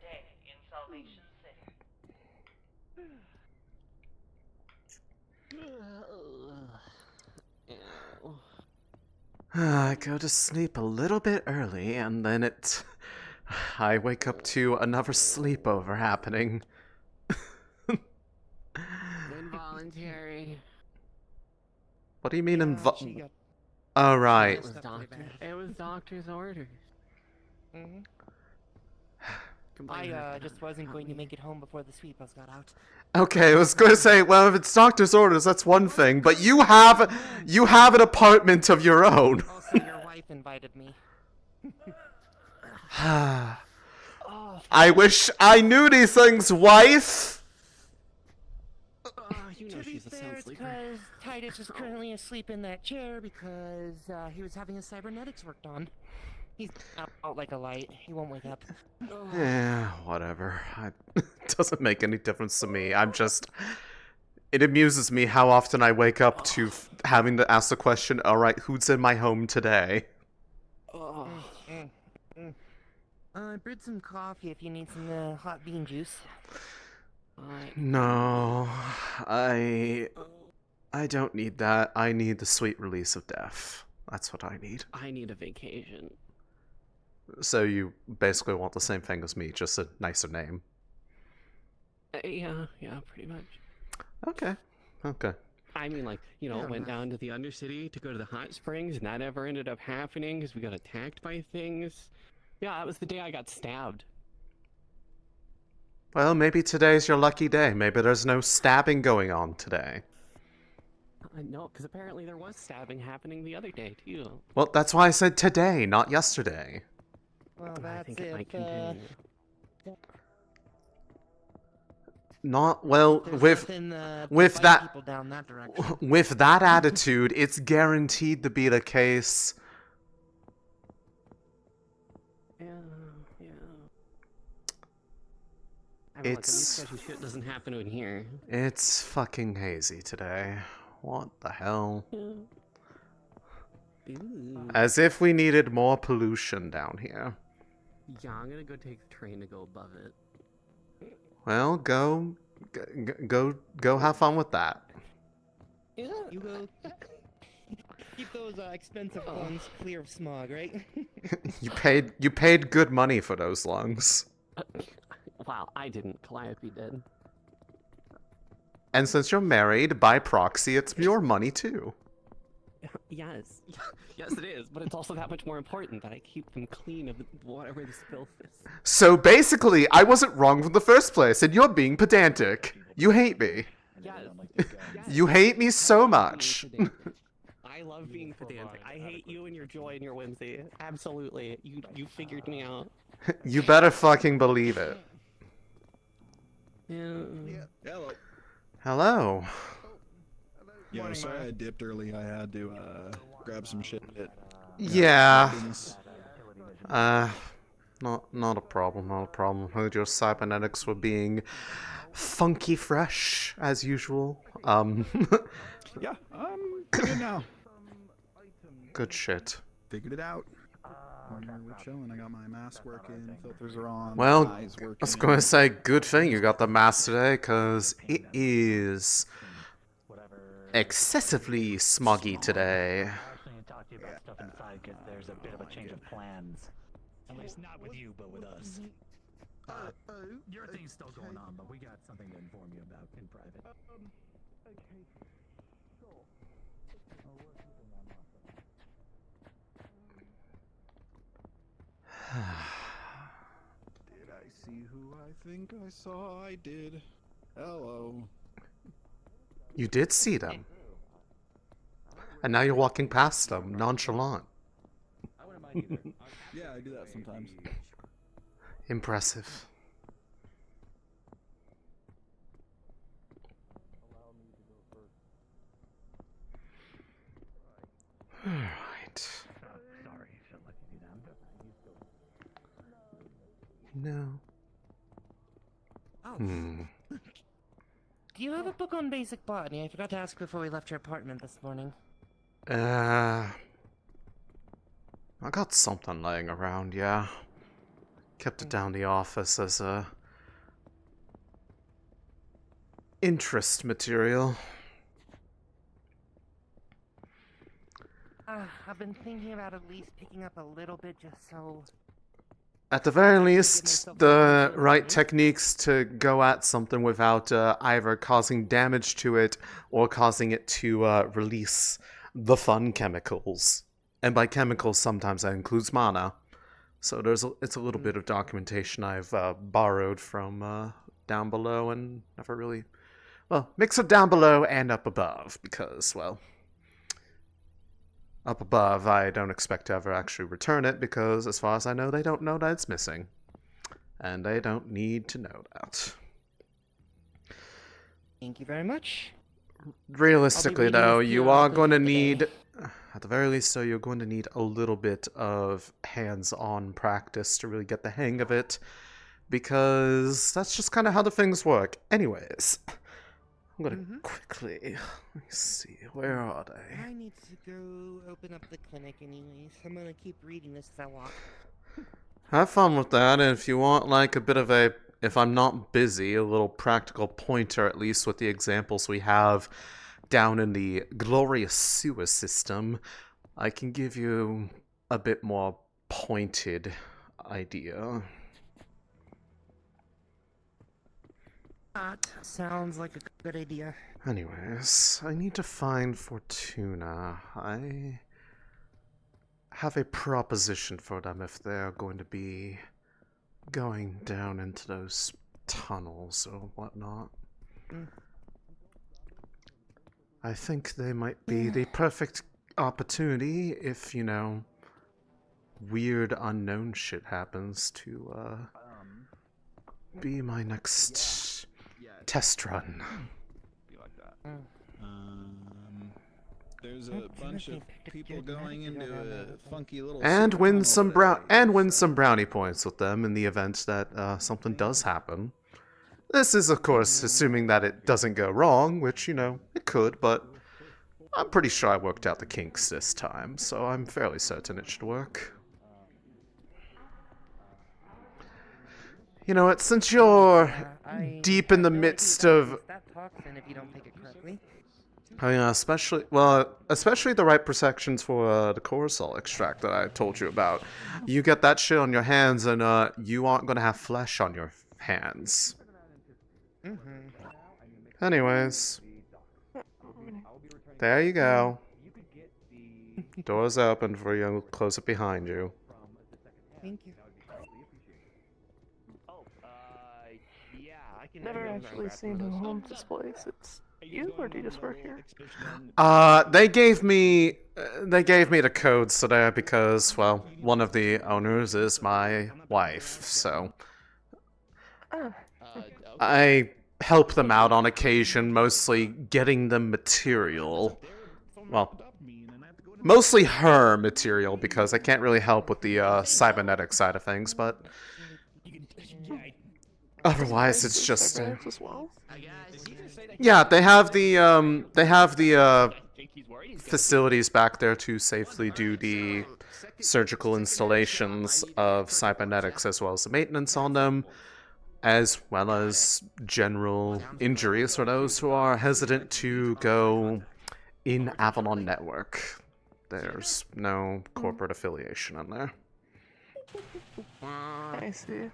day in Salvation City. I go to sleep a little bit early, and then I wake up to another sleepover happening. Involuntary. What do you mean Yeah, Oh, right. It was doctor's orders. I just wasn't going to make it home before the sweepers got out. Okay, I was going to say, well, if it's doctor's orders, that's one thing, but you have an apartment of your own. Also, your wife invited me. I wish I knew these things, wife! You know To be she's a fair, sound it's sleeper. because Titus is currently asleep in that chair because he was having his cybernetics worked on. He's out like a light. He won't wake up. Yeah, whatever. It doesn't make any difference to me. It amuses me how often I wake up to having to ask the question, alright, who's in my home today? I brewed some coffee if you need some hot bean juice. No, I don't need that. I need the sweet release of death. That's what I need. I need a vacation. So you basically want the same thing as me, just a nicer name. Yeah, pretty much. Okay. I mean, like, went down to the Undercity to go to the hot springs, and that ever ended up happening because we got attacked by things. Yeah, that was the day I got stabbed. Well, maybe today's your lucky day. Maybe there's no stabbing going on today. No, because apparently there was stabbing happening the other day, too. Well, that's why I said today, not yesterday. Well, I that's think it might if, continue. Not well there's with nothing, to with fight that people down that direction. with that attitude, it's guaranteed to be the case. Yeah. I mean, look, at It's least sketchy shit doesn't happen in here. it's fucking hazy today. What the hell? Ooh. As if we needed more pollution down here. Yeah, I'm gonna go take the train to go above it. Well, go have fun with that. Yeah, you go. Keep those expensive lungs clear of smog, right? You paid good money for those lungs. Wow, I didn't. Calliope did. And since you're married, by proxy, it's your money too. Yes. Yes, it is, but it's also that much more important that I keep them clean of whatever this filth is. So basically, I wasn't wrong from the first place, and you're being pedantic. You hate me. Yes. You hate me so much. I love being pedantic. I hate you and your joy and your whimsy. Absolutely. You figured me out. You better fucking believe it. Yeah. Hello. Hello. Yeah, sorry I dipped early. I had to grab some shit. Yeah. Things. Not a problem. Not a problem. Heard your cybernetics were being funky fresh as usual. Yeah, I'm good now. Good shit. Figured it out. We're chilling. I got my mask working. Filters are on. Well, eyes working. I was going to say, good thing you got the mask today, because it is excessively smoggy today. I also need to talk to you about stuff inside because there's a bit of a change of plans. At least not with you, but with us. Your thing's still going on, but we got something to inform you about in private. Did I see who I think I saw? I did. Hello. You did see them. And now you're walking past them, nonchalant. Yeah, I do that sometimes. Impressive. Alright. Sorry, shouldn't let you do that. No. Oh. Do you have a book on basic botany? I forgot to ask before we left your apartment this morning. I got something laying around, yeah. kept it down the office as a interest material. I've been thinking about at least picking up a little bit just so... At the very Give least, myself the some right time. techniques to go at something without either causing damage to it or causing it to release the fun chemicals. And by chemicals, sometimes that includes mana. So it's a little bit of documentation I've borrowed from down below and never really... Well, mix it down below and up above, because, well... Up above, I don't expect to ever actually return it, because as far as I know, they don't know that it's missing. And they don't need to know that. Thank you very much. Realistically, reading though, this you are periodically going to today. need... At the very least, though, you're going to need a little bit of hands-on practice to really get the hang of it, because that's just kind of how the things work. Anyways, I'm going to quickly... Let me see, where are they? I need to go open up the clinic anyways. I'm gonna keep reading this as I walk. Have fun with that, and if you want, like, a bit of a, if I'm not busy, a little practical pointer, at least with the examples we have down in the glorious sewer system, I can give you a bit more pointed idea. That sounds like a good idea. Anyways, I need to find Fortuna. I have a proposition for them if they're going to be going down into those tunnels or whatnot. I think they might be the perfect opportunity if, you know, weird unknown shit happens to be my next test run. There's a bunch of people going into a funky little And sewer win tunnel some today, so- brownie points with them in the event that something does happen. This is, of course, assuming that it doesn't go wrong, which, you know, it could, but I'm pretty sure I worked out the kinks this time, so I'm fairly certain it should work. You know what, since you're deep in the midst of... That toxin if you don't pick it correctly. Oh yeah, especially the right protections for the cortisol extract that I told you about. You get that shit on your hands and you aren't gonna have flesh on your hands. Anyways. There you go. Door's open for you, close it behind you. Thank you. Never actually seen who owns this place. It's you, or do you just work here? They gave me the codes today because, well, one of the owners is my wife, so I help them out on occasion, mostly getting them material. Well, mostly her material because I can't really help with the cybernetic side of things, but otherwise it's just Cybernetics as well? yeah, they have the facilities back there to safely do the surgical installations of cybernetics as well as the maintenance on them, as well as general injuries for those who are hesitant to go in Avalon Network. There's no corporate affiliation in there. I see.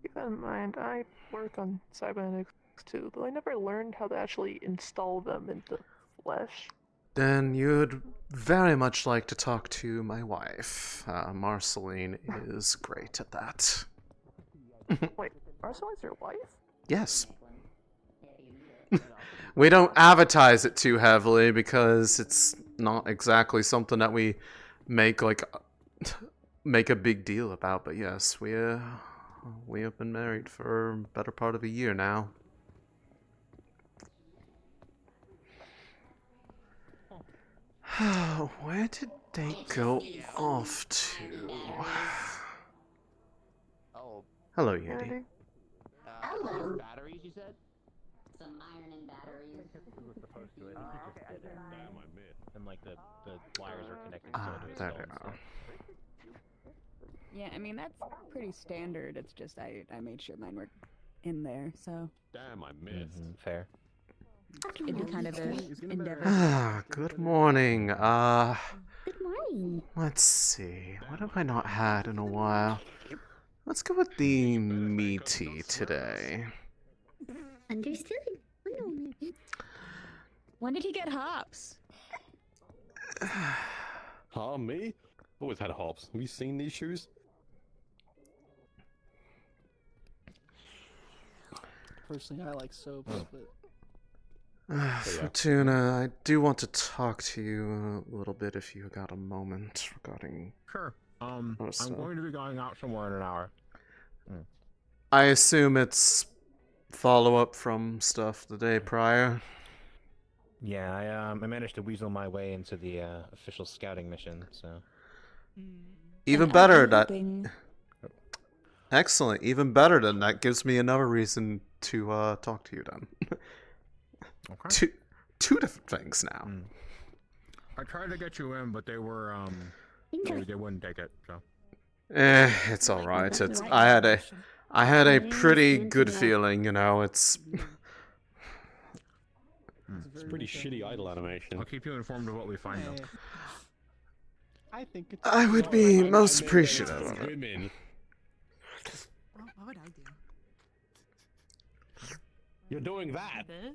Keep that in mind, I work on cybernetics too, though I never learned how to actually install them into flesh. Then you'd very much like to talk to my wife. Marceline is great at that. Wait, Marceline's your wife? Yes. We don't advertise it too heavily because it's not exactly something that we make a big deal about, but yes, we have been married for a better part of a year now. Where did they go off to? Hello, Yeti. Hello. Batteries, you said? Some iron and batteries. And like the wires are connected, so it There they are. Yeah, I mean, that's pretty standard. It's just I made sure mine were in there, so Damn, I missed. Fair. it'd be kind of a endeavor. Ah, good morning. Good morning. Let's see. What have I not had in a while? Let's go with the meaty today. Understood. When did he get hops? Huh, me? Always had hops. Have you seen these shoes? Personally, I like soaps, but Fortuna, I do want to talk to you a little bit if you got a moment regarding... Sure. I'm going to be going out somewhere in an hour. I assume it's follow-up from stuff the day prior? Yeah, I managed to weasel my way into the official scouting mission, so... Even better, that... Excellent, even better then. That gives me another reason to talk to you then. Okay. Two different things now. I tried to get you in, but they were, they wouldn't take it, so... It's alright. I had a pretty good feeling, you know, it's... It's pretty shitty idle animation. I'll keep you informed of what we find, though. I think it's. I would be most appreciative. Women. What would I do? You're doing that. This?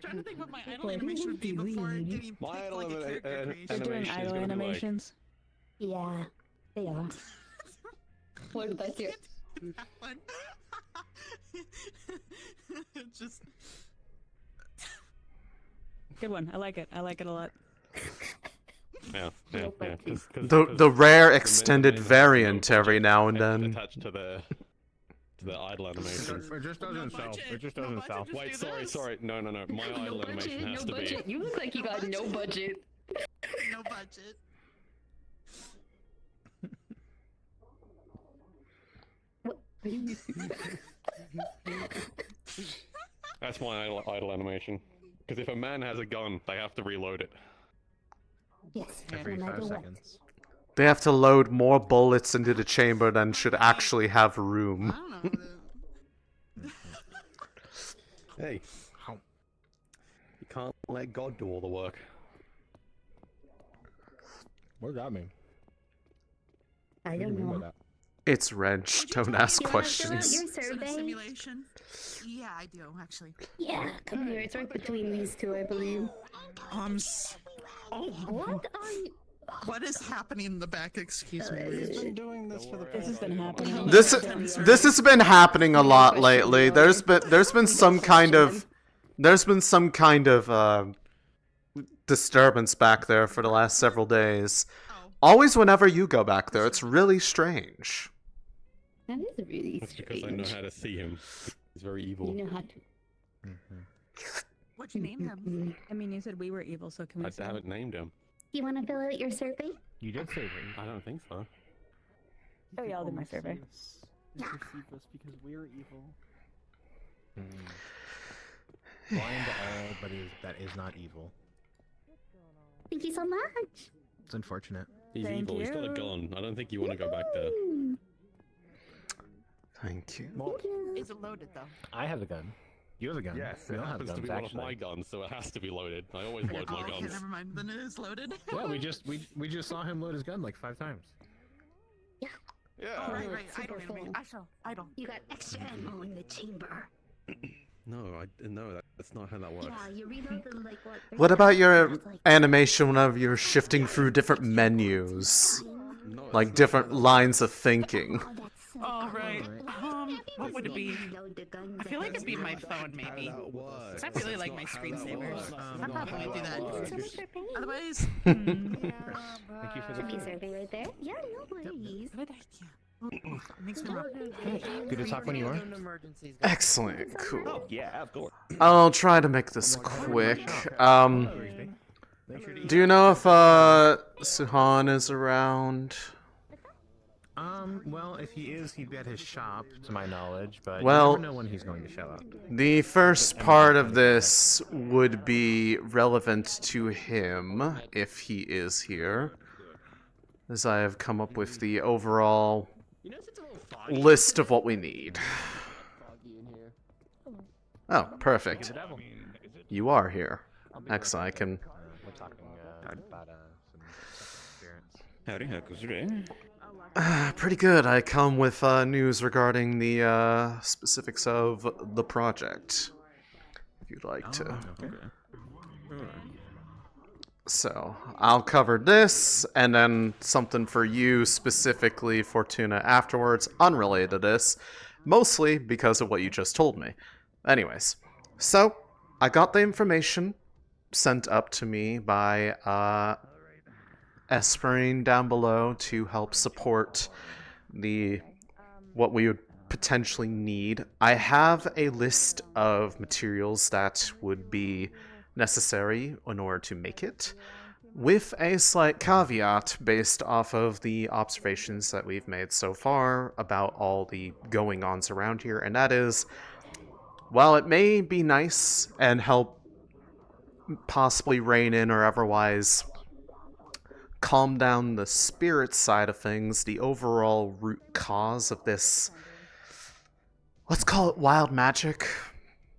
Trying to think what my idle animation would be before getting picked My idle like a character creation. They're doing idle animations. Yeah, they are. What did I do? That one. Just. Good one. I like it. I like it a lot. Yeah. The rare extended variant every now and then. Attached to the idle animation. It just doesn't sell. It just doesn't sell. Wait, sorry. No. My idle animation has to be. You look like you got no budget. No budget. That's my idle animation. Because if a man has a gun, they have to reload it. Yes. Every 5 seconds. They have to load more bullets into the chamber than should actually have room. I don't know. Hey. You can't let God do all the work. What does that mean? I don't know. It's Reg. Don't ask questions. Your survey? Simulation? Yeah, I do, actually. Yeah, come here. It's right between these two, I believe. What are you... What is happening in the back? Excuse me. He's been doing this for the This has been happening. This has been happening a lot lately. There's been some kind of disturbance back there for the last several days. Always whenever you go back there, it's really strange. That is really That's strange. because I know how to see him. He's very evil. You know how to. What'd you name him? I mean, you said we were evil, so can we I say? haven't named him. You want to fill out your survey? You did say I don't think so. Oh yeah, I'll do my survey. Yeah. Us because we're evil. blind to all, but that is not evil. Thank you so much. It's unfortunate. He's Thank evil. He's got a you. gun. I don't think you want to go back there. Thank you. Well, Is it loaded though? I have a gun. You have a gun. Yes, we it all have happens guns, to be one of actually. my guns, so it has to be loaded. I always load Oh, my okay, guns. never mind. Then it is loaded. Yeah, we just saw him load his gun like 5 times. Yeah. Yeah. Oh, right. it's super Idle animation. full. Idle. You got extra ammo in the chamber. No, that's not how that works. Yeah, you reload them like what? What about your animation whenever you're shifting through different menus? No, Like it's different not. lines of thinking. Oh, right. What would it be? I feel like it'd be my phone, maybe. Because I really like my screensavers. I'd probably do that. Otherwise, Thank you for Should be a the survey right there. Yeah, no worries. good idea. Ooh, makes me rock. Good to talk when you are. Excellent, cool. Yeah, of course. I'll try to make this quick. Do you know if Suhan is around? Well, if he is, he'd be at his shop, to my knowledge, but Well, you never know when he's going to show up. The first part of this would be relevant to him if he is here. as I have come up with the overall list of what we need. Oh, perfect. You are here. Excellent, I can... We're talking about some experience. Howdy, how goes your day? Pretty good. I come with news regarding the specifics of the project. If you'd like to. Okay. So, I'll cover this, and then something for you specifically, Fortuna, afterwards, unrelated to this, mostly because of what you just told me. Anyways, so, I got the information sent up to me by Esperine down below to help support what we would potentially need. I have a list of materials that would be necessary in order to make it, with a slight caveat based off of the observations that we've made so far about all the going-ons around here, and that is, while it may be nice and help possibly rein in or otherwise calm down the spirit side of things, the overall root cause of this, let's call it wild magic,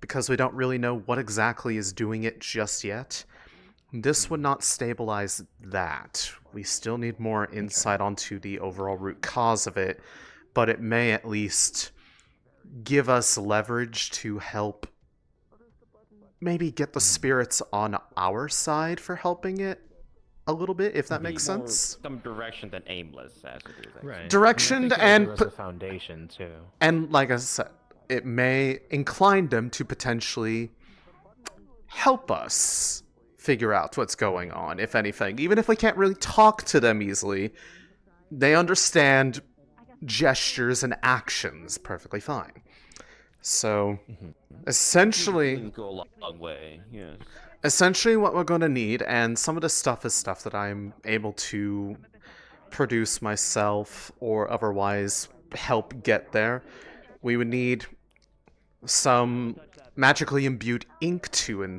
because we don't really know what exactly is doing it just yet. This would not stabilize that. We still need more insight onto the overall root cause of it, but it may at least give us leverage to help maybe get the spirits on our side for helping it a little bit, if that makes sense. Some direction than aimless, as it is. Right. Direction and a foundation too. And like I said, it may incline them to potentially help us figure out what's going on, if anything. Even if we can't really talk to them easily, they understand gestures and actions perfectly fine. So, essentially... Go a long way, yes. Essentially what we're going to need, and some of the stuff is stuff that I'm able to produce myself or otherwise help get there. We would need some magically imbued ink to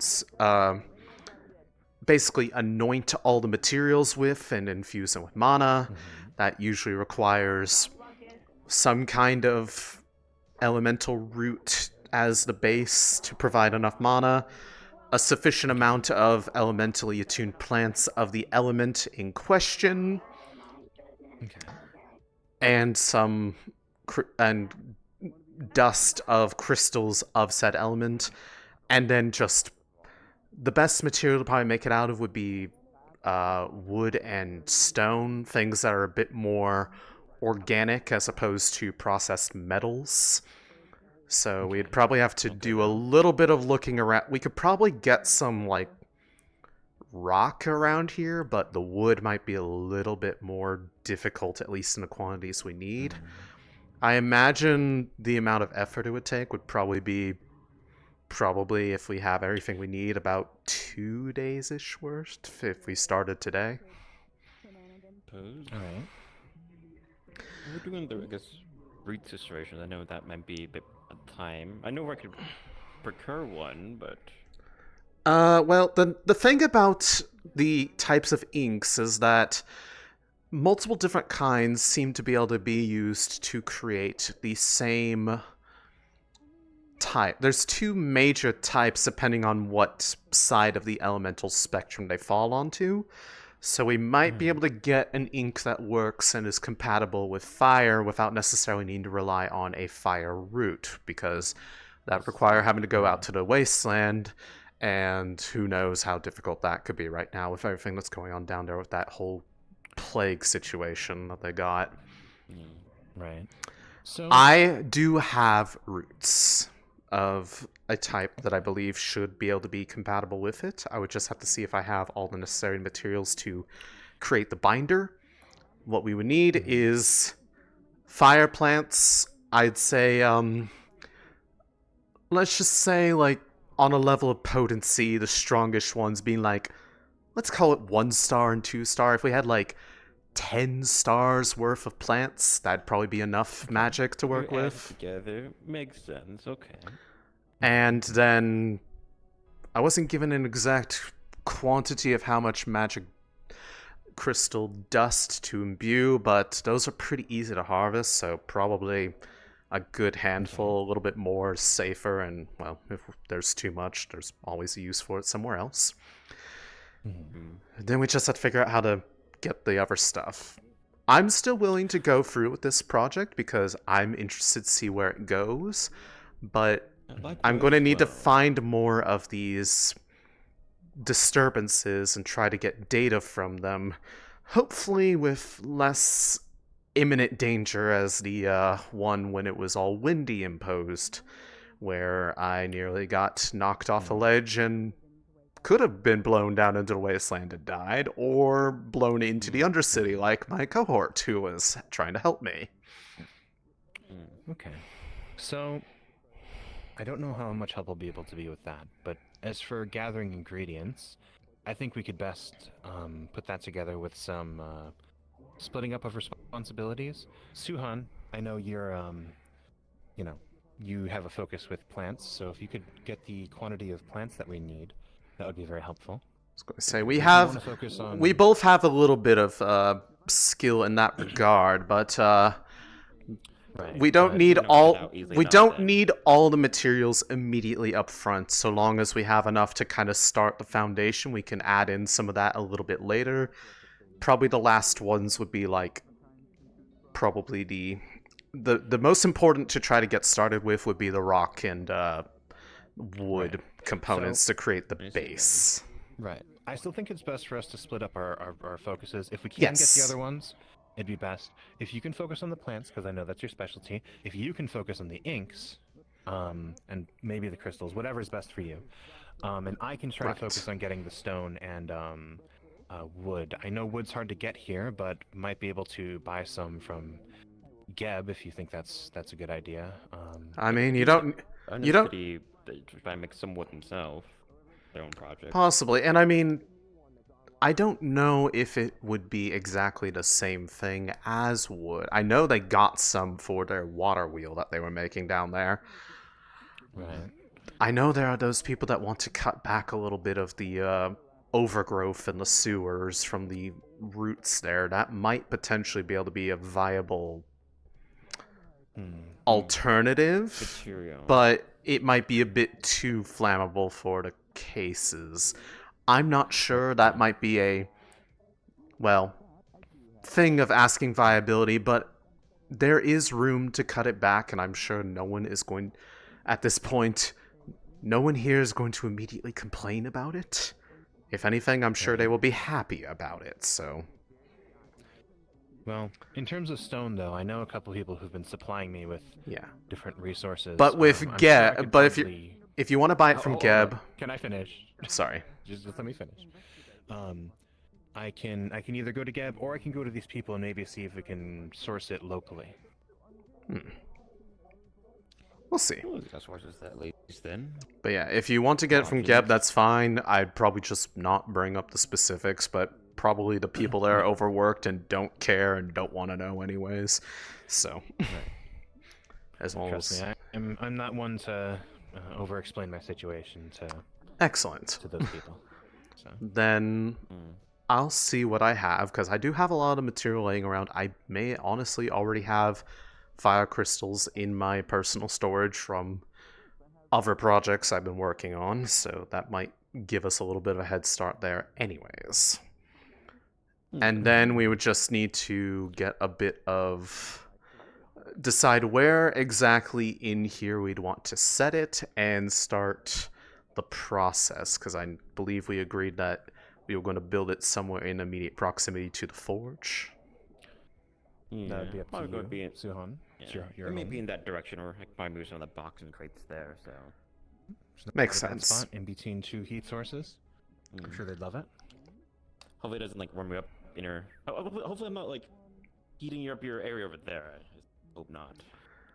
basically anoint all the materials with and infuse them with mana. That usually requires some kind of elemental root as the base to provide enough mana, a sufficient amount of elementally attuned plants of the element in question, and some dust of crystals of said element, and then just the best material to probably make it out of would be wood and stone, things that are a bit more organic as opposed to processed metals. So we'd probably have to do a little bit of looking around. We could probably get some, like, rock around here, but the wood might be a little bit more difficult, at least in the quantities we need. I imagine the amount of effort it would take would probably be, if we have everything we need, about 2 days-ish worth, if we started today. Alright. We're doing the, I guess, root situation. I know that might be a bit of time. I know I could procure one, but... Well, the thing about the types of inks is that multiple different kinds seem to be able to be used to create the same type. There's two major types depending on what side of the elemental spectrum they fall onto. So we might be able to get an ink that works and is compatible with fire without necessarily needing to rely on a fire root, because that would require having to go out to the wasteland, and who knows how difficult that could be right now with everything that's going on down there with that whole plague situation that they got. Right. So I do have roots of a type that I believe should be able to be compatible with it. I would just have to see if I have all the necessary materials to create the binder. What we would need is fire plants. I'd say, let's just say, like, on a level of potency, the strongest ones being, like, let's call it 1 star and 2 star. If we had, like, 10 stars worth of plants, that'd probably be enough magic to work with. Together makes sense. Okay. And then I wasn't given an exact quantity of how much magic crystal dust to imbue, but those are pretty easy to harvest, so probably a good handful, a little bit more safer, and, well, if there's too much, there's always a use for it somewhere else. Then we just have to figure out how to get the other stuff. I'm still willing to go through with this project because I'm interested to see where it goes, but I'm going to need to find more of these disturbances and try to get data from them, hopefully with less imminent danger as the one when it was all windy imposed, where I nearly got knocked off a ledge and could have been blown down into the wasteland and died, or blown into the Undercity like my cohort who was trying to help me. Okay. So, I don't know how much help I'll be able to be with that, but as for gathering ingredients, I think we could best put that together with some splitting up of responsibilities. Suhan, I know you're, you have a focus with plants, so if you could get the quantity of plants that we need, that would be very helpful. I was going to say, we both have a little bit of skill in that regard, but we don't need all the materials immediately up front. So long as we have enough to kind of start the foundation, we can add in some of that a little bit later. Probably the last ones would be like probably the most important to try to get started with would be the rock and wood components to create the base. Right. I still think it's best for us to split up our focuses. If we can get the other ones, it'd be best. If you can focus on the plants, because I know that's your specialty. If you can focus on the inks, and maybe the crystals, whatever is best for you. And I can try to focus on getting the stone and wood. I know wood's hard to get here, but might be able to buy some from Geb if you think that's a good idea. I mean, you don't try and make some wood themselves, their own project. Possibly, and I mean, I don't know if it would be exactly the same thing as wood. I know they got some for their water wheel that they were making down there. Right. I know there are those people that want to cut back a little bit of the overgrowth in the sewers from the roots there. That might potentially be able to be a viable alternative, but it might be a bit too flammable for the cases. I'm not sure. That might be a, well, thing of asking viability, but there is room to cut it back, and I'm sure no one is going, at this point, no one here is going to immediately complain about it. If anything, I'm sure they will be happy about it, so... Well, in terms of stone, though, I know a couple people who've been supplying me with different resources. But with Geb, but if you want to buy it from Geb... Can I finish? Sorry. Just let me finish. I can either go to Geb or I can go to these people and maybe see if we can source it locally. We'll see. Sources at least then. But yeah, if you want to get it from Geb, that's fine. I'd probably just not bring up the specifics, but probably the people there are overworked and don't care and don't want to know anyways. So, as long as I'm not one to over-explain my situation to to those people. So. Then I'll see what I have, because I do have a lot of material laying around. I may honestly already have fire crystals in my personal storage from other projects I've been working on, so that might give us a little bit of a head start there anyways. And then we would just need to get a bit of... decide where exactly in here we'd want to set it and start the process, because I believe we agreed that we were going to build it somewhere in immediate proximity to the forge. That would be up to you, Suhan. It may be in that direction, or I could probably move some of the box and crates there, so... Makes sense. Spot in between two heat sources. I'm sure they'd love it. Hopefully it doesn't, like, warm me up in your... Hopefully I'm not, like, heating up your area over there. I just hope not.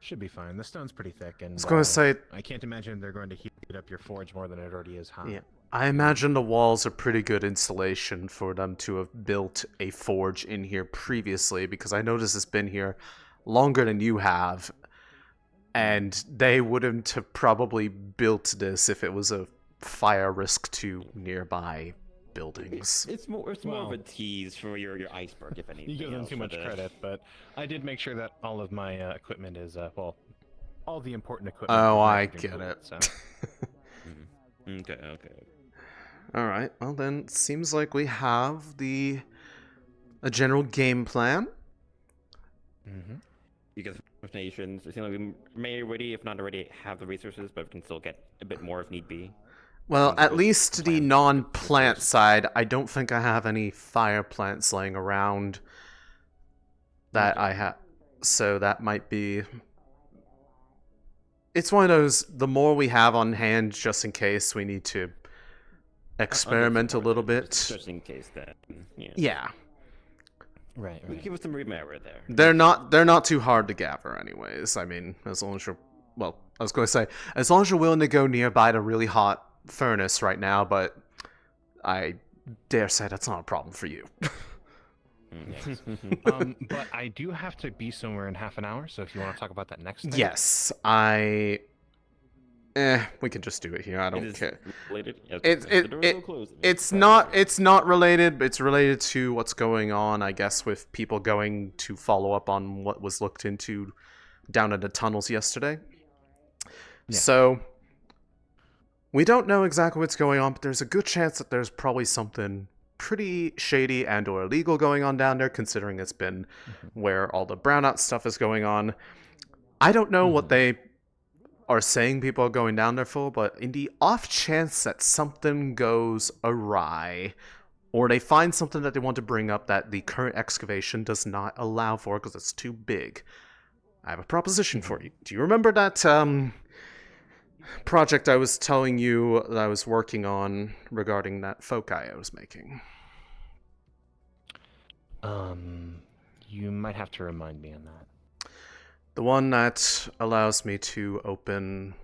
Should be fine. The stone's pretty thick, and I was going to say... I can't imagine they're going to heat up your forge more than it already is hot. Yeah. I imagine the walls are pretty good insulation for them to have built a forge in here previously, because I noticed it's been here longer than you have, and they wouldn't have probably built this if it was a fire risk to nearby buildings. It's more of a tease for your iceberg, if anything. You give them else, too much but, credit, but I did make sure that all of my equipment is well, all the important equipment. Oh, is I nitrogen get cooled, it. So. Okay. All right. Well, then seems like we have a general game plan. You get nations. It seems like we may already, if not already, have the resources, but we can still get a bit more if need be. Well, at least the non-plant side, I don't think I have any fire plants laying around that I have. So that might be... It's one of those, the more we have on hand, just in case we need to experiment a little bit. Just in case that. Yeah. Right. Give us some remember there. They're not too hard to gather anyways. I mean, as long as you're... Well, I was going to say, as long as you're willing to go nearby the really hot furnace right now, but I dare say that's not a problem for you. Yes. But I do have to be somewhere in half an hour, so if you want to talk about that next thing. Yes, we can just do it here. I don't care. Related? It's not related, but it's related to what's going on, I guess, with people going to follow up on what was looked into down in the tunnels yesterday. Yeah. So we don't know exactly what's going on, but there's a good chance that there's probably something pretty shady and or illegal going on down there, considering it's been where all the brownout stuff is going on. I don't know what they are saying people are going down there for, but in the off chance that something goes awry, or they find something that they want to bring up that the current excavation does not allow for because it's too big, I have a proposition for you. Do you remember that project I was telling you that I was working on regarding that foci I was making? You might have to remind me on that. The one that allows me to open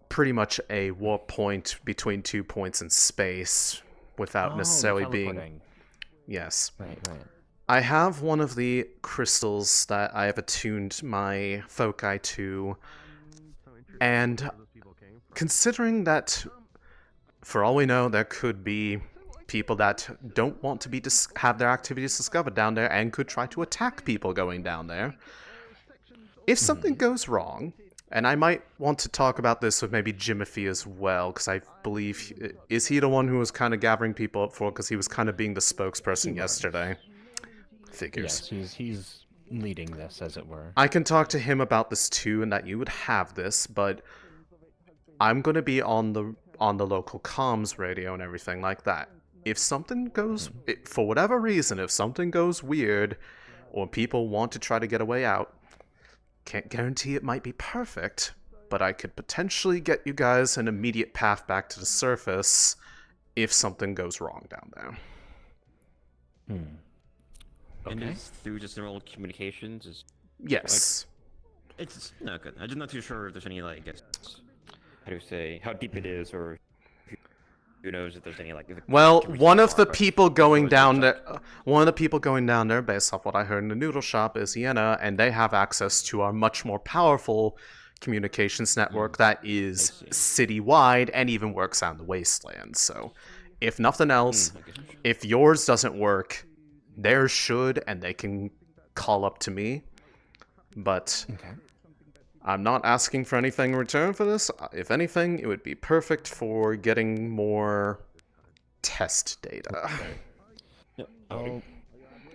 pretty much a warp point between 2 points in space without necessarily being... Yes. Right. I have one of the crystals that I have attuned my foci to, and considering that, for all we know, there could be people that don't want to have their activities discovered down there and could try to attack people going down there. If something goes wrong, and I might want to talk about this with maybe Jimothy as well, because I believe, is he the one who was kind of gathering people up for, because he was kind of being the spokesperson yesterday? Figures. Yes, he's leading this, as it were. I can talk to him about this too, and that you would have this, but I'm going to be on the local comms radio and everything like that. If something goes, for whatever reason, if something goes weird, or people want to try to get a way out, can't guarantee it might be perfect, but I could potentially get you guys an immediate path back to the surface if something goes wrong down there. And just through just normal communications is... Yes. Like, it's not good. I'm just not too sure if there's any, like, how do you say, how deep it is, or who knows if there's any, like... Well, one of the people going down there, based off what I heard in the noodle shop, is Iena, and they have access to our much more powerful communications network that is citywide and even works out in the wasteland. So, if nothing else, if yours doesn't work, theirs should, and they can call up to me. But I'm not asking for anything in return for this. If anything, it would be perfect for getting more test data.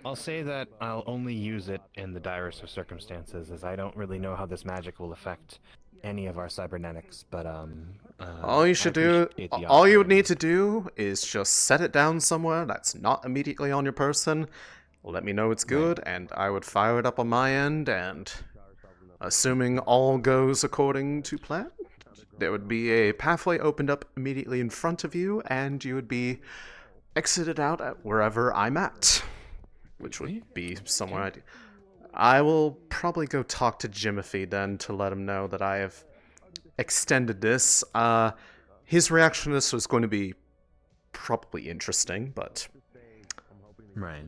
I'll say that I'll only use it in the direst of circumstances, as I don't really know how this magic will affect any of our cybernetics, but all you would need to do is just set it down somewhere that's not immediately on your person. Let me know it's good, and I would fire it up on my end, and assuming all goes according to plan, there would be a pathway opened up immediately in front of you, and you would be exited out at wherever I'm at, which would be somewhere I will probably go talk to Jimothy then to let him know that I have extended this. His reaction to this was going to be probably interesting, but... Right.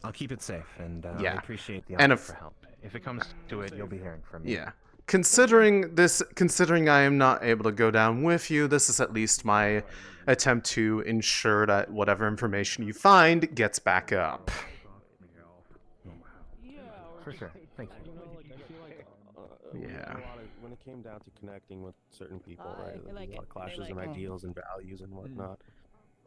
I'll keep it safe, and I Yeah. appreciate the And offer for help. If it comes to it, you'll be hearing from me. Yeah. considering I am not able to go down with you, this is at least my attempt to ensure that whatever information you find gets back up. For sure. Thank you. Yeah. When it came down to connecting with certain people, right? I There like was a lot of it. clashes I in like it. ideals and values and whatnot.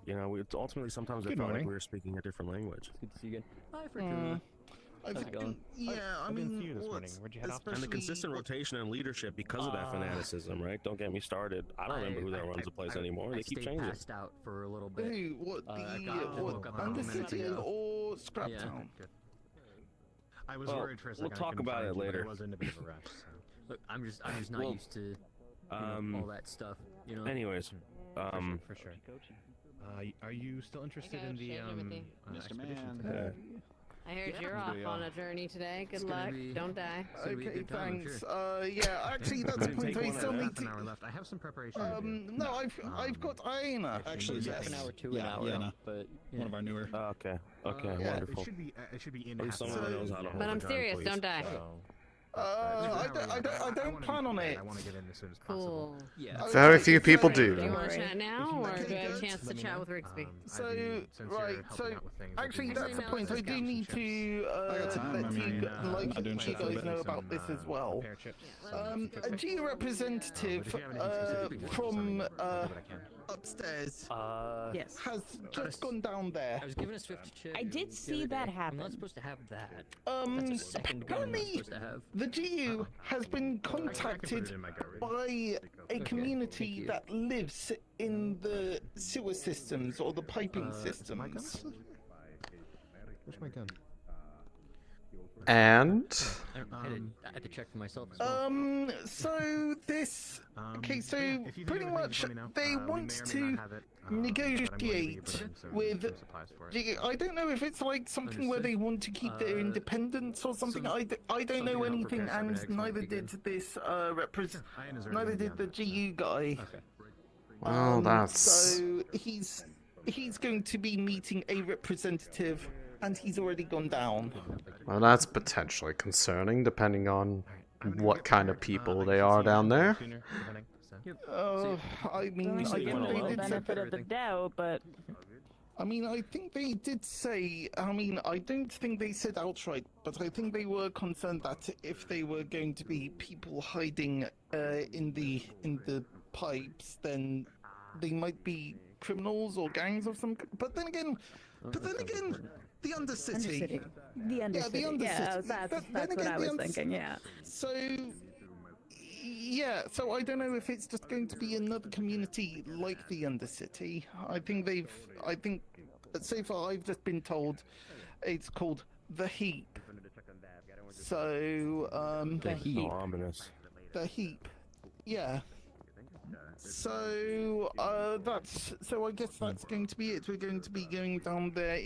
You know, ultimately sometimes it Good felt like morning. we were speaking a different language. Good to see you again. Hi, How's it going? I didn't see you this morning. Where'd you head off to? And the consistent rotation and leadership because of that fanaticism, right? Don't get me started. I don't remember who that runs the place anymore. They keep changing. Passed out for a little bit. Hey, what Undercity or Scraptown? I was Well, worried for a second. we'll I talk couldn't about find it you, but later. I was in a bit of a rush. So. Look, I'm just not Well, used to all that stuff. You know. Anyways, For sure. Are you still interested in the expedition Man. today? I heard Yeah. you're off on a journey today. Good luck. Don't die. Okay, thanks. Yeah, actually, that's a point I still need An hour to. left. I have some preparation. to do. No, I've got Aina. Actually, yes. yes. An hour to Yeah, an hour, yeah, but One of our newer. Okay, Yeah. wonderful. It should be in. At least half an someone hour. knows how to hold But I'm the gun, serious. please. Don't die. I don't plan on it. I want to get in as soon as possible. Cool. Yeah. Very few people Do you do. want to chat now, or do I have a chance to Let me chat know. with Rigsby? So, Since right, you're helping so out with things, I actually, do that's need the Email point. I us do as need to got time. let I you, mean, like, I'm doing you shit for guys bit. know about this as well. Pear chips. A G representative from upstairs Yes. has just gone down there. I was given a swift chip. I did the see other that day. I'm happen. not supposed to have that. That's a second gun I'm not apparently supposed to have. the GU has been I can put contacted it in my garage. by a community you. that lives in the sewer systems or the piping systems. Where's my gun? And I had to check for myself as well. So this. Okay, so if you think pretty of anything, much just let me know. they We may want or may to not have it, but I'm going to be able to negotiate get some with. supplies for it. I don't know if it's like something where Understood. they want to keep their independence or something. some- I don't something know to help anything, repair and cybernetics might neither be did good. this Ian is already neither gonna be did on the that. GU guy. Okay. well, that's So he's going to be meeting a representative, and he's already gone down. that's potentially concerning, depending on what kind of people they are down there. Sooner, depending, so. I mean, Going I to give think them a they little did say. benefit of the doubt, but I mean, I think they did say. I mean, I don't think they said outright, but I think they were concerned that if they were going to be people hiding in the pipes, then they might be criminals or gangs of some. But then again, the Undercity. The Undercity. Yeah, the Undercity. Yeah, that's Then what again, I the was thinking. Yeah. So, yeah, so I don't know if it's just going to be another community like the Undercity. I think so far I've just been told it's called the Heap. So, The heap. Oh, ominous. The Heap. Yeah. So, so I guess that's going to be it. We're going to be going down there,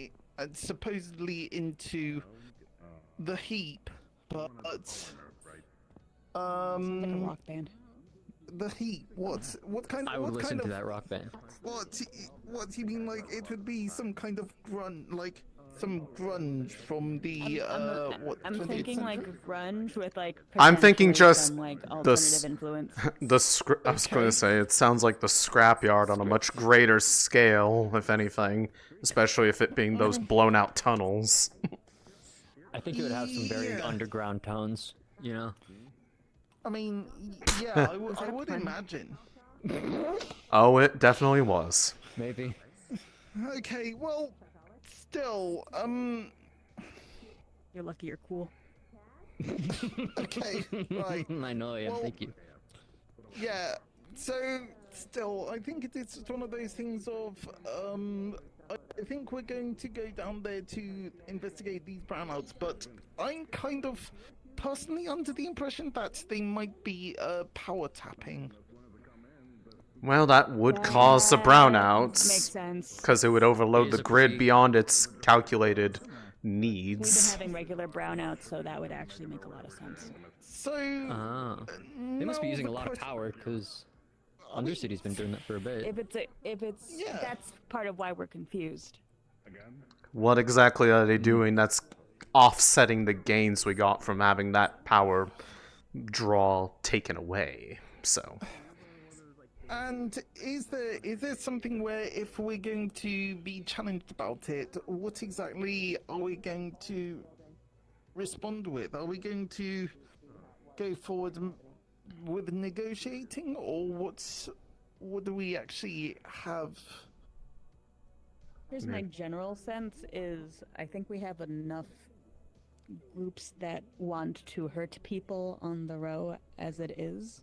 supposedly into the Heap, but Like a rock band. the Heap. What kind of? I would what listen kind to of? that rock band. What do you mean? Like it would be some kind of grunge, like some grunge from the what? I'm 20th thinking like century? grunge with like. I'm thinking potentially just some, like the alternative influence. I was going to say it sounds like the scrapyard on a much greater scale, if anything, especially if it being those blown out tunnels. I think it would have some very Yeah. underground tones, you know? I mean, yeah, I would imagine. Oh, it definitely was. Maybe. Okay, well, still, You're lucky you're cool. okay, right. I know, yeah, Well, thank you. Yeah, so still, I think it's one of those things of, I think we're going to go down there to investigate these brownouts, but I'm kind of personally under the impression that they might be power tapping. Well, that would cause the brownouts. Makes sense. Because it would overload It the is a grid pretty- beyond its calculated We've been needs. having regular brownouts, so that would actually make a lot of sense. So Ah. They must be now using a the lot of question- power, because Undercity's been doing that for a bit. If it's Yeah. that's part of why we're confused. What exactly are they doing that's offsetting the gains we got from having that power draw taken away. So. And is there something where if we're going to be challenged about it, what exactly are we going to respond with? Are we going to go forward with negotiating, or what do we actually have? Here's my general sense is I think we have enough groups that want to hurt people on the row as it is.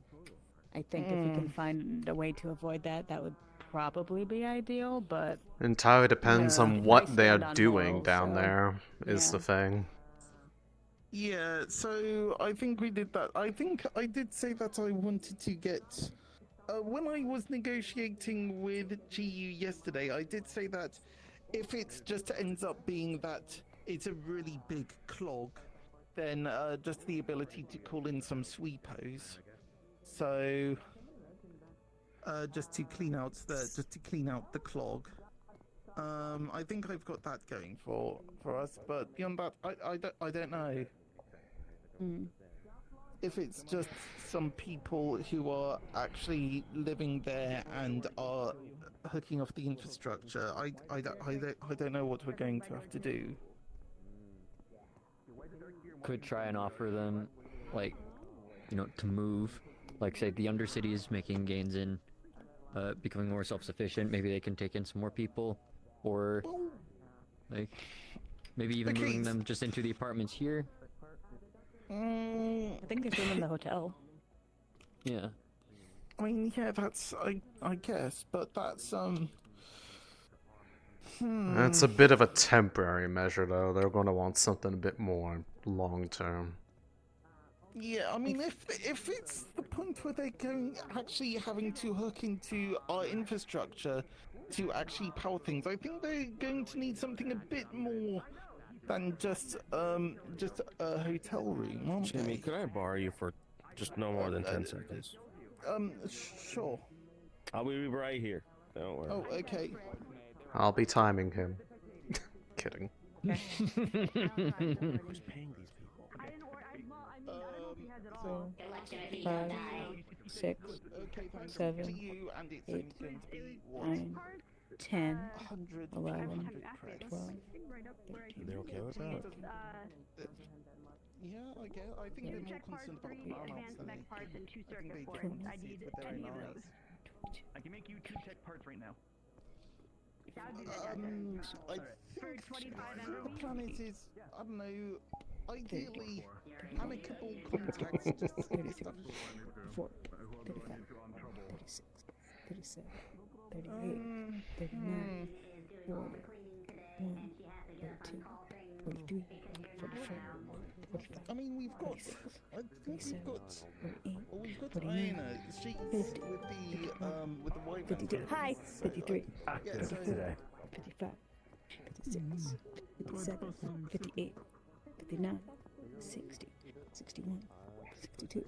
I think if we can find a way to avoid that, that would probably be ideal, but... Entirely depends on what they are doing moral, down so, there, is the thing. Yeah, so I think we did that. I think I did say that I wanted to get... when I was negotiating with GU yesterday, I did say that if it just ends up being that it's a really big clog, then just the ability to call in some sweepos. So, just to clean out the clog. I think I've got that going for us, but beyond that, I don't know. If it's just some people who are actually living there and are hooking off the infrastructure, I don't know what we're going to have to do. Could try and offer them, like, to move. Like, say, the Undercity is making gains in becoming more self-sufficient. Maybe they can take in some more people. Or, like, maybe even moving them just into the apartments here. I think there's room in the hotel. Yeah. I mean, yeah, that's, I guess, but that's, That's a bit of a temporary measure, though. They're going to want something a bit more long-term. Yeah, I mean, if it's the point where they're actually having to hook into our infrastructure to actually power things, I think they're going to need something a bit more than just a hotel room, aren't they? Jimmy, could I borrow you for just no more than 10 seconds? Sure. I'll be right here. Don't worry. Oh, okay. I'll be timing him. Kidding. Who's paying these people? So, 5, 6, 7, 8, 9, 10, 11, 12, 13. They're okay with that? Yeah, I think they're more concerned about the balance than I can make you 2 tech parts right now. I think the planet is, I don't know, ideally amicable contacts just 34, 35, 36, 37, 38, 39, 40, 41, 42, 43, 44, 45. I mean, we've got, I think we've got Iona, she's with the white 52, hi, 53, Yeah, 54, 55, 56, 57, 58, 59, 60, 61, 62,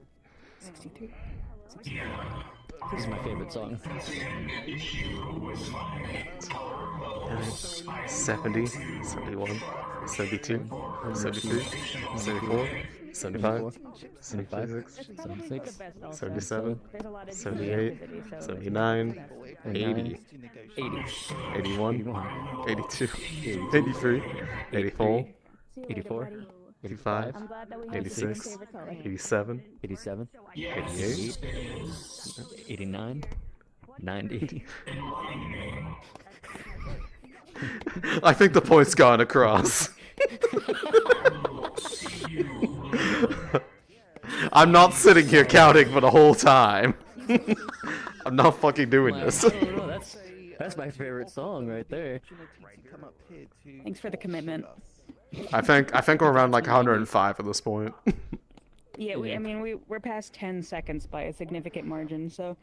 63, 64. This is my favorite song. 70, 71, 72, 73, 74, 75, 76, 77, 78, 79, 80, 81, 82, 83, 84, 85, 86, 87, 88, 89, 90. I think the point's gone across. I'm not sitting here counting for the whole time. I'm not fucking doing this. No, that's my favorite song right there. Thanks for the commitment. I think we're around like 105 at this point. Yeah, we're past 10 seconds by a significant margin, so...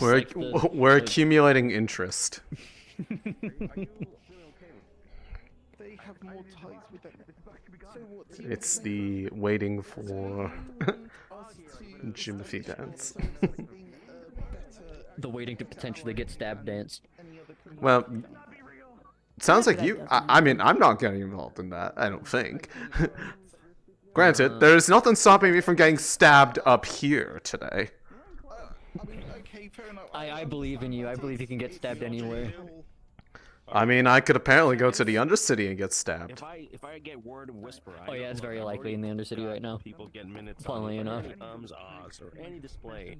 We're accumulating interest. They have more ties with them. So what's It's the waiting for Jimothy dance. The waiting to potentially get stabbed dance. Well, sounds like you. I mean, I'm not getting involved in that. I don't think. Granted, there's nothing stopping me from getting stabbed up here today. I believe in you. I believe you can get stabbed anywhere. I mean, I could apparently go to the Undercity and get stabbed. If I get word of whisper, Oh yeah, it's very likely in the Undercity right now. People get minutes. Funnily enough. Ahs, or any display.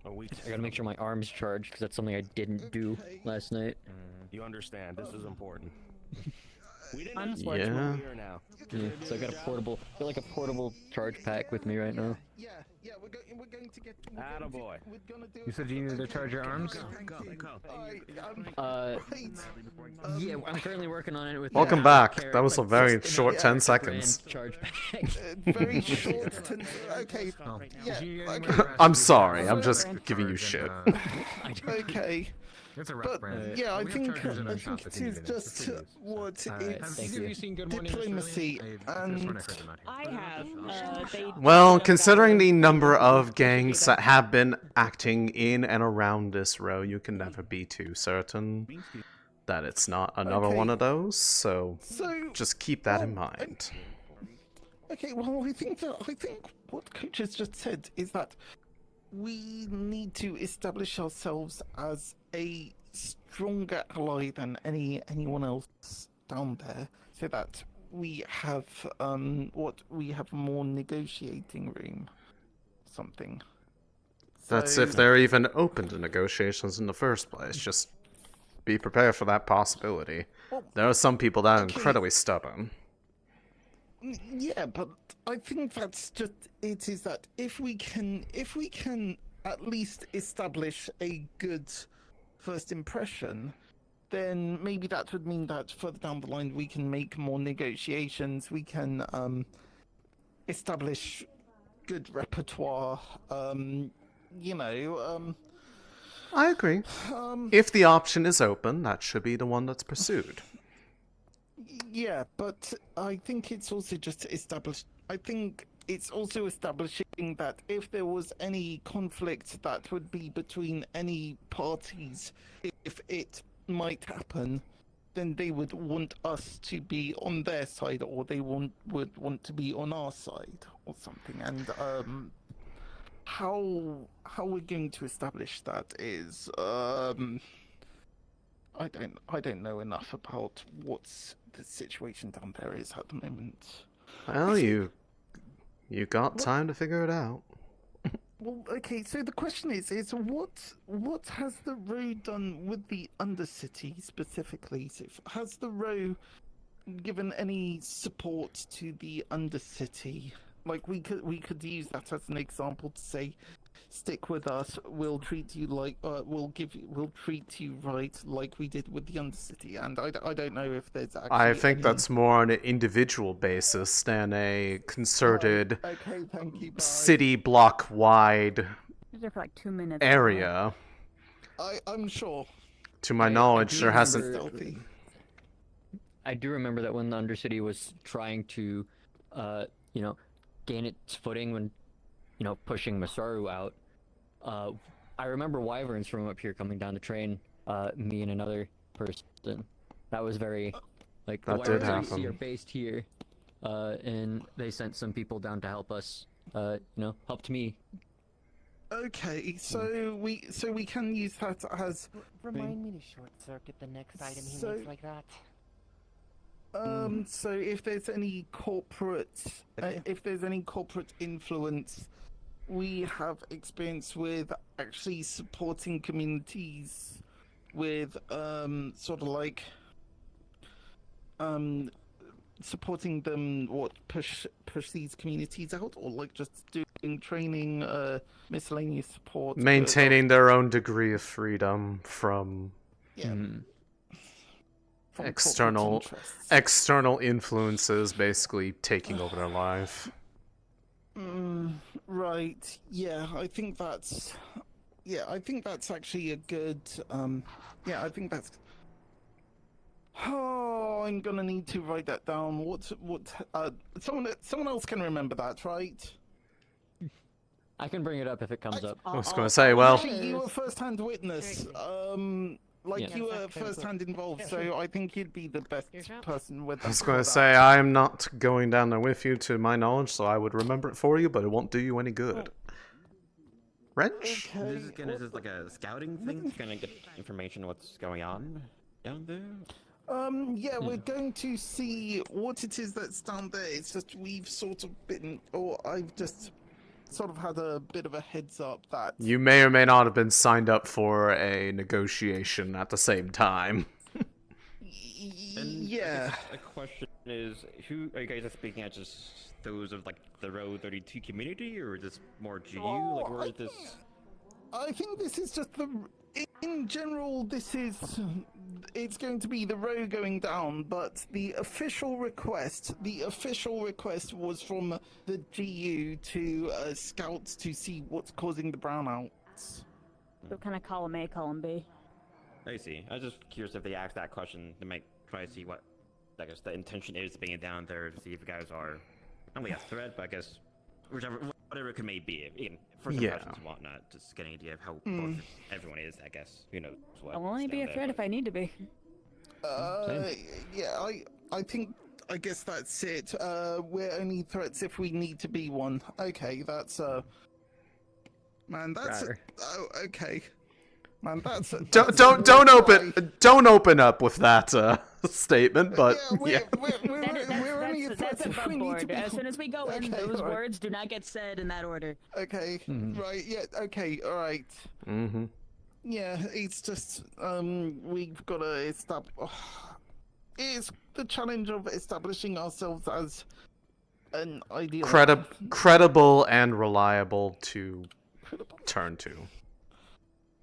I gotta make sure my arm's charged because that's something I didn't do last night. You understand? This is important. We didn't I'm ask yeah. we're here now. Yeah, so I got a portable charge pack with me right now. Attaboy. You said you needed to charge your arms? Yeah, I'm currently working on it with. Welcome back. That was a very short 10 seconds. Charge pack. Very short. Okay. Yeah. I'm sorry. I'm just giving you shit. Okay. It's a rough But brand. yeah, I We have think chargers in our shop it if you is need it. just Please. what Alright, it's thank you. Have you seen Good Morning diplomacy and I have. They Well, considering the number of gangs that have been acting in and around this row, you can never be too certain that it's not another one of those, so just keep that in mind. Okay, well, I think what Coach has just said is that we need to establish ourselves as a stronger ally than anyone else down there, so that we have we have more negotiating room, something. That's So- if they're even open to negotiations in the first place. Just be prepared for that possibility. There are some people that are incredibly stubborn. Yeah, but I think that's just it. Is that if we can at least establish a good first impression, then maybe that would mean that further down the line we can make more negotiations. We can establish good repertoire. I agree. If the option is open, that should be the one that's pursued. Yeah, but I think it's also just established. I think it's also establishing that if there was any conflict that would be between any parties, if it might happen, then they would want us to be on their side, or they would want to be on our side, or something. And how we're going to establish that is I don't know enough about what's the situation down there is at the moment. Well, you got time to figure it out. Well, okay, so the question is what has the row done with the Undercity specifically? So has the row given any support to the Undercity? Like we could use that as an example to say, stick with us. We'll treat you like we'll treat you right, like we did with the Undercity. And I don't know if there's actually. I think any... that's more on an individual basis than a concerted Okay, thank you. Bye. city block wide was there for like 2 minutes. area. I'm sure. To my knowledge, there hasn't. I do remember that when the Undercity was trying to, gain its footing when, pushing Masaru out. I remember wyverns from up here coming down the train. Me and another person. That was very, like, the That did wyverns you see happen. are based here, and they sent some people down to help us. Helped me. Okay, so we can use that as. Remind me to short circuit the next item he So- makes like that. So if there's any corporate influence, we have experience with actually supporting communities with sort of like supporting them, push these communities out, or like just doing training, miscellaneous support, Maintaining their own degree of freedom from from external corporate interests. external influences basically taking over their life. Right. Yeah, I think that's actually a good. I think that's. Oh, I'm gonna need to write that down. Someone else can remember that, right? I can bring it up if it comes up. I was gonna say, well, Actually, you were a first-hand witness. like you were first-hand involved, so I think you'd be the best person with that. I was going to say, I am not going down there with you to my knowledge, so I would remember it for you, but it won't do you any good. Wrench? This is gonna just like a scouting thing, to kind of get information on what's going on down there. Yeah, we're going to see what it is that's down there. It's just we've sort of been, or I've just sort of had a bit of a heads up that You may or may not have been signed up for a negotiation at the same time. Yeah. A question is, who are you guys speaking at? Just those of like the Row 32 community, or just more GU? Like, where is this? I think this is just the. In general, it's going to be the row going down, but the official request was from the GU to scouts to see what's causing the brownouts. So kind of column A, column B. I see. I was just curious if they asked that question. They might try to see what, I guess, the intention is being down there to see if you guys are not only a threat, but I guess whatever it may be. Again, first impressions and whatnot. Just get an idea of how both everyone is. I guess who knows what. I'll only be a threat if I need to be. Yeah, I guess that's it. We're only threats if we need to be one. Okay, that's man, that's okay. Man, that's don't open up with that statement, but yeah. We're only a threat if we need to be. As soon as we go in, those words do not get said in that order. Okay, right, yeah, okay, alright. Mm-hmm. Yeah, it's just, we've got to establish... It's the challenge of establishing ourselves as an ideal... Credible and reliable to turn to.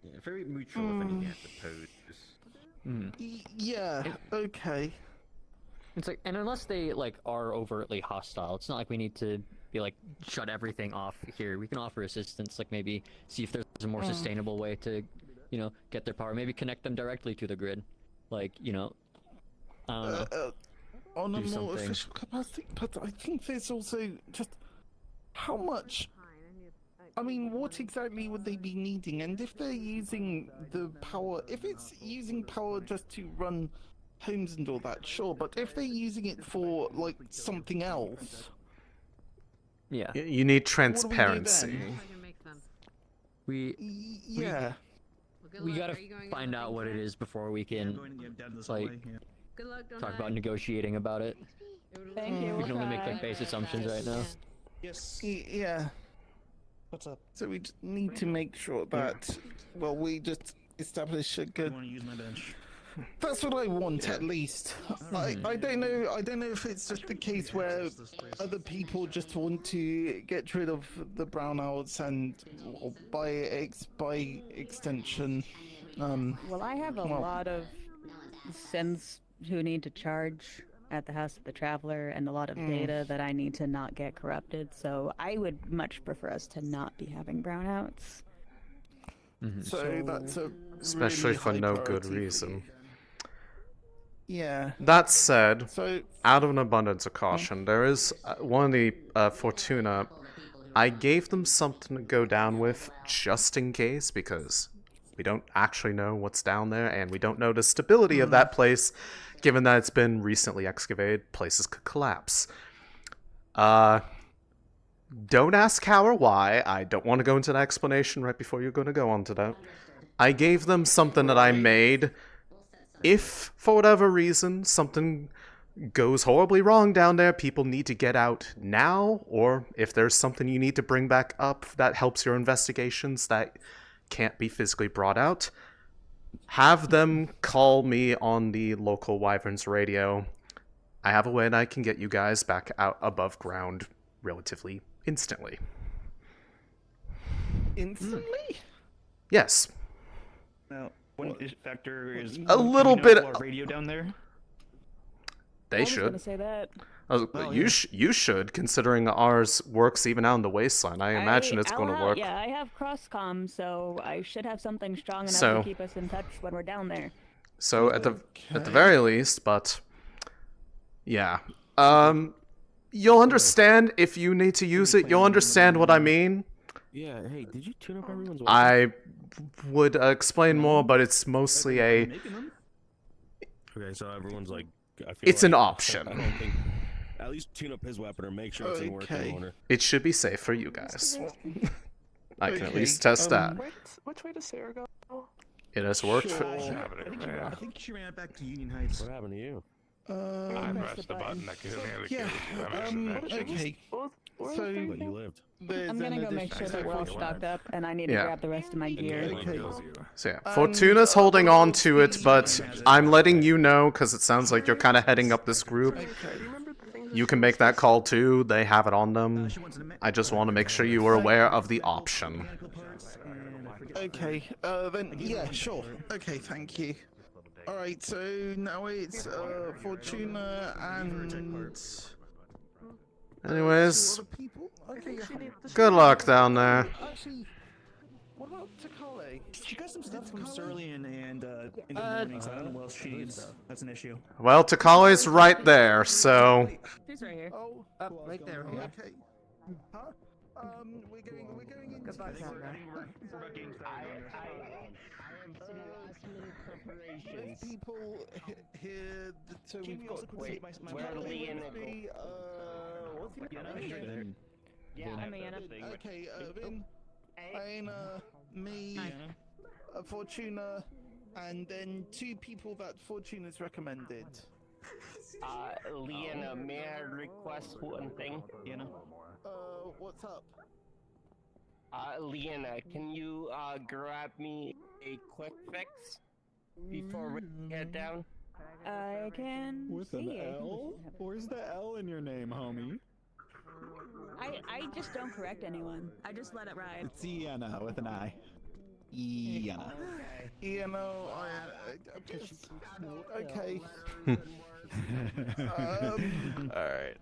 Yeah, very mutual, if anything, I suppose. Yeah, okay. It's like, and unless they like are overtly hostile, it's not like we need to be like shut everything off here. We can offer assistance, like maybe see if there's a more sustainable way to, you know, get their power. Maybe connect them directly to the grid, like, you know. I don't know. On a more official capacity, but I think there's also just how much. I mean, what exactly would they be needing? And if they're using the power, if it's using power just to run homes and all that, sure. But if they're using it for like something else, yeah, you need transparency. We gotta find out what it is before we can like talk about negotiating about it. Thank you. We can only make like base assumptions right now. Yes. Yeah. What's up? So we just need to make sure that, well, we just establish a good. That's what I want, at least. I don't know. I don't know if it's just the case where other people just want to get rid of the brownouts and, or by extension. Well, I have a lot of sins who need to charge at the House of the Traveler, and a lot of data that I need to not get corrupted, so I would much prefer us to not be having brownouts. So that's a especially really for high no good priority. reason. Yeah. That said, So out of an abundance of caution, there is one of the Fortuna. I gave them something to go down with just in case, because we don't actually know what's down there, and we don't know the stability of that place. Given that it's been recently excavated, places could collapse. Don't ask how or why. I don't want to go into that explanation right before you're going to go on to that. I gave them something that I made. If, for whatever reason, something goes horribly wrong down there, people need to get out now, or if there's something you need to bring back up that helps your investigations that can't be physically brought out, have them call me on the local Wyverns radio. I have a way that I can get you guys back out above ground relatively instantly. Instantly? Yes. Now, one factor is a little bit radio down there. They I was should. gonna say that. You should, considering ours works even out in the wasteland. I imagine it's going to work. Yeah, I have crosscom, so I should have something strong enough So- to keep us in touch when we're down there. So at the very least, but yeah, you'll understand if you need to use it. You'll understand what I mean. Yeah, hey, did you tune up everyone's weapons? I would explain more, but it's mostly a. Okay, so everyone's like, I feel It's like, an option. I don't think. At least tune up his weapon or make sure it's in working order. It should be safe for you guys. I can at least test that. Which way does Sarah go? It has worked. I think she ran it back to Union Heights. What happened to you? I pressed the button that could Okay. So you lived. I'm gonna go make sure that we're all stocked up, and I need to Yeah. grab the rest of my gear. So yeah, Fortuna's holding on to it, but I'm letting you know because it sounds like you're kind of heading up this group. You can make that call too. They have it on them. I just want to make sure you are aware of the option. Okay, then, yeah, sure. Okay, thank you. Alright, so now it's, Fortuna and... Anyways, Okay, good luck down there. Actually, what about Takale? She got some stuff from Cerulean and in the morning, so I don't know what else she needs. That's an issue. Well, Takale's right there, so. She's right here. Oh, right there. Yeah. Okay. Huh? We're going into Goodbye, this. Sandra. There's people here, so we've got... Wait, where are Lee and Nickel? What's his name? Yeah, I'm Anna. Okay, Vin, Aina, me, Fortuna, and then two people that Fortuna's recommended. Leanna, may I request one thing? What's up? Leanna, can you grab me a quick fix before we head down? I can With an L? Where's the L in your name, homie? I just don't correct anyone. I just let it ride. It's Iana with an I. Iana. Okay. Alright.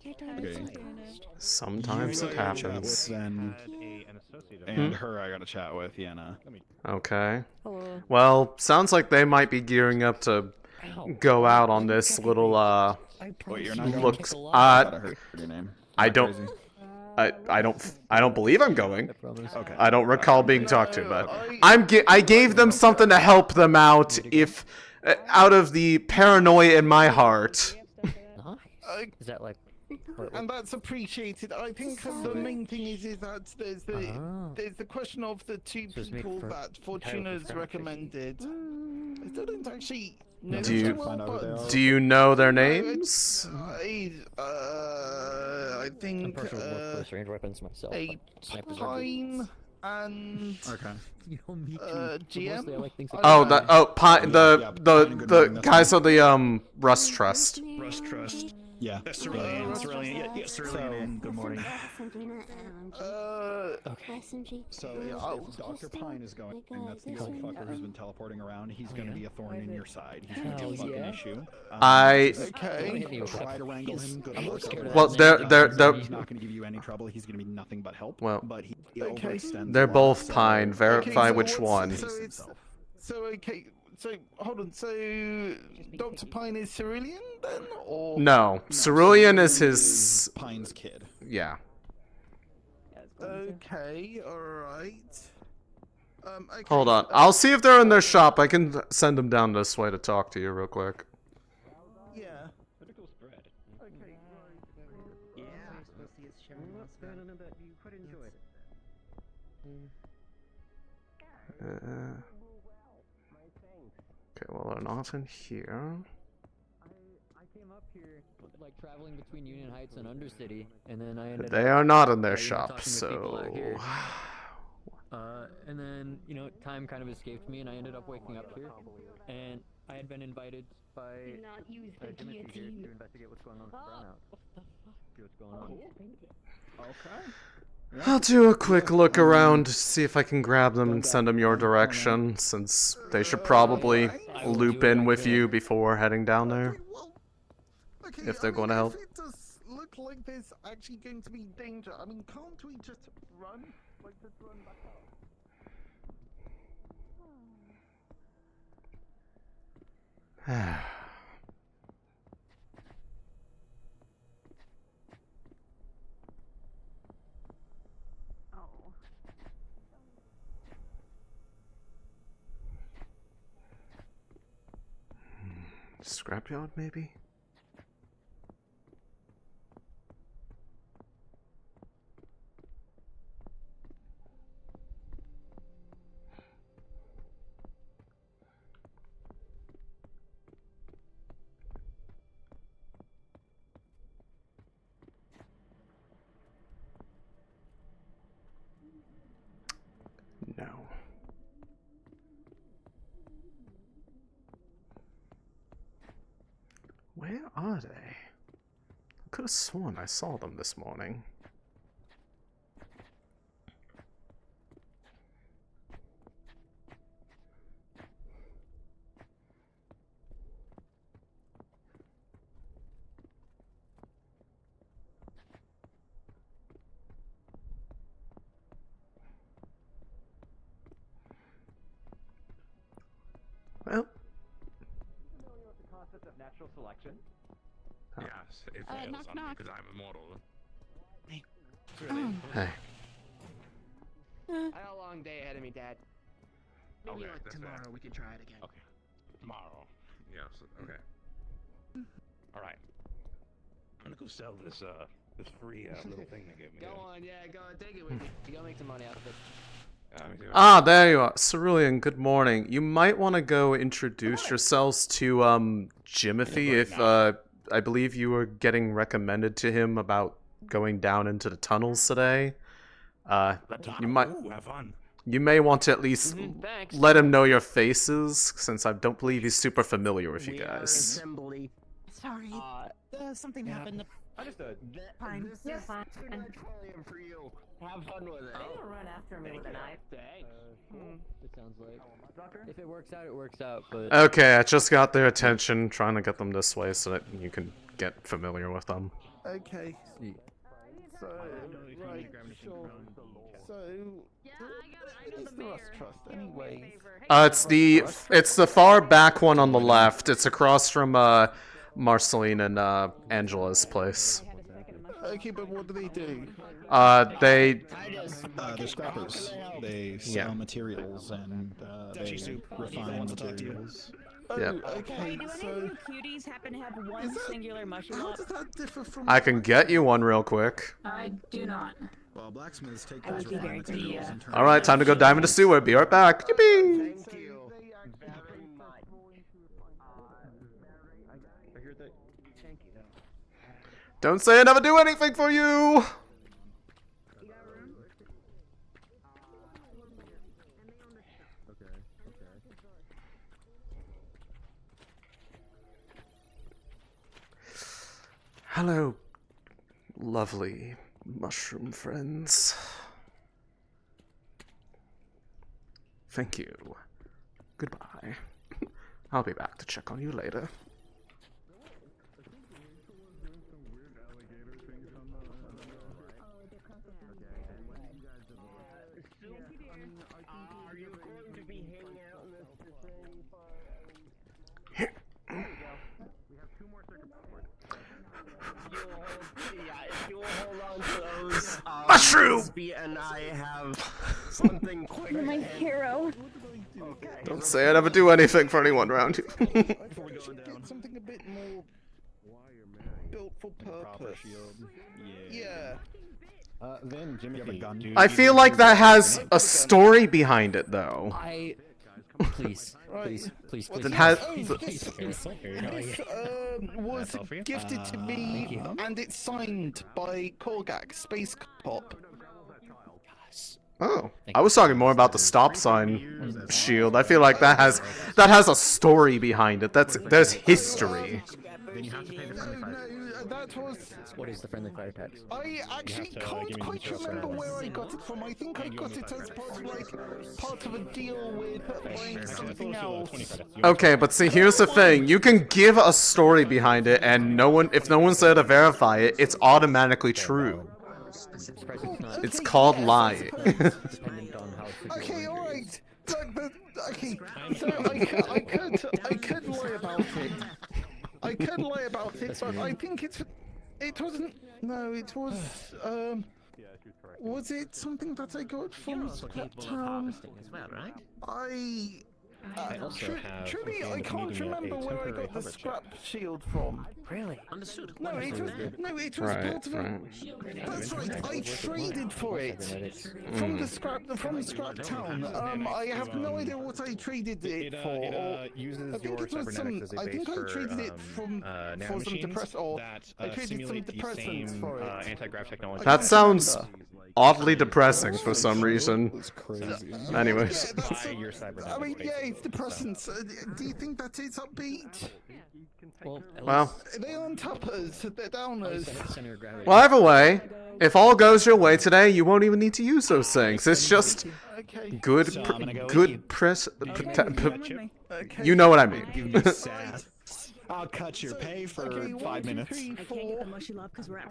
Okay. Sometimes it happens. Then, and her I gotta chat with, Iana. Okay. Well, sounds like they might be gearing up to go out on this little Wait, you're not going? looks. Your name. I don't. I don't believe I'm going. Okay. I don't recall being talked to, but I gave them something to help them out if out of the paranoia in my heart. Is that like? And that's appreciated. I think the main thing is that there's the question of the two people that Fortuna's recommended. I still don't actually know them well, but Do you know their names? I think close range weapons myself. a Pine and GM. The guys of the Rust Trust. Rust Trust. Yeah. Cerulean. Yeah, Cerulean. Good morning. Okay. So, Dr. Pine is going, and that's the old fucker who's been teleporting around. He's going to be a thorn in your side. He's going to be a fucking issue. Try to wrangle him. Good luck. Well, they're He's not going to give you any trouble. He's going to be nothing but help. Well, but he overextends. they're both Pine. Verify which one. So hold on. So Dr. Pine is Cerulean then, or No, Cerulean is his Pine's kid. Yeah. Okay, all right. Okay, Hold on. I'll see if they're in their shop. I can send them down this way to talk to you real quick. Yeah. Critical spread. Okay. Yeah. You quite enjoyed it. Okay, well, they're not in here. I came up here like traveling between Union Heights and Undercity, and then I ended They up, are not in their talking shop, with people out so. here. And then, time kind of escaped me, and I ended up waking up here. And I had been invited by Dimitri here to investigate what's going on with the brownout. See what's going on. Okay. I'll do a quick look around to see if I can grab them and send them your direction, since they should probably loop in with you before heading down there. Okay, If they're going to help. It does look like there's actually going to be danger. I mean, can't we just run? Like, just run back up? Scrapyard, maybe? No. Where are they? I could have sworn I saw them this morning. Well, familiar with the concept of natural selection? Yes, it knock, fails on me knock. because I'm immortal. Hey. hey. I got a long day ahead of me, Dad. Maybe Maybe like tomorrow we can try it again. Okay. Tomorrow. Yes. Okay. All right. I'm gonna go sell this this free little thing they gave me. Go on, yeah, go on, take it with you. You gotta make some money out of it. Ah, there you are. Cerulean, good morning. You might want to go introduce yourselves to, Jimothy, if, I believe you were getting recommended to him about going down into the tunnels today. You might... Ooh, have fun. You may want to at least thanks. let him know your faces, since I don't believe he's super familiar with you guys. Assembly. Sorry. Something happened. Understood. Fine. This is too much volume for you. Have fun with it. Don't run after me with a knife. Thanks. It sounds like. If it works out, it works out. But Okay, I just got their attention, trying to get them this way so that you can get familiar with them. Okay. So, right, sure. So, what is the Rust Trust, anyways? It's the far back one on the left. It's across from Marceline and Angela's place. Okay, but what do they do? They They're scrappers. They sell materials and they refine materials. Yeah. Okay, Do any so of you cuties happen to have one singular mushroom how up? does that differ from? I can get you one real quick. I do not. Well, blacksmiths take I would those be refined very materials greedy, and turn All right, time to go dive into the sewer. Be right back. Yippee! Thank you very much. I hear that. Thank you. Don't say I never do anything for you. Hello, lovely mushroom friends. Thank you. Goodbye. I'll be back to check on you later. Are you going to be hanging out in this vicinity for? We have 2 more circuit boards. If you will hold on to those, Mushroom! Spe and I have something quick. You're my hero. Okay. Don't say I never do anything for anyone around you. I thought we should get something a bit more built for purpose. Yeah. Then Jimmy, I feel like that has a story behind it, though. Please, please. Then has This was gifted to me, and it's signed by Korgak, Space Pop. Oh, I was talking more about the stop sign shield. I feel like that has a story behind it. There's history. Then you have to pay the friendly fire. That was. What is the friendly fire tax? I actually can't quite remember where I got it from. I think I got it as part of a deal with buying something else. Okay, but see, here's the thing. You can give a story behind it, and if no one's there to verify it, it's automatically true. It's called lying. Okay, alright. Okay, so I could lie about it. I could lie about it, but I think it wasn't. No, it was. Was it something that I got from Scrap Town? As well, right? I also have. Truly, at the I end of the can't meeting, a remember where I temporary got the hover scrap shield from. Really? Understood. No, it was Right, part of a. right. That's right. I traded for it from the scrap town. I have no idea what I traded it for. It uses I think your it was cybernetics as a I base think I for traded it for some nanomachines or I traded some simulate the depressants same for it. anti-grav technology. That sounds oddly depressing for some reason. That's crazy. Anyways. By your cybernetics. I mean, yeah, it's depressants. Do you think that is upbeat? Well, They aren't uppers, they're downers. well, either way, if all goes your way today, you won't even need to use those things. It's just good, good press. You know what I mean. I'll cut your pay for 5 minutes. I can't get the mushy love because we're at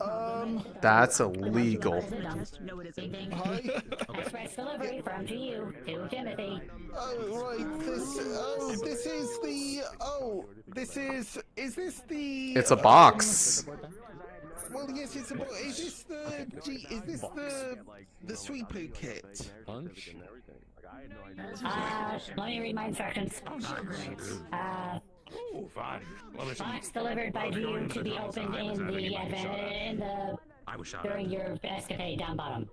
That's illegal. Express delivery from GU to Timothy. Oh, right, is this the... It's a box. Well, yes, it's a... Is this the sweepo kit? Let me read my instructions. Fine. Well, listen. Box delivered by GU to be opened during your escapade down bottom.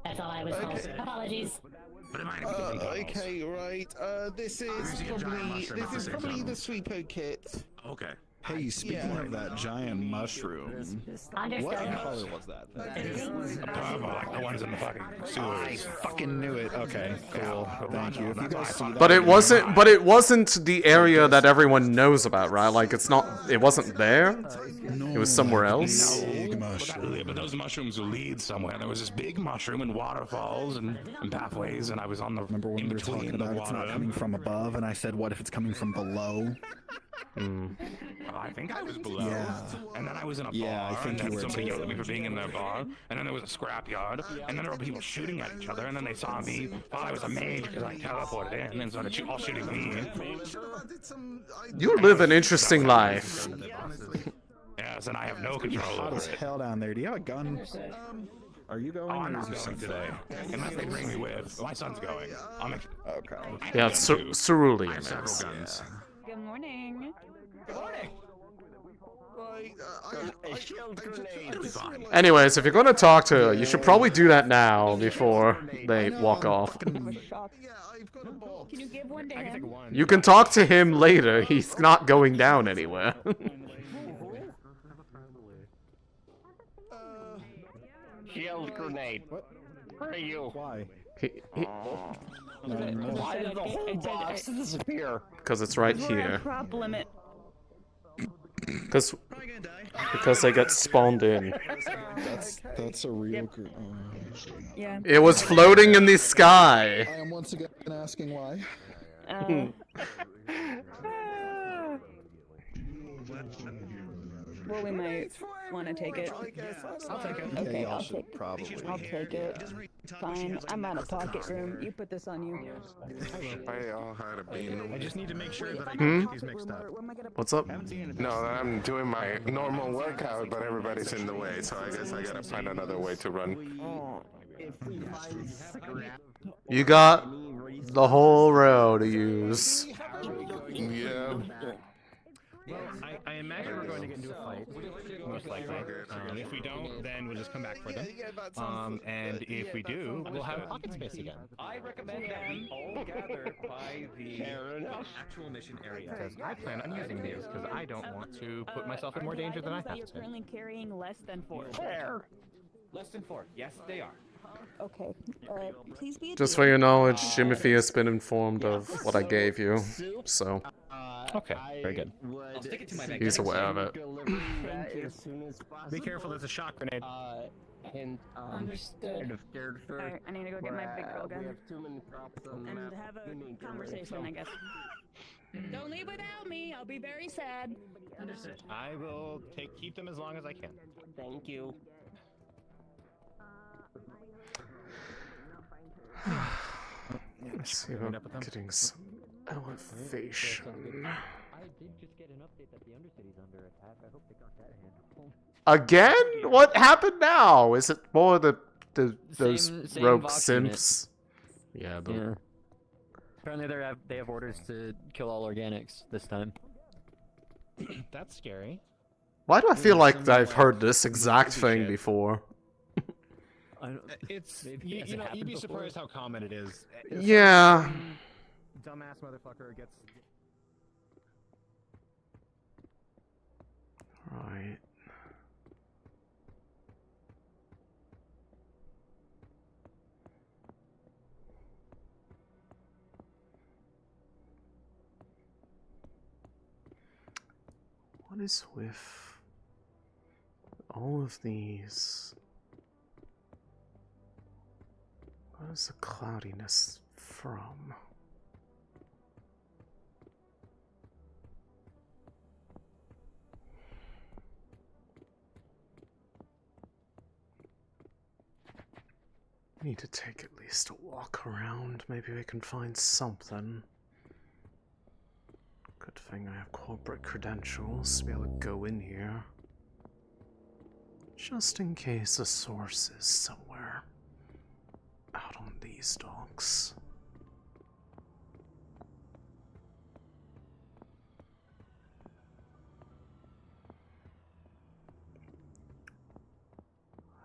That's all I was told. Apologies. Okay, right. This is probably the sweepo kit. Okay. Hey, speaking of that giant mushroom, what color was that? Like the ones in the fucking sewers. I fucking knew it. Okay, cool. Thank you. If you guys see that, But it wasn't the area that everyone knows about, right? Like it wasn't there. It was somewhere else. Big mushroom. But those mushrooms will lead somewhere. There was this big mushroom and waterfalls and pathways, and I was on the remember when we were talking about it's not coming from above, and I said, what if it's coming from below? Well, I think I was below. Yeah. And then I was in a bar. I think and then you were somebody too. yelled at me for being in their bar. And then there was a scrapyard. And then there were people shooting at each other. And then they saw me. Thought I was a mage because I teleported in. And started all shooting me. You live an interesting life. Yes, and I have no control Hot over as it. hell down there. Do you have a gun? Are you going? Oh, I'm or not is going your today. Unless they bring me with. My son's going. Okay. Yeah, it's cerulean. I have several guns. Good morning. Good morning. Anyways, if you're gonna talk to her, you should probably do that now before they walk off. Can you give one to him? You can talk to him later. He's not going down anywhere. Shield grenade. What? Where are you? Why? Why did the whole box disappear? Because it's right We're here. at prop limit. Because they get spawned in. That's a real. Yeah. It was floating in the sky. I am once again asking why. Well, we might want to take it. I'll take it. Okay, Yeah, I'll should take. probably. I'll take it. Fine. I'm out of pocket room. You put this on you. I just need to make sure that I Hmm? don't get these mixed up. What's up? No, I'm doing my normal workout, but everybody's in the way, so I guess I gotta find another way to run. You got the whole row to use. Yeah. I imagine we're going to get into a fight, most likely. If we don't, then we'll just come back for them. And if we do, we'll have pocket space again. I recommend them all gather by the actual mission area. Because I plan on using these, because I don't want to put myself in more danger than I have You're to. currently carrying less than 4. Fair. Less than 4. Yes, they are. Okay. Please be. Just for your knowledge, Jimothy has been informed of what I gave you, so Okay, very good. I'll stick it to my bag. he's aware of it. Be careful, there's a shock grenade. Understood. Alright, I need to go get my big girl gun. And have a conversation, I guess. Don't leave without me. I'll be very sad. Understood. I will keep them as long as I can. Thank you. Let's see if I'm getting some elevation. I did just get an update that the Undercity's under attack. I hope they got that handled. Again? What happened now? Is it more those Same rogue Vox simps? Yeah, Apparently they have orders to kill all organics this time. That's scary. Why do I feel There's like some, I've heard this some exact creepy thing shit. before? It's Maybe has you it know, happened you'd be before? surprised how common it is. Yeah. Some dumbass motherfucker gets. Right. What is with all of these? What is the cloudiness from? Need to take at least a walk around. Maybe we can find something. Good thing I have corporate credentials to be able to go in here. Just in case a source is somewhere out on these docks.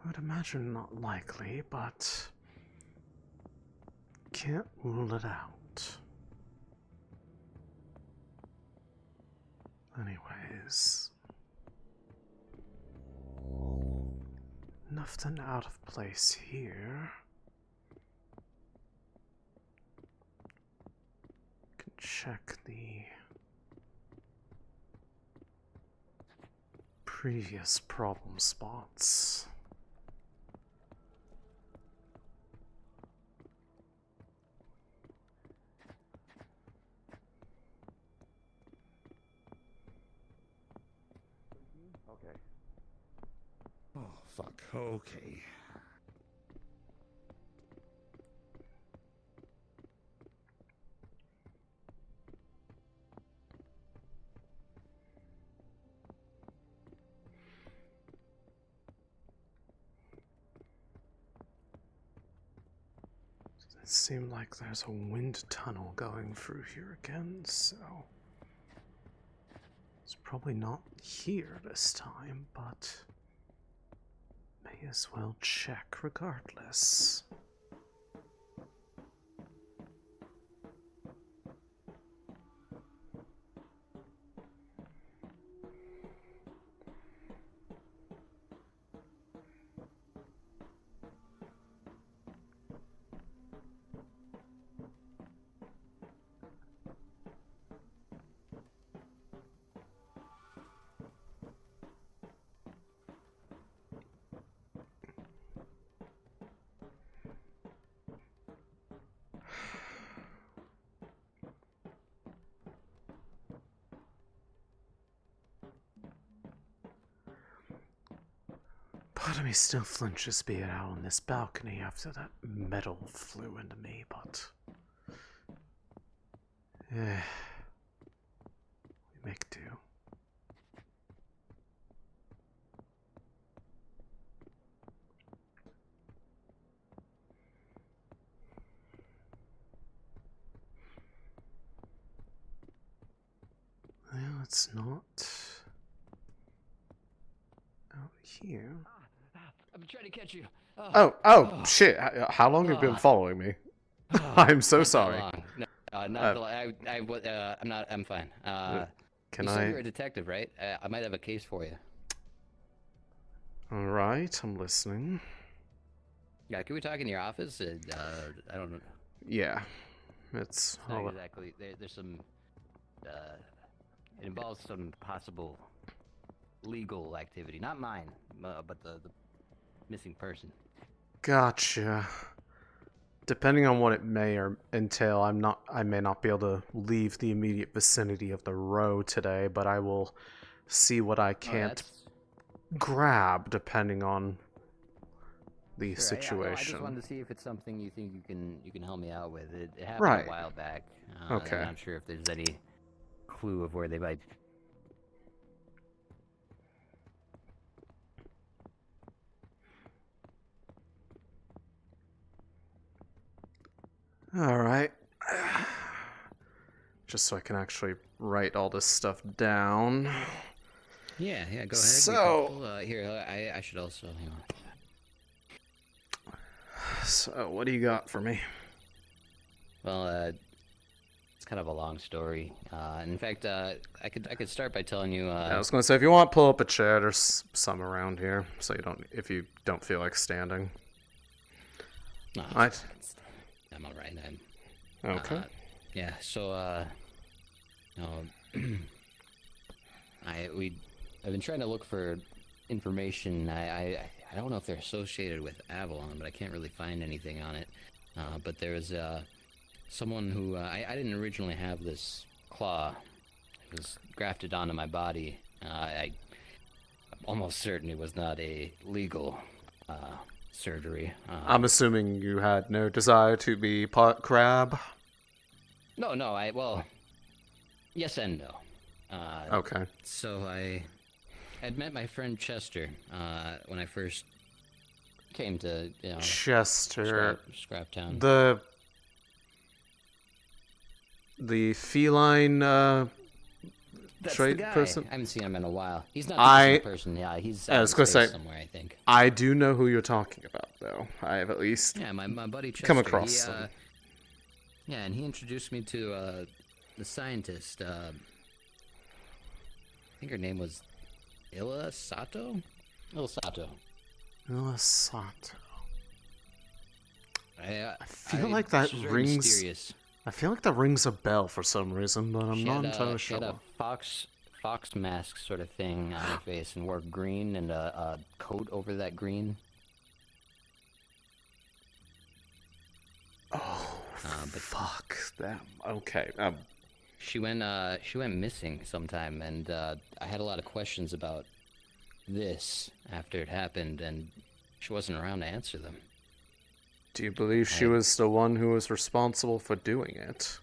I would imagine not likely, but can't rule it out. Anyways, nothing out of place here. Can check the previous problem spots. Okay. Oh, fuck. Okay. It seems like there's a wind tunnel going through here again, so it's probably not here this time, but may as well check regardless. Part of me still flinches being out on this balcony after that metal flew into me, but we make do. Well, it's not out here. I'm trying to catch you. Shit. How long have you been following me? I'm so sorry. I'm not. I'm fine. Can you said I? you're a detective, right? I might have a case for you. All right, I'm listening. Yeah, can we talk in your office? I don't know. Yeah, it's Not exactly. There's some. It involves some possible legal activity, not mine, but the missing person. Gotcha. Depending on what it may or entail, I may not be able to leave the immediate vicinity of the row today, but I will see what I can't grab depending on the situation. I just wanted to see if it's something you think you can help me out with. It happened a while back. Okay. I'm not sure if there's any clue of where they might. All right. just so I can actually write all this stuff down. Yeah, go ahead. So, Here, I should also. Hang on. So, what do you got for me? Well, it's kind of a long story. In fact, I could start by telling you. I was gonna say, if you want, pull up a chair. There's some around here, so if you don't feel like standing. No, Right. I'm all right. Okay. Yeah. So, I've been trying to look for information. I don't know if they're associated with Avalon, but I can't really find anything on it. But there was someone who I didn't originally have this claw. It was grafted onto my body. I'm almost certain it was not a legal surgery. I'm assuming you had no desire to be part crab. No. Well, yes and no. Okay. So I'd met my friend Chester when I first came to Chester, Scrap Town. The feline That's trait the guy. person. I haven't seen him in a while. He's not the same person. Yeah, he's out in space somewhere, I think. I do know who you're talking about, though. I have at least my buddy Chester, come across them. Yeah, and he introduced me to the scientist. I think her name was Illa Sato. Illa Sato. Illa Sato. I feel like that she's very rings. mysterious. I feel like that rings a bell for some reason, but I'm not entirely She had sure. a fox mask sort of thing on her face and wore green and a coat over that green. Oh, but fuck them. Okay. She went missing sometime, and I had a lot of questions about this after it happened, and she wasn't around to answer them. Do you believe she was the one who was responsible for doing it?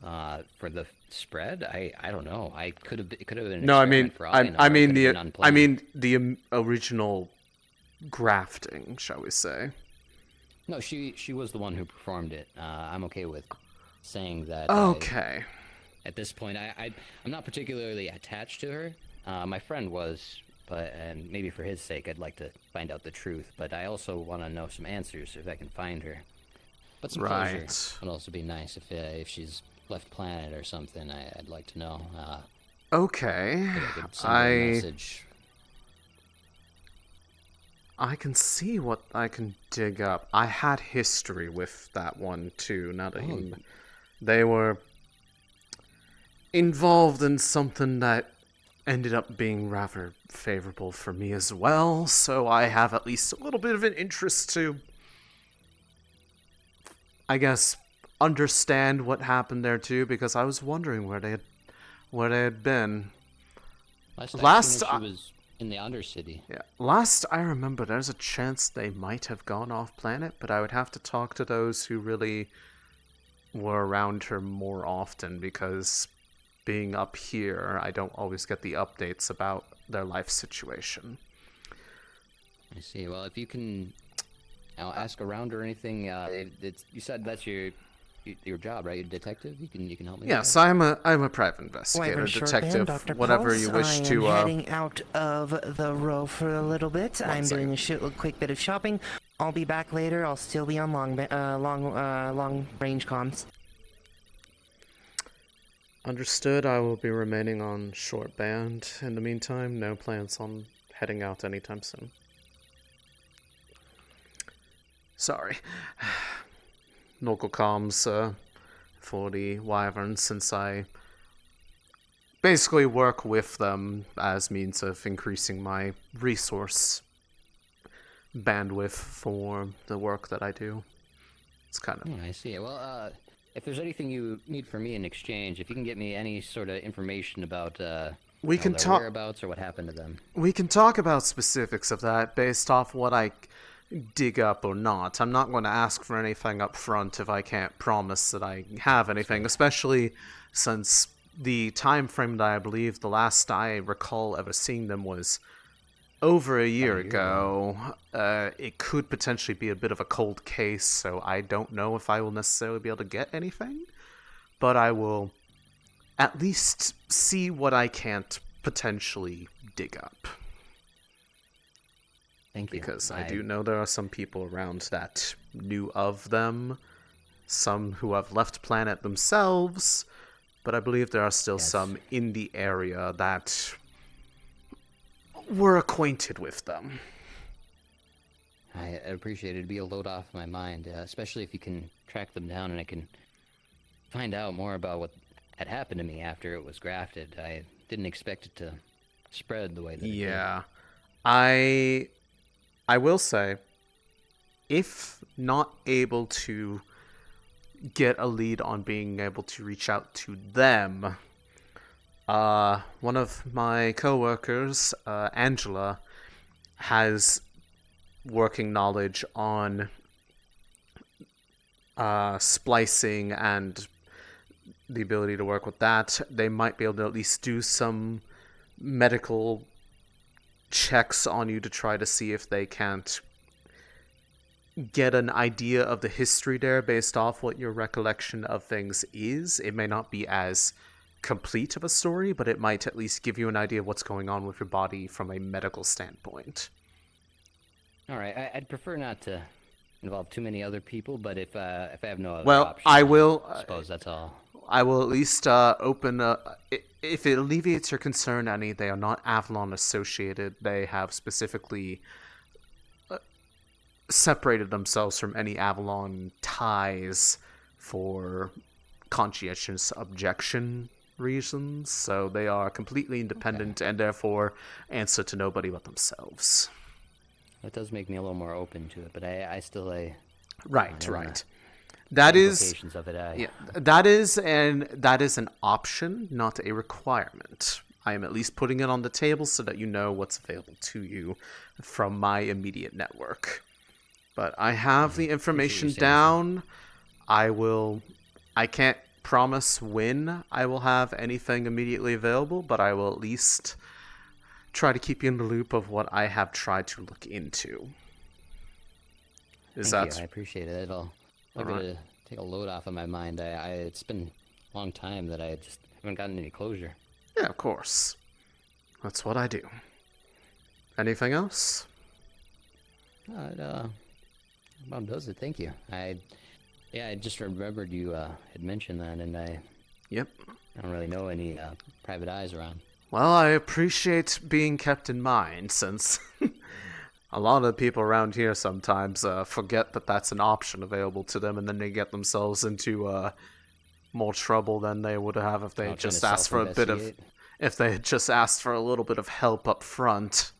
For the spread, I don't know. It could have been. An No, I mean, experiment for all I know. I It mean could have been the unplanned. original grafting, shall we say? No, she was the one who performed it. I'm okay with saying that. Okay. At this point, I'm not particularly attached to her. My friend was, and maybe for his sake, I'd like to find out the truth. But I also want to know some answers if I can find her. But some closure would also be nice if she's left planet or something. I'd like to know. Okay. I could send her a message. I can see what I can dig up. I had history with that one too. Now that they were involved in something that ended up being rather favorable for me as well, so I have at least a little bit of an interest to, I guess, understand what happened there too, because I was wondering where they had been. Last she was in the Undercity. Yeah. Last I remember, there's a chance they might have gone off planet, but I would have to talk to those who really were around her more often, because being up here, I don't always get the updates about their life situation. I see. Well, if you can ask around or anything, you said that's your job, right? You're a detective. You can help me. Yes, I'm a private investigator, Wyvern detective, Shortband, Dr. whatever Pulse. you wish I to. am heading out of the row for a little bit. I'm doing a quick bit of shopping. I'll be back later. I'll still be on long range comms. Understood. I will be remaining on short band. In the meantime, no plans on heading out anytime soon. Sorry. Local comms for the Wyverns, since I basically work with them as means of increasing my resource bandwidth for the work that I do. It's kind of... I see. Well, if there's anything you need from me in exchange, if you can get me any sort of information about we can their talk whereabouts or what happened to them. We can talk about specifics of that based off what I dig up or not. I'm not going to ask for anything up front if I can't promise that I have anything, especially since the time frame that I believe the last I recall ever seeing them was over a year ago. It could potentially be a bit of a cold case, so I don't know if I will necessarily be able to get anything. but I will at least see what I can't potentially dig up. Thank you. Because I do know there are some people around that knew of them, some who have left planet themselves, but I believe there are still some in the area that were acquainted with them. I appreciate it. It'd be a load off my mind, especially if you can track them down and I can find out more about what had happened to me after it was grafted. I didn't expect it to spread the way that it did. Yeah. I will say, if not able to get a lead on being able to reach out to them, one of my coworkers, Angela, has working knowledge on splicing and the ability to work with that. They might be able to at least do some medical checks on you to try to see if they can't get an idea of the history there based off what your recollection of things is. It may not be as complete of a story, but it might at least give you an idea of what's going on with your body from a medical standpoint. All right, I'd prefer not to involve too many other people, but if I have no other Well, option, I will. I suppose that's all. I will at least open. If it alleviates your concern any, they are not Avalon associated. They have specifically separated themselves from any Avalon ties for conscientious objection reasons. So they are completely independent and therefore answer to nobody but themselves. That does make me a little more open to it, but I still Right. That is of it, yeah, that is an option, not a requirement. I am at least putting it on the table so that you know what's available to you from my immediate network. But I have the information down. I can't promise when I will have anything immediately available, but I will at least try to keep you in the loop of what I have tried to look into. Thank you. I appreciate it. It'll take a load off of my mind. It's been a long time that I just haven't gotten any closure. Yeah, of course. That's what I do. Anything else? That about does it. Thank you. I just remembered you had mentioned that, and I don't really know any private eyes around. Well, I appreciate being kept in mind, since a lot of the people around here sometimes forget that that's an option available to them, and then they get themselves into more trouble than they would have if they had just asked for if they had just asked for a little bit of help up front.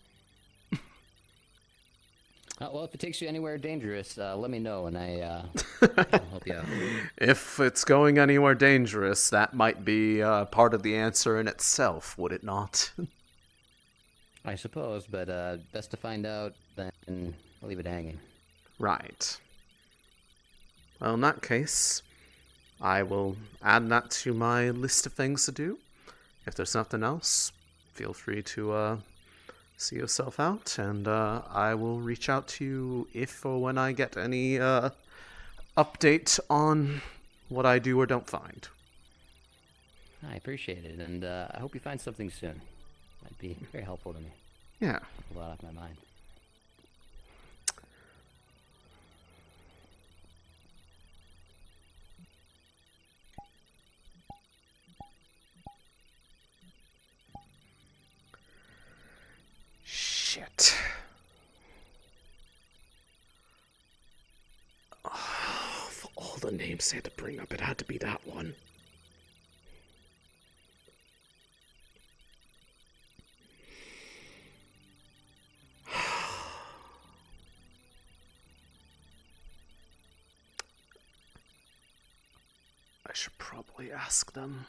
Well, if it takes you anywhere dangerous, let me know, and I'll help you out. If it's going anywhere dangerous, that might be part of the answer in itself, would it not? I suppose, but best to find out than leave it hanging. Right. Well, in that case, I will add that to my list of things to do. If there's nothing else, feel free to see yourself out, and I will reach out to you if or when I get any update on what I do or don't find. I appreciate it, and I hope you find something soon. That'd be very helpful to me. Yeah. A lot off my mind. Shit. Oh, for all the names they had to bring up, it had to be that one. I should probably ask them.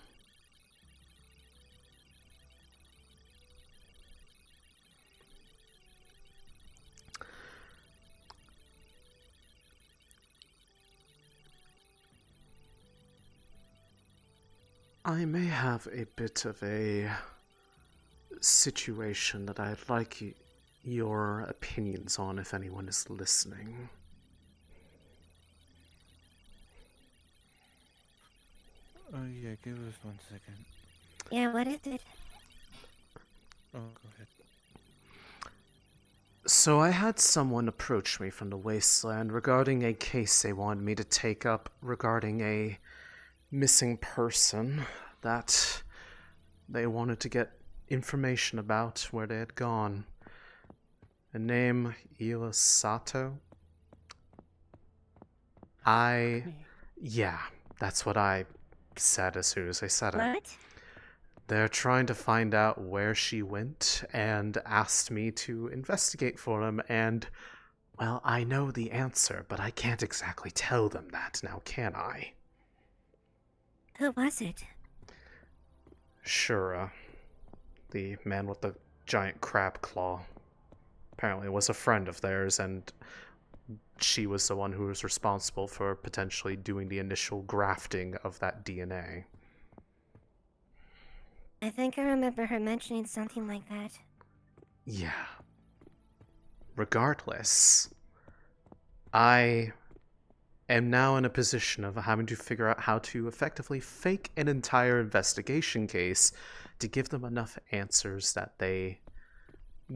I may have a bit of a situation that I'd like your opinions on if anyone is listening. Oh yeah, give us 1 second. Yeah, what is it? Oh, go ahead. So I had someone approach me from the wasteland regarding a case they wanted me to take up regarding a missing person that they wanted to get information about where they had gone. A name Iwasato. Yeah, that's what I said as soon as I said it. What? They're trying to find out where she went and asked me to investigate for them, and, well, I know the answer, but I can't exactly tell them that now, can I? Who was it? Shura, the man with the giant crab claw. Apparently was a friend of theirs, and she was the one who was responsible for potentially doing the initial grafting of that DNA. I think I remember her mentioning something like that. Yeah. Regardless, I am now in a position of having to figure out how to effectively fake an entire investigation case to give them enough answers that they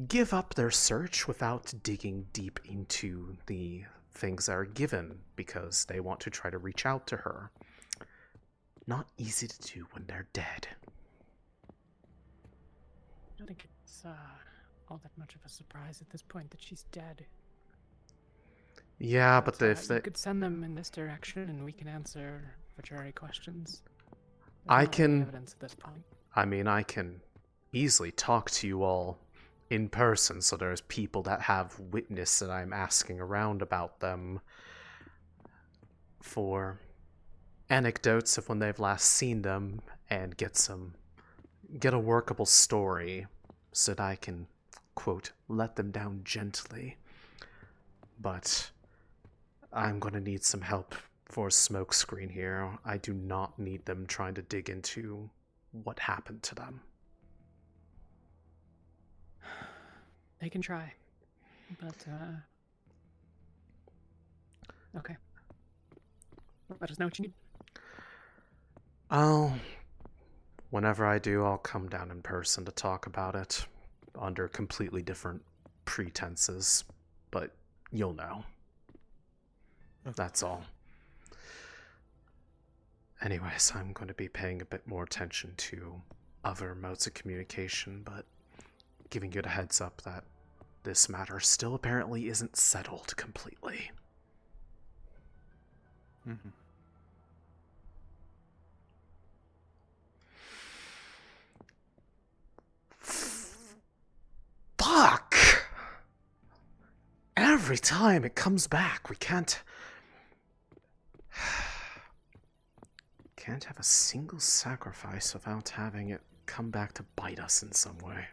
give up their search without digging deep into the things that are given because they want to try to reach out to her. Not easy to do when they're dead. I don't think it's all that much of a surprise at this point that she's dead. Yeah, but if they... You could send them in this direction and we can answer arbitrary questions. I There's not really can... evidence at this point. I mean, I can easily talk to you all in person, so there's people that have witnessed that I'm asking around about them for anecdotes of when they've last seen them and get a workable story so that I can, quote, let them down gently. But I'm going to need some help for a smokescreen here. I do not need them trying to dig into what happened to them. They can try, but, okay. Let us know what you need. Whenever I do, I'll come down in person to talk about it under completely different pretenses, but you'll know. That's all. Anyways, I'm going to be paying a bit more attention to other modes of communication, but giving you the heads up that this matter still apparently isn't settled completely. Mm-hmm. Fuck! Every time it comes back, we can't have a single sacrifice without having it come back to bite us in some way.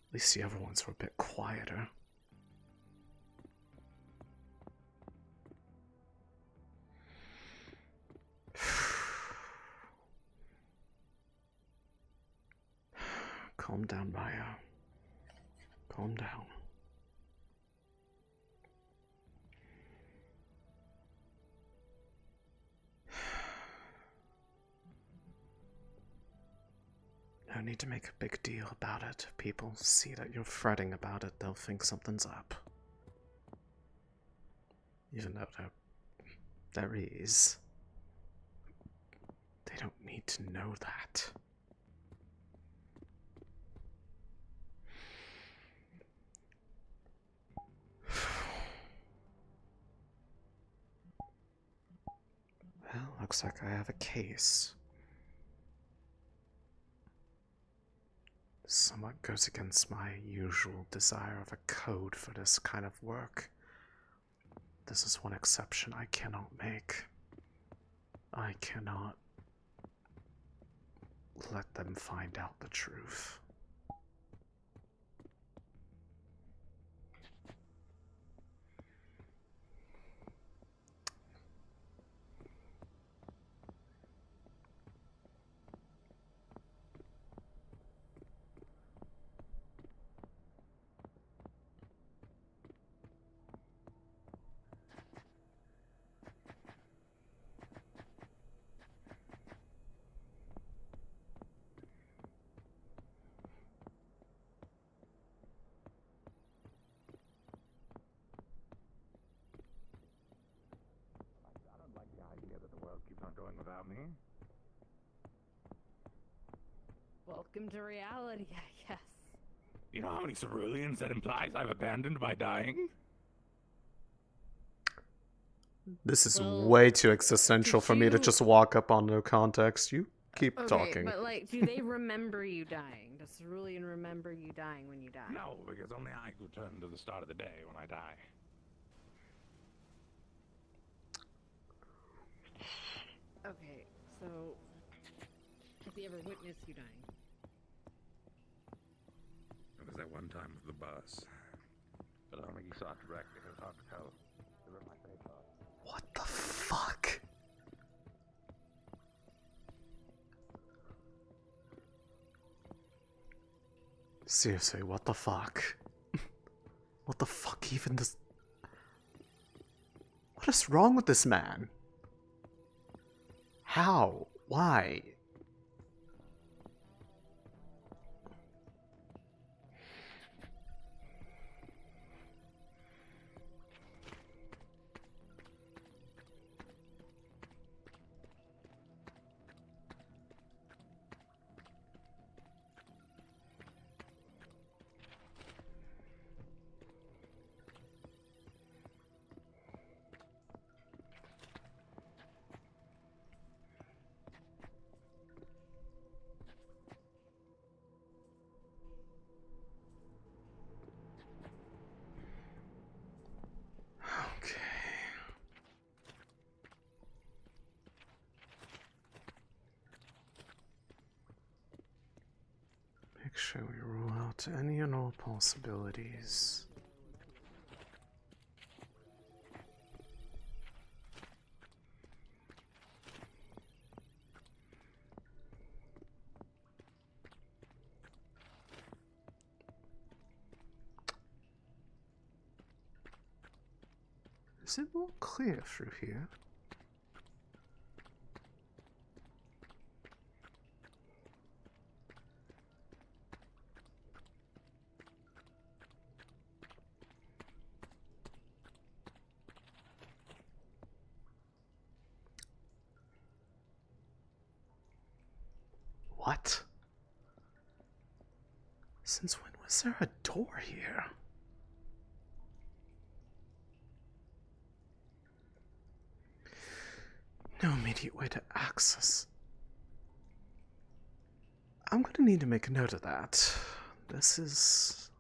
At least the other ones were a bit quieter. Calm down, Maia. Calm down. No need to make a big deal about it. If people see that you're fretting about it, they'll think something's up. Even though there is. They don't need to know that. Well, looks like I have a case. Somewhat goes against my usual desire of a code for this kind of work. This is one exception I cannot make. I cannot let them find out the truth. without me. Welcome to reality, I guess. You know how many ceruleans that implies I've abandoned by dying? This is way too existential for me to just walk up on no context. You keep Okay, talking. but like, do they remember you dying? Does Cerulean remember you dying when you die? No, because only I return to the start of the day when I die. Okay, so has he ever witnessed you dying? It was that one time with the bus. But I don't think he saw it directly. It was hard to tell. It ripped my face off. What the fuck? Seriously, what the fuck? What the fuck even does... What is wrong with this man? How? Why? Make sure we rule out any and all possibilities. Is it more clear through here? What? Since when was there a door here? No immediate way to access. I'm gonna need to make a note of that. This is...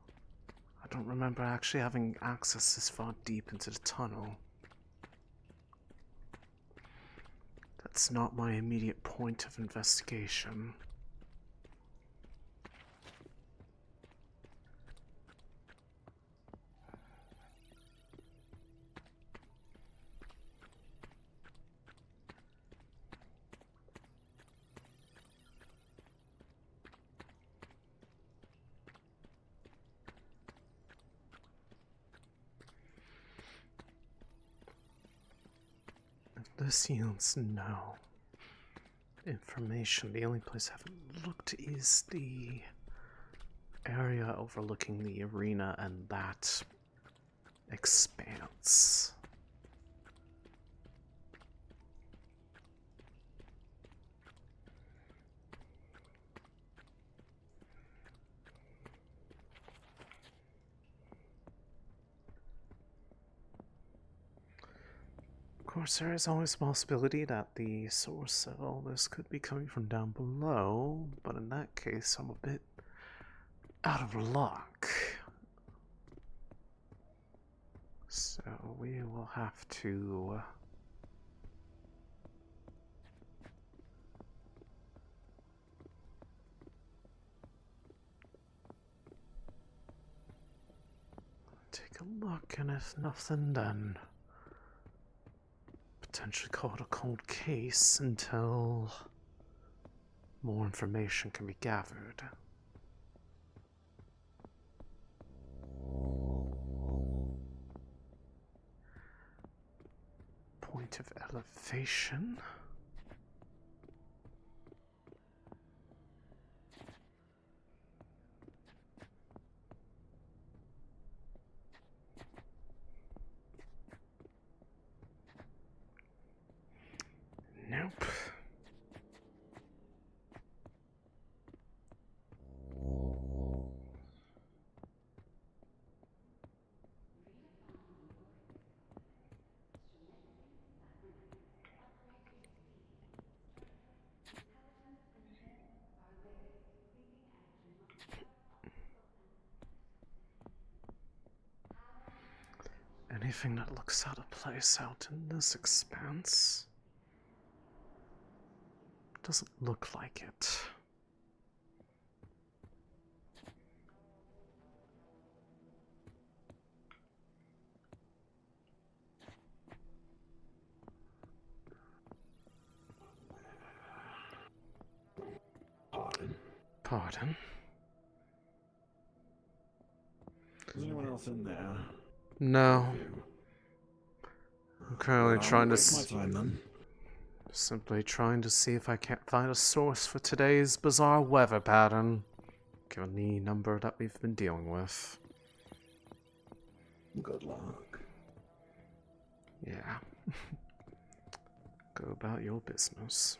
I don't remember actually having access this far deep into the tunnel. That's not my immediate point of investigation. This yields no information. The only place I haven't looked is the area overlooking the arena and that expanse. Of course, there is always a possibility that the source of all this could be coming from down below, but in that case, I'm a bit out of luck. So we will have to take a look, and if nothing, then potentially call it a cold case until more information can be gathered. Point of elevation. Nope. anything that looks out of place out in this expanse? Doesn't look like it. Pardon? Is anyone else in there? No. I'm currently trying to waste my time then. simply trying to see if I can't find a source for today's bizarre weather pattern, given the number that we've been dealing with. Good luck. Yeah. Go about your business.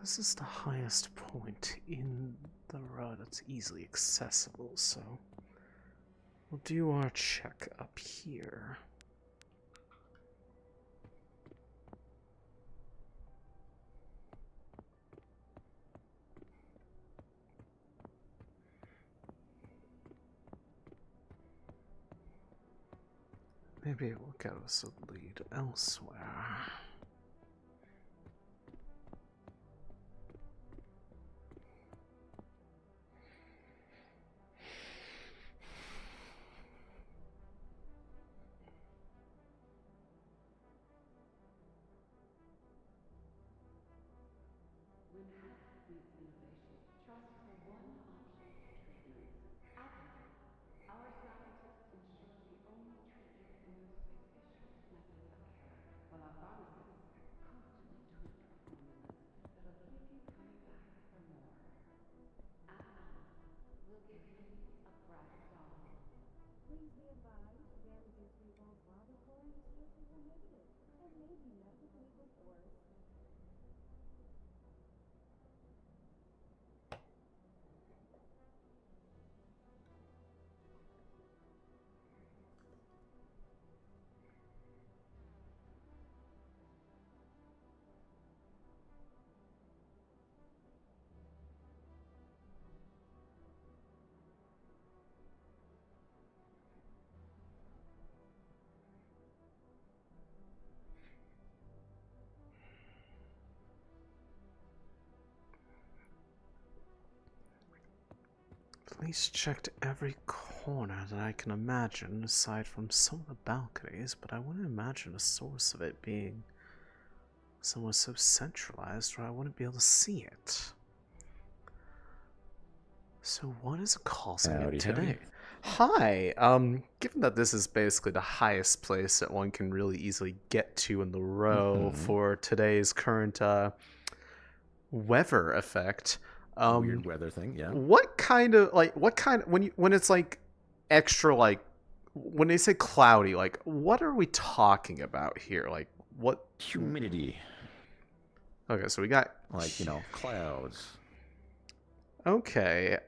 This is the highest point in the road that's easily accessible, so we'll do our check up here. Maybe it will get us a lead elsewhere. When faced with innovation, trust the one option for treatment. Abnormality. Our scientists ensure the only treatment and most efficient methods of care, while our pharmacists constantly tweak our formulas so they'll keep you coming back for more. Abnormality will give you a bright dawn. Please be advised, damages results while the pouring district is prohibited and may be met with legal force. Police checked every corner that I can imagine, aside from some of the balconies, but I wouldn't imagine a source of it being somewhere so centralized where I wouldn't be able to see it. So what is causing Howdy, it today? howdy. Hi, given that this is basically the highest place that one can really easily get to in the row for today's current weather effect, Weird weather thing, yeah. what kind of when it's like extra, like when they say cloudy, like what are we talking about here? Like what humidity? Okay, so we got like, you know, clouds. Okay.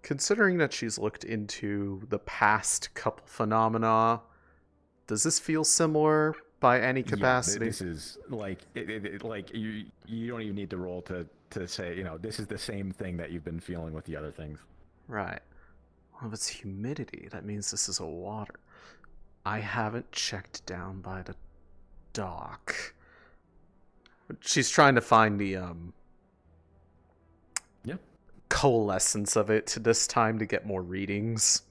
Considering that she's looked into the past couple phenomena, does this feel similar by any capacity? Yeah, this is like like you don't even need to roll to say, you know, this is the same thing that you've been feeling with the other things. Right. Well, if it's humidity, that means this is a water. I haven't checked down by the dock. She's trying to find the coalescence of it to this time to get more readings.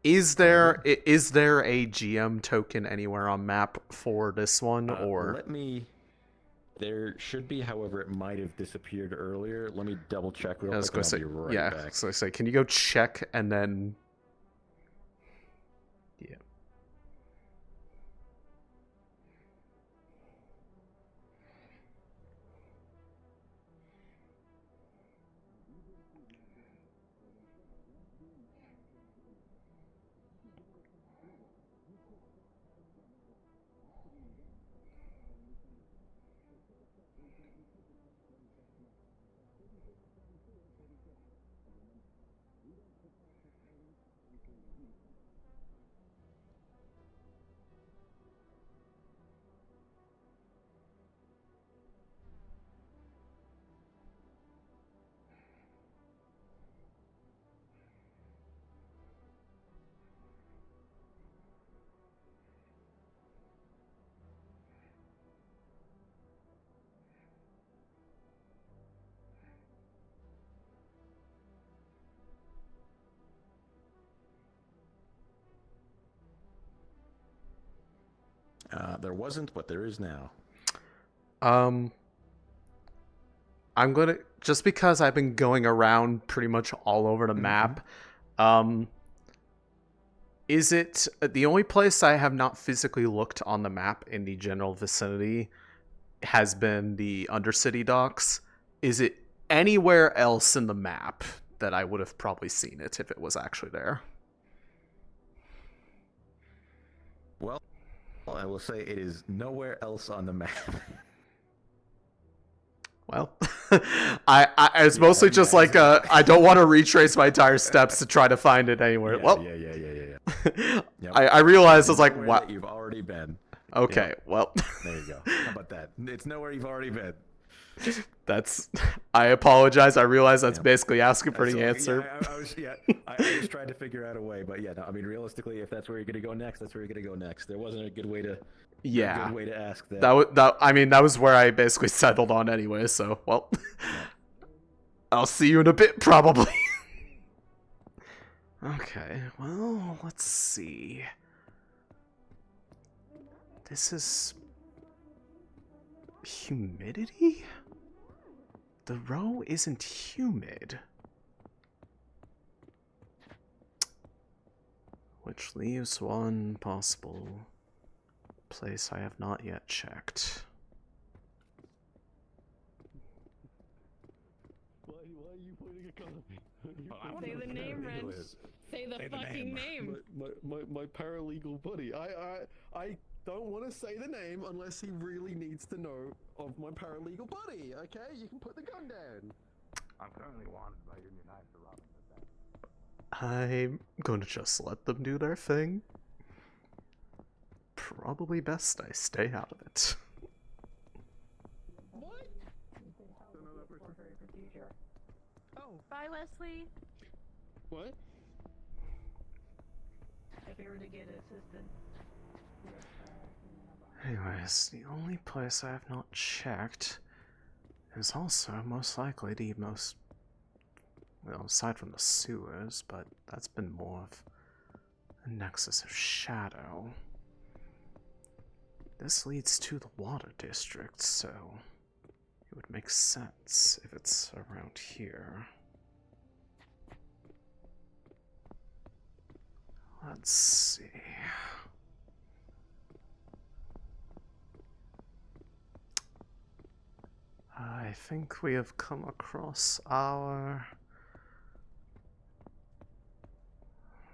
Is there a GM token anywhere on map for this one, or let me. There should be, however, it might have disappeared earlier. Let me double check real quick. And I'll be right back. So I say, can you go check and then? Yeah. There wasn't, but there is now. I'm gonna, just because I've been going around pretty much all over the map, is it the only place I have not physically looked on the map in the general vicinity has been the Undercity docks? Is it anywhere else in the map that I would have probably seen it if it was actually there? Well, I will say it is nowhere else on the map. Well, it's mostly just like I don't want to retrace my entire steps to try to find it anywhere. Yeah. Yep. I realized I was like, Nowhere wow. that you've already been. Okay, Yep. well. There you go. How about that? It's nowhere you've already been. I apologize. I realize that's basically asking for the answer. I was trying to figure out a way, but yeah, no, I mean, realistically, if that's where you're gonna go next, that's where you're gonna go next. There wasn't a good way to. Yeah. A good way to ask that. That was where I basically settled on anyway. So, well, I'll see you in a bit, probably. Okay. Well, let's see. This is humidity? The row isn't humid. Which leaves one possible place I have not yet checked. Why are you pointing a gun at me? Say the name, Ren. Say the fucking name. My paralegal buddy. I don't want to say the name unless he really needs to know of my paralegal buddy. Okay, you can put the gun down. I'm currently wanted by Union High for robbing the bank. I'm gonna just let them do their thing. Probably best I stay out of it. What? Oh, bye, Wesley. What? If we were to get assistant. Anyways, the only place I have not checked is also most likely the most, well, aside from the sewers, but that's been more of a nexus of shadow. This leads to the water district, so it would make sense if it's around here. Let's see. I think we have come across our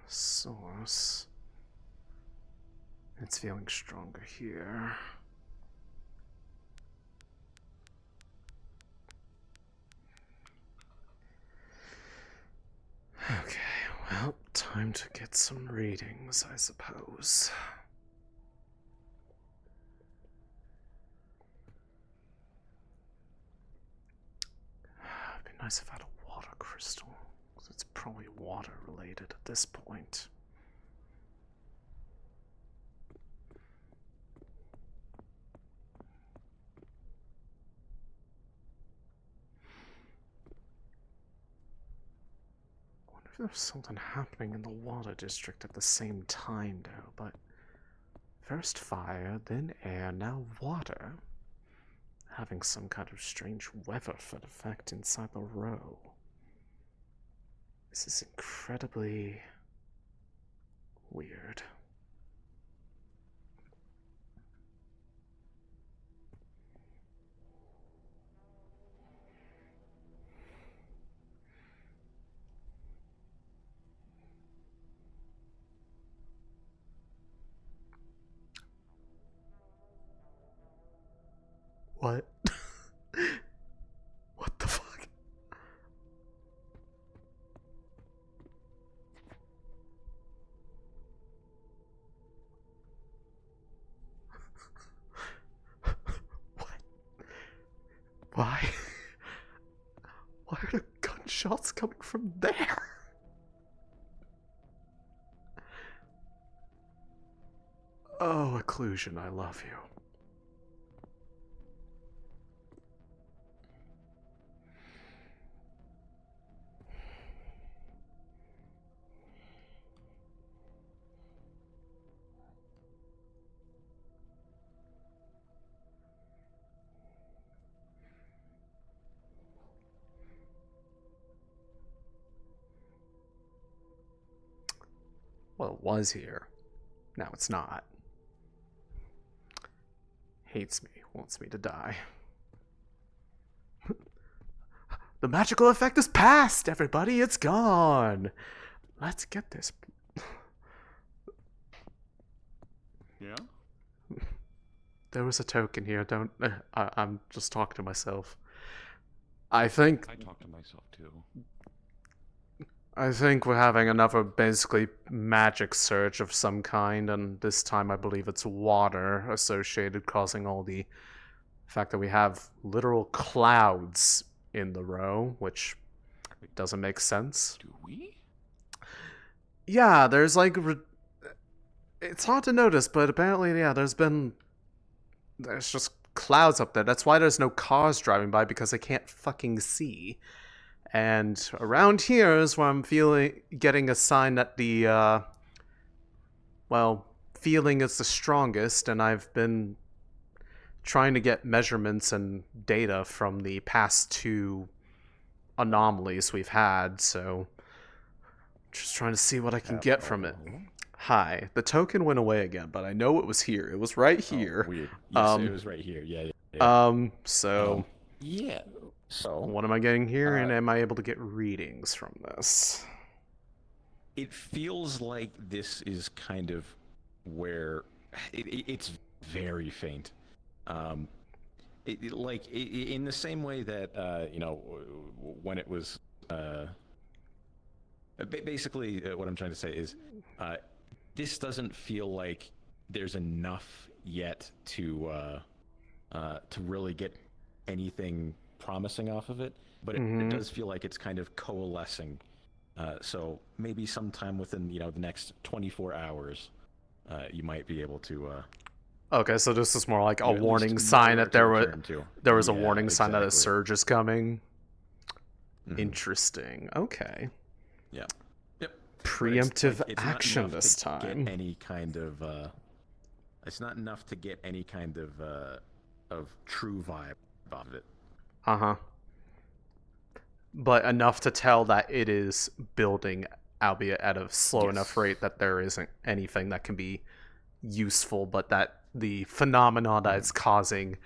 source. It's feeling stronger here. Okay, well, time to get some readings, I suppose. It'd be nice if I had a water crystal, because it's probably water related at this point. I wonder if there's something happening in the water district at the same time, though, but first fire, then air, now water. Having some kind of strange Weatherford effect inside the row. This is incredibly weird. What? What the fuck? What? Why? Why are the gunshots coming from there? Oh, occlusion, I love you. Well, it was here. Now it's not. Hates me, wants me to die. The magical effect is past, everybody! It's gone! Let's get this. Yeah? There was a token here, don't... I'm just talking to myself. I think talk to myself too. we're having another basically magic surge of some kind, and this time I believe it's water associated, causing all the fact that we have literal clouds in the row, which doesn't make sense. Do we? Yeah, there's like... It's hard to notice, but apparently, yeah, there's just clouds up there. That's why there's no cars driving by, because they can't fucking see. And around here is where I'm getting a sign that the, feeling is the strongest, and I've been trying to get measurements and data from the past 2 anomalies we've had, so just trying to see what I can get from it. Hi. The token went away again, but I know it was here. It was right here. Weird. Yes, it was right here. Yeah. So... yeah. So... what am I getting here, and am I able to get readings from this? It feels like this is kind of where... It's very faint. In the same way that, when it was... basically, what I'm trying to say is... this doesn't feel like there's enough yet to really get anything promising off of it, but it does feel like it's kind of coalescing. So maybe sometime within the next 24 hours, you might be able to. Okay, so this is more like a warning sign that there was a warning sign that a surge is coming. Interesting. Okay. Yeah. Preemptive action this time. Get any kind of it's not enough to get any kind of true vibe off of it. But enough to tell that it is building, albeit at a slow enough rate that there isn't anything that can be useful, but that the phenomena that it's causing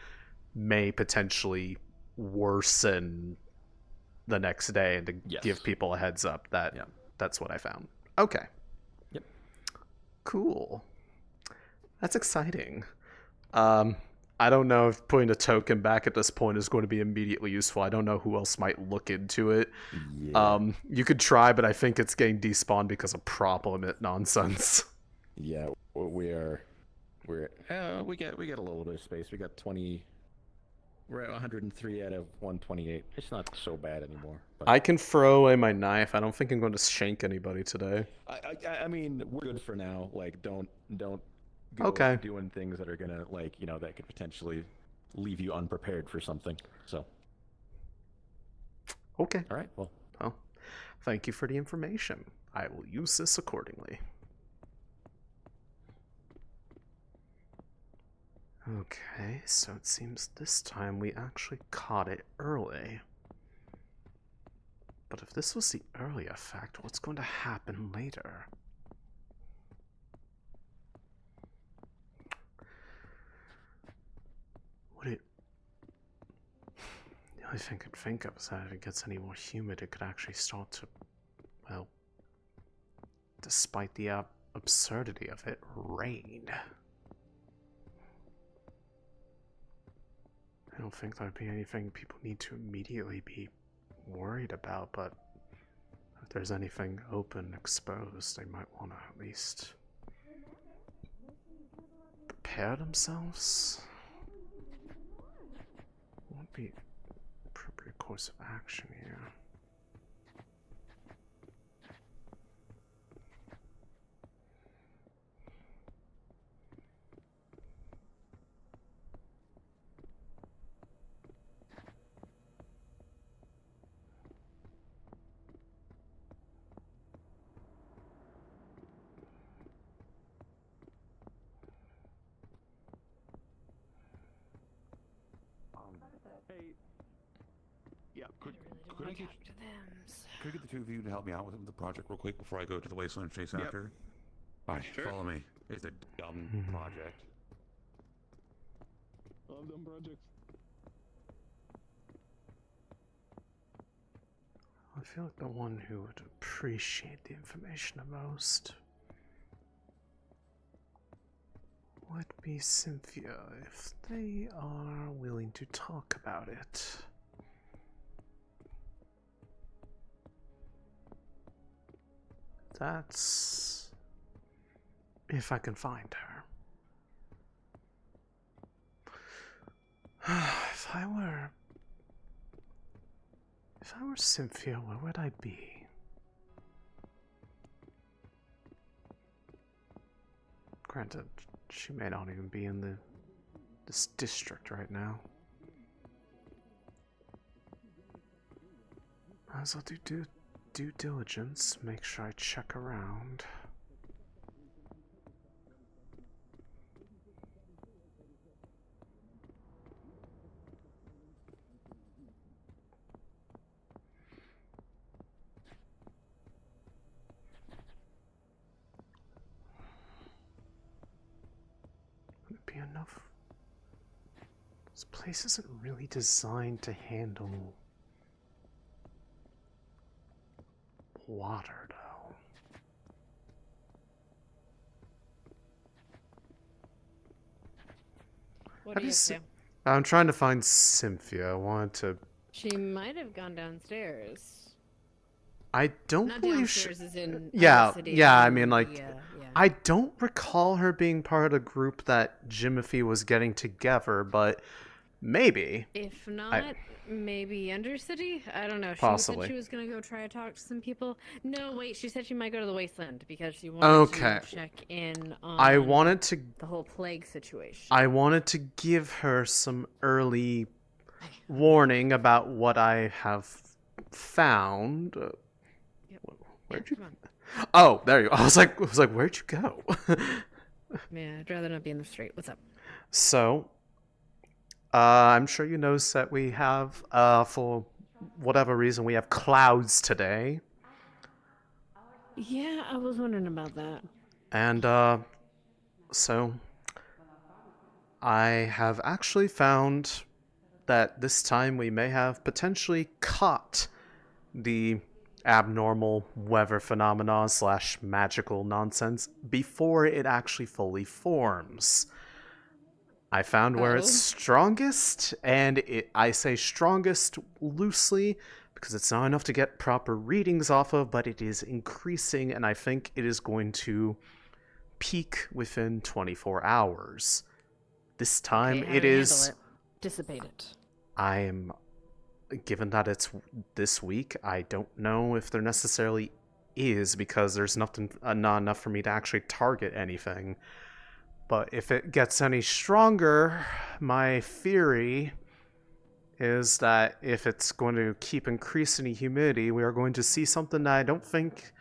may potentially worsen the next day, and to give people a heads up that that's what I found. Okay. Yep. Cool. That's exciting. I don't know if putting a token back at this point is going to be immediately useful. I don't know who else might look into it. Yeah. You could try, but I think it's getting despawned because of prop limit nonsense. Yeah, we get a little bit of space. We got 20. We're at 103 out of 128. It's not so bad anymore. But... I can throw away my knife. I don't think I'm going to shank anybody today. I mean, we're good for now. Like, don't go doing things that are gonna, that could potentially leave you unprepared for something. So. Okay. All right. Well, thank you for the information. I will use this accordingly. Okay, so it seems this time we actually caught it early. But if this was the early effect, what's going to happen later? The only thing I could think of is that if it gets any more humid, it could actually start to, well, despite the absurdity of it, rain. I don't think there'd be anything people need to immediately be worried about, but if there's anything open, exposed, they might want to at least prepare themselves. What would be appropriate course of action here? Hey. Yeah, could I get the two of you to help me out with the project real quick before I go to the Wasteland Chase after? Alright, follow me. It's a dumb project. I love dumb projects. I feel like the one who would appreciate the information the most would be Cynthia if they are willing to talk about it. That's if I can find her. If I were Cynthia, where would I be? Granted, she may not even be in this district right now. Might as well do due diligence, make sure I check around. Would it be enough? This place isn't really designed to handle water, though. What are you up to? I'm trying to find Cynthia. I wanted to. She might have gone downstairs. I don't Not believe downstairs as in Yeah, other city, yeah. as I in mean, like, yeah. I don't recall her being part of the group that Jimothy was getting together, but maybe. If not, maybe Undercity? I don't know. She Possibly. said she was going to go try to talk to some people. No, wait, she said she might go to the Wasteland because she wanted to check in on I wanted to. the whole plague situation. I wanted to give her some early warning about what I have found. Where'd you? Oh, there you go. I was like, where'd you go? Yeah, I'd rather not be in the street. What's up? So, I'm sure you noticed that we have, for whatever reason, we have clouds today. Yeah, I was wondering about that. And, so, I have actually found that this time we may have potentially caught the abnormal weather phenomena / magical nonsense before it actually fully forms. I found where it's strongest, and I say strongest loosely because it's not enough to get proper readings off of, but it is increasing, and I think it is going to peak within 24 hours. This time Okay, it is. Dissipate it. I am. Given that it's this week, I don't know if there necessarily is because there's nothing, not enough for me to actually target anything. But if it gets any stronger, my theory is that if it's going to keep increasing the humidity, we are going to see something that I don't think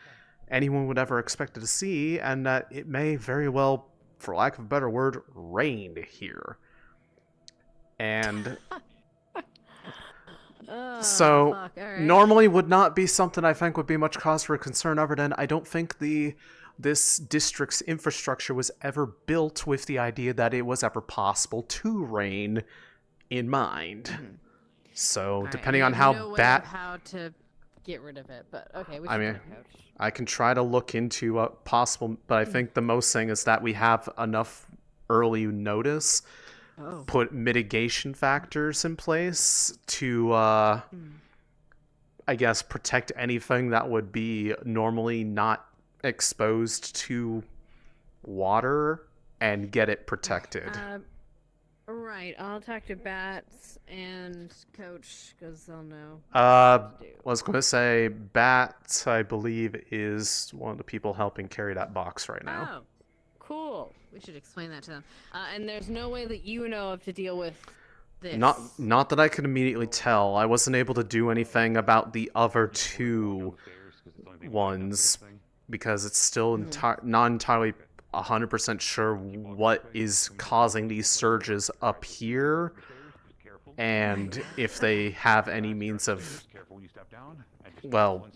anyone would ever expect to see, and that it may very well, for lack of a better word, rain here. And so fuck, all right. normally would not be something I think would be much cause for concern other than I don't think this district's infrastructure was ever built with the idea that it was ever possible to rain in mind. So depending on how no way bad of how to get rid of it, but okay. I mean, I can try to look into possible, but I think the most thing is that we have enough early notice, put mitigation factors in place to, I guess, protect anything that would be normally not exposed to water and get it protected. Right, I'll talk to Bats and Coach because they'll know. Was going to say Bat, I believe, is one of the people helping carry that box right now. Oh, cool. We should explain that to them. And there's no way that you know of to deal with this. Not that I could immediately tell. I wasn't able to do anything about the other two ones because it's still not entirely 100% sure what is causing these surges up here, and if they have any means of, well,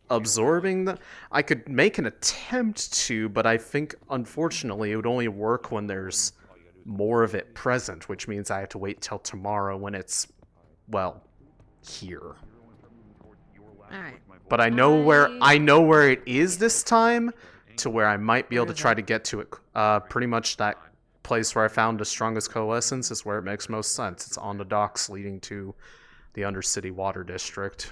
absorbing the... I could make an attempt to, but I think, unfortunately, it would only work when there's more of it present, which means I have to wait till tomorrow when it's, well, here. Alright. But I know where it is this time, to where I might be able to try to get to it. Pretty much that place where I found the strongest coalescence is where it makes most sense. It's on the docks leading to the Undercity Water District.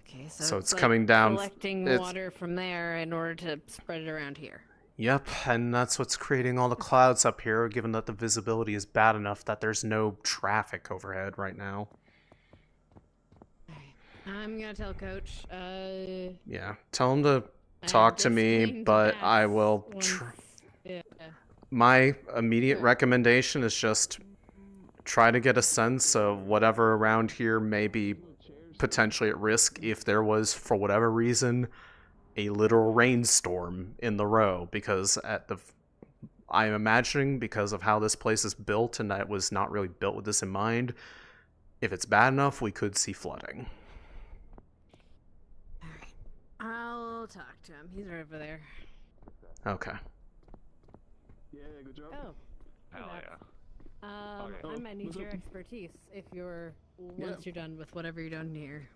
Okay, So it's like coming down. Collecting water from there in order to spread it around here. Yep, and that's what's creating all the clouds up here, given that the visibility is bad enough that there's no traffic overhead right now. I'm gonna tell Coach. Yeah, tell him to talk to me, but I will... Yeah. My immediate recommendation is just try to get a sense of whatever around here may be potentially at risk if there was, for whatever reason, a literal rainstorm in the row, because I'm imagining, because of how this place is built and that it was not really built with this in mind, if it's bad enough, we could see flooding. I'll talk to him. He's right over there. Okay. Yeah, good job. Oh. Hell yeah. I might need your expertise if you're once you're done with whatever you're done here.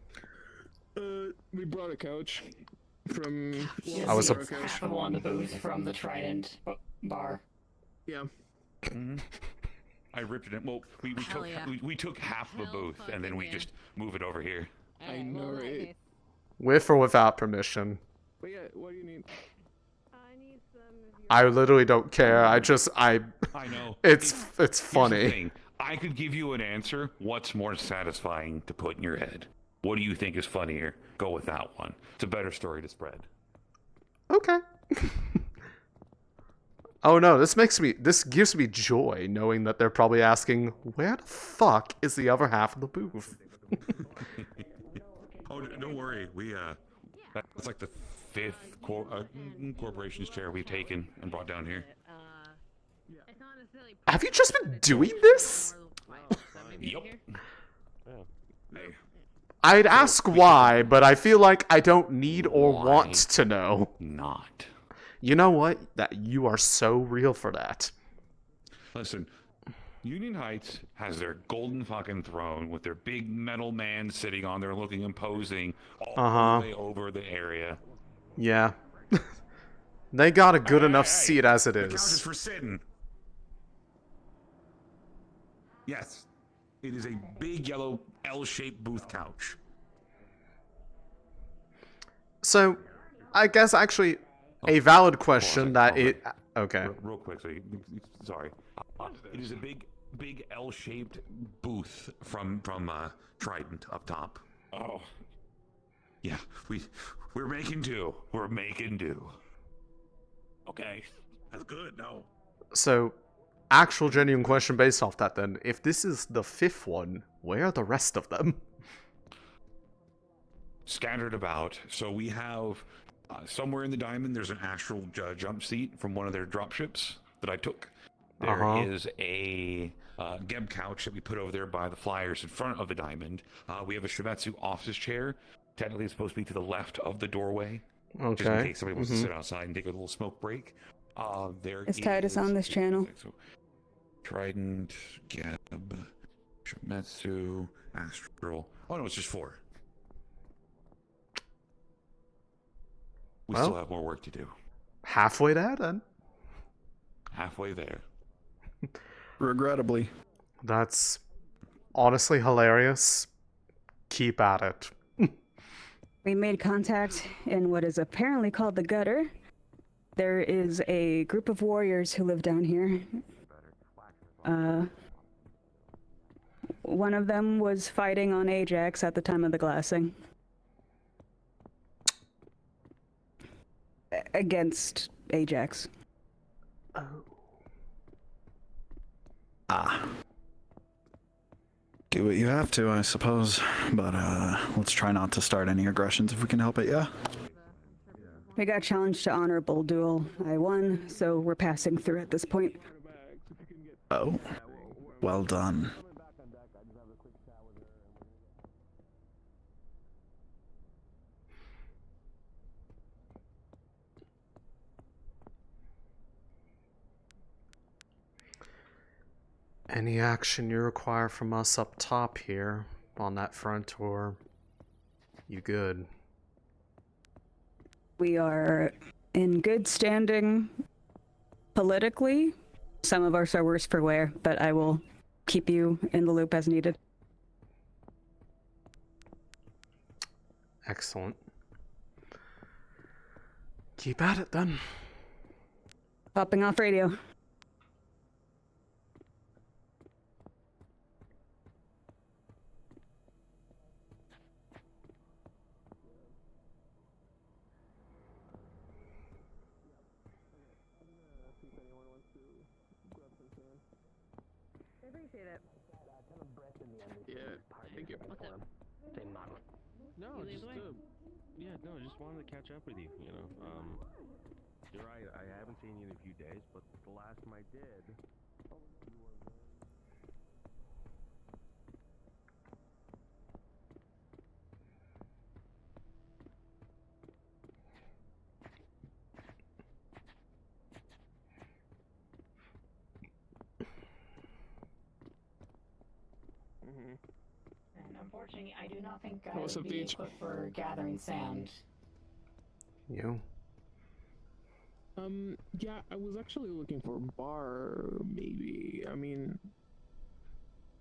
We brought a couch from. I was a half of one of the booths from the Trident bar. Yeah. I ripped it in. Well, we took half of a booth and then we just move it over here. I know, right? With or without permission. But yeah, what do you need? I literally don't care. I know. It's Here's the funny. thing. I could give you an answer. What's more satisfying to put in your head? What do you think is funnier? Go with that one. It's a better story to spread. Okay. Oh no, this gives me joy knowing that they're probably asking, where the fuck is the other half of the booth? Oh, don't worry. That's like the fifth corporation's chair we've taken and brought down here. Have you just been doing this? Yep. I'd ask why, but I feel like I don't need or want to know. Not. You know what? That you are so real for that. Listen, Union Heights has their golden fucking throne with their big metal man sitting on there looking imposing all the way over the area. Yeah. They got a good enough seat as it The couch is. is for sitting. Yes. It is a big yellow L-shaped booth couch. So, I guess actually a valid question that it... Okay. Real quick, sorry. It is a big L-shaped booth from Trident up top. Oh. Yeah, we're making do. We're making do. Okay. That's good. No. So, actual genuine question based off that then. If this is the fifth one, where are the rest of them? Scattered about. So we have somewhere in the diamond, there's an astral jump seat from one of their dropships that I took. There is a Geb couch that we put over there by the flyers in front of the diamond. We have a Shivetsu office chair. Technically, it's supposed to be to the left of the doorway. Okay. Just in case somebody wants to sit outside and take a little smoke break. Is Titus on this channel? So, Trident, Geb, Shimetsu, Astral. Oh no, it's just 4. We still have more work to do. Halfway there then. Halfway there. Regrettably. That's honestly hilarious. Keep at it. We made contact in what is apparently called the gutter. There is a group of warriors who live down here. One of them was fighting on Ajax at the time of the glassing. Against Ajax. Do what you have to, I suppose. But let's try not to start any aggressions if we can help it, yeah? We got challenged to honorable duel. I won, so we're passing through at this point. Oh. Well done. Any action you require from us up top here on that front, or you good? We are in good standing politically. Some of us are worse for wear, but I will keep you in the loop as needed. Excellent. Keep at it then. Popping off radio. I appreciate it. Yeah, thank you. What's up? No, You lead just the way. just wanted to catch up with you. You're right. I haven't seen you in a few days, but the last time I did, you were very. And unfortunately, I do not think I What's would up, be Beach? equipped for gathering sand. You? Yeah, I was actually looking for Bar, maybe. I mean,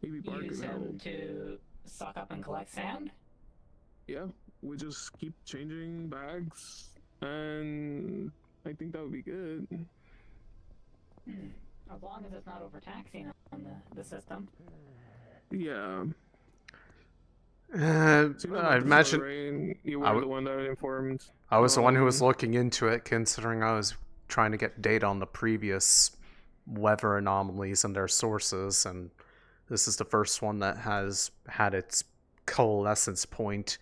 maybe Bar Use could him help. to suck up and collect sand? Yeah, we just keep changing bags, and I think that would be good. As long as it's not overtaxing on the system. Yeah. I imagine you were the one that informed. I was the one who was looking into it, considering I was trying to get data on the previous weather anomalies and their sources, and this is the first one that has had its coalescence point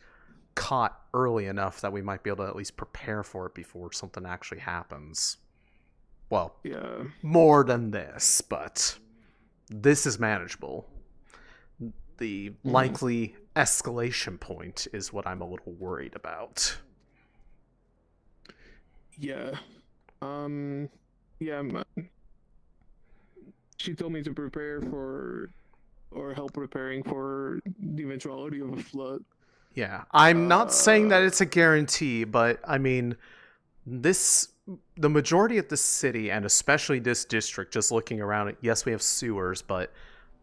caught early enough that we might be able to at least prepare for it before something actually happens. Well, yeah, more than this, but this is manageable. The likely escalation point is what I'm a little worried about. Yeah. She told me to prepare for, or help preparing for the eventuality of a flood. Yeah, I'm not saying that it's a guarantee, but I mean, the majority of the city, and especially this district, just looking around it, yes, we have sewers, but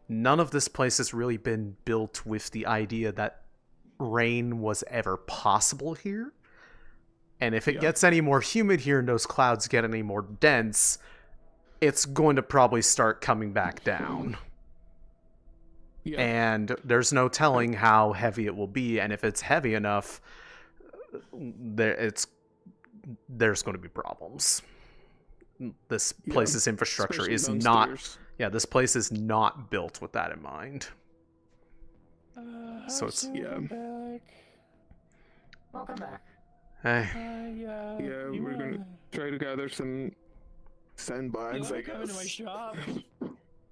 none of this place has really been built with the idea that rain was ever possible here. And if it gets any more humid here and those clouds get any more dense, it's going to probably start coming back down. Yeah. And there's no telling how heavy it will be, and if it's heavy enough, there's going to be problems. This place's infrastructure is not... Yeah, this place is not built with that in mind. So it's... Welcome back. Hey. Yeah, we're gonna try to gather some sandbags, I Come into my guess. shop.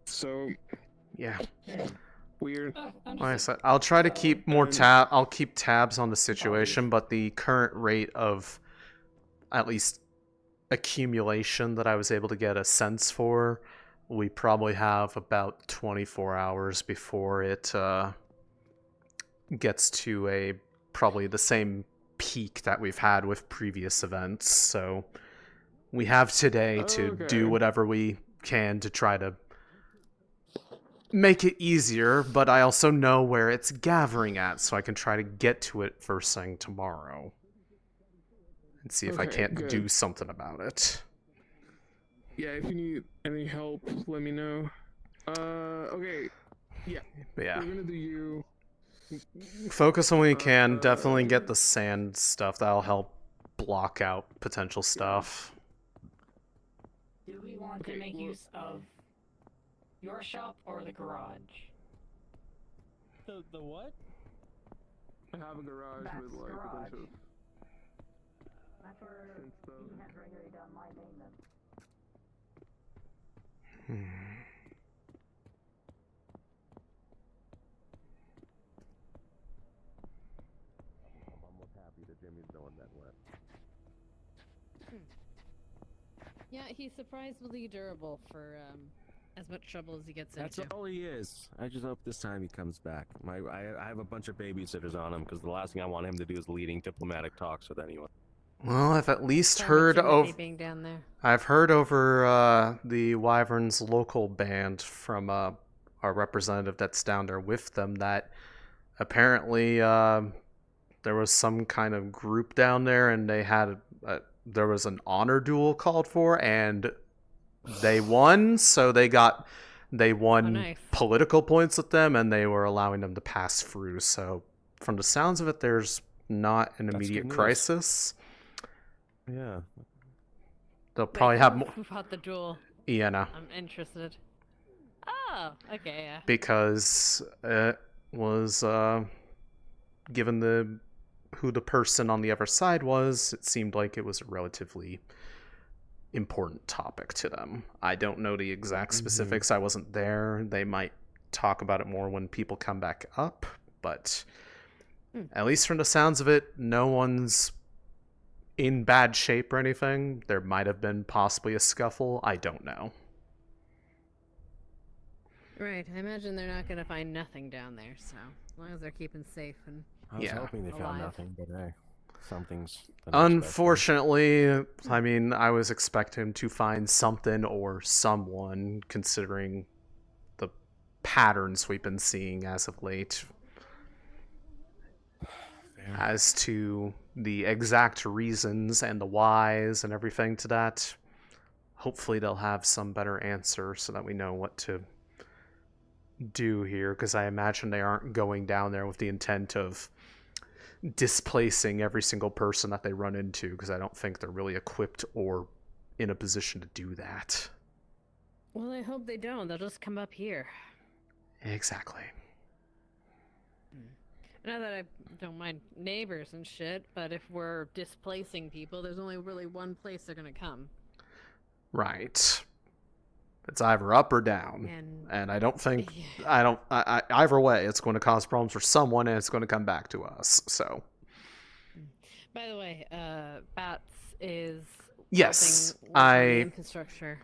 So... Yeah. Weird. Like I said, I'll try to keep more I'll keep tabs on the situation, but the current rate of at least accumulation that I was able to get a sense for, we probably have about 24 hours before it gets to probably the same peak that we've had with previous events. So we have today to do whatever we can to try to make it easier, but I also know where it's gathering at, so I can try to get to it first thing tomorrow and see if I can't do something about it. Yeah, if you need any help, let me know. Okay. Yeah. Yeah. We're gonna do you. Focus on when you can. Definitely get the sand stuff. That'll help block out potential stuff. Do we want to make use of your shop or the garage? The what? I have a garage with like a bunch of... That's where you had regularly done my maintenance. I'm almost happy that Jimmy's the one that left. Yeah, he's surprisingly durable for as much trouble as he gets That's into. all he is. I just hope this time he comes back. I have a bunch of babysitters on him because the last thing I want him to do is leading diplomatic talks with anyone. Well, I've at least Sorry heard about Timothy over. being down there. I've heard over the Wyverns local band from our representative that's down there with them that apparently there was some kind of group down there and they had there was an honor duel called for and they won, so they won nice. political points with them and they were allowing them to pass through. So from the sounds of it, there's not an That's immediate good news. crisis. Yeah. They'll probably have more. Who fought the duel? Iana. I'm interested. Oh, okay, yeah. Because it was given who the person on the other side was, it seemed like it was a relatively important topic to them. I don't know the exact specifics. I wasn't there. They might talk about it more when people come back up, but at least from the sounds of it, no one's in bad shape or anything. There might have been possibly a scuffle. I don't know. Right, I imagine they're not going to find nothing down there, so as long as they're keeping safe and I was hoping they found alive. nothing, but hey, something's. Unfortunately, I mean, I was expecting to find something or someone, considering the patterns we've been seeing as of late. As to the exact reasons and the whys and everything to that, hopefully they'll have some better answer so that we know what to do here, because I imagine they aren't going down there with the intent of displacing every single person that they run into, because I don't think they're really equipped or in a position to do that. Well, I hope they don't. They'll just come up here. Exactly. Not that I don't mind neighbors and shit, but if we're displacing people, there's only really one place they're gonna come. Right. It's either up or down. And I don't think, either way, it's going to cause problems for someone and it's going to come back to us, so. By the way, Bats is Yes, helping work on the infrastructure.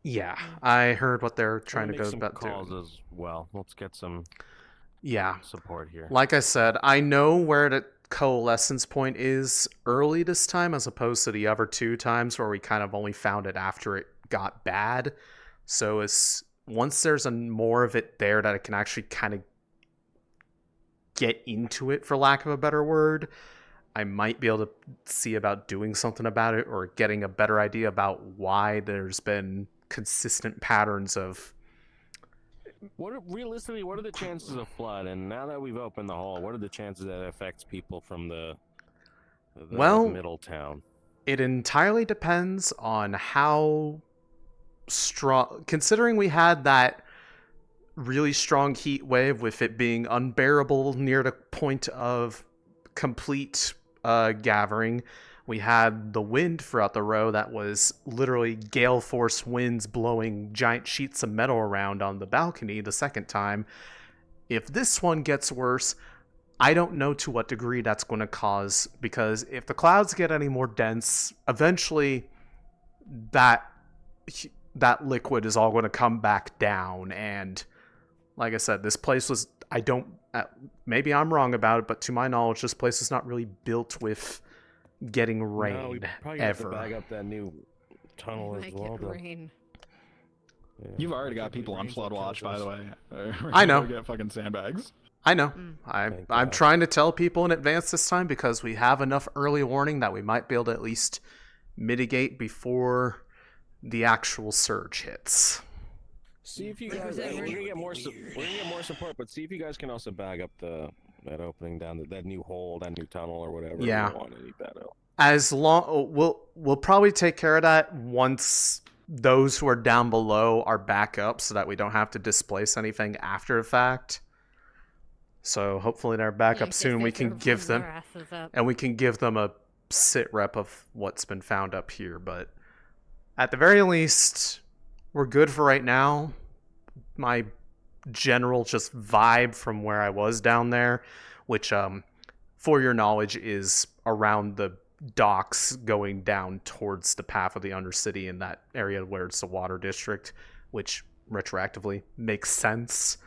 Yeah, I heard what they're trying to Make go some about calls doing. as well. Let's get some support here. Like I said, I know where the coalescence point is early this time as opposed to the other two times where we kind of only found it after it got bad. So once there's more of it there that I can actually kind of get into it, for lack of a better word, I might be able to see about doing something about it or getting a better idea about why there's been consistent patterns of... Realistically, what are the chances of flood? And now that we've opened the hole, what are the chances that it affects people from the middle town? It entirely depends on how strong... Considering we had that really strong heat wave with it being unbearable near the point of complete gathering, we had the wind throughout the row that was literally gale force winds blowing giant sheets of metal around on the balcony the second time. If this one gets worse, I don't know to what degree that's going to cause, because if the clouds get any more dense, eventually that liquid is all going to come back down. And like I said, this place was, maybe I'm wrong about it, but to my knowledge, this place is not really built with getting rain No, we probably ever. have to bag up that new tunnel as well. Rain. Yeah. You've already got people on flood watch, by the way. I know. Get fucking sandbags. I know. I'm trying to tell people in advance this time because we have enough early warning that we might be able to at least mitigate before the actual surge hits. See if you guys. We're gonna get more. We're gonna get more support, but see if you guys can also bag up that opening down that new hole, that new tunnel or whatever. Yeah. We want to need that out. As long we'll probably take care of that once those who are down below are back up, so that we don't have to displace anything after the fact. So hopefully they're back up soon. We can give them, and we can give them a sit rep of what's been found up here. But at the very least, we're good for right now. My general just vibe from where I was down there, which for your knowledge is around the docks going down towards the path of the Undercity in that area where it's the water district, which retroactively makes sense.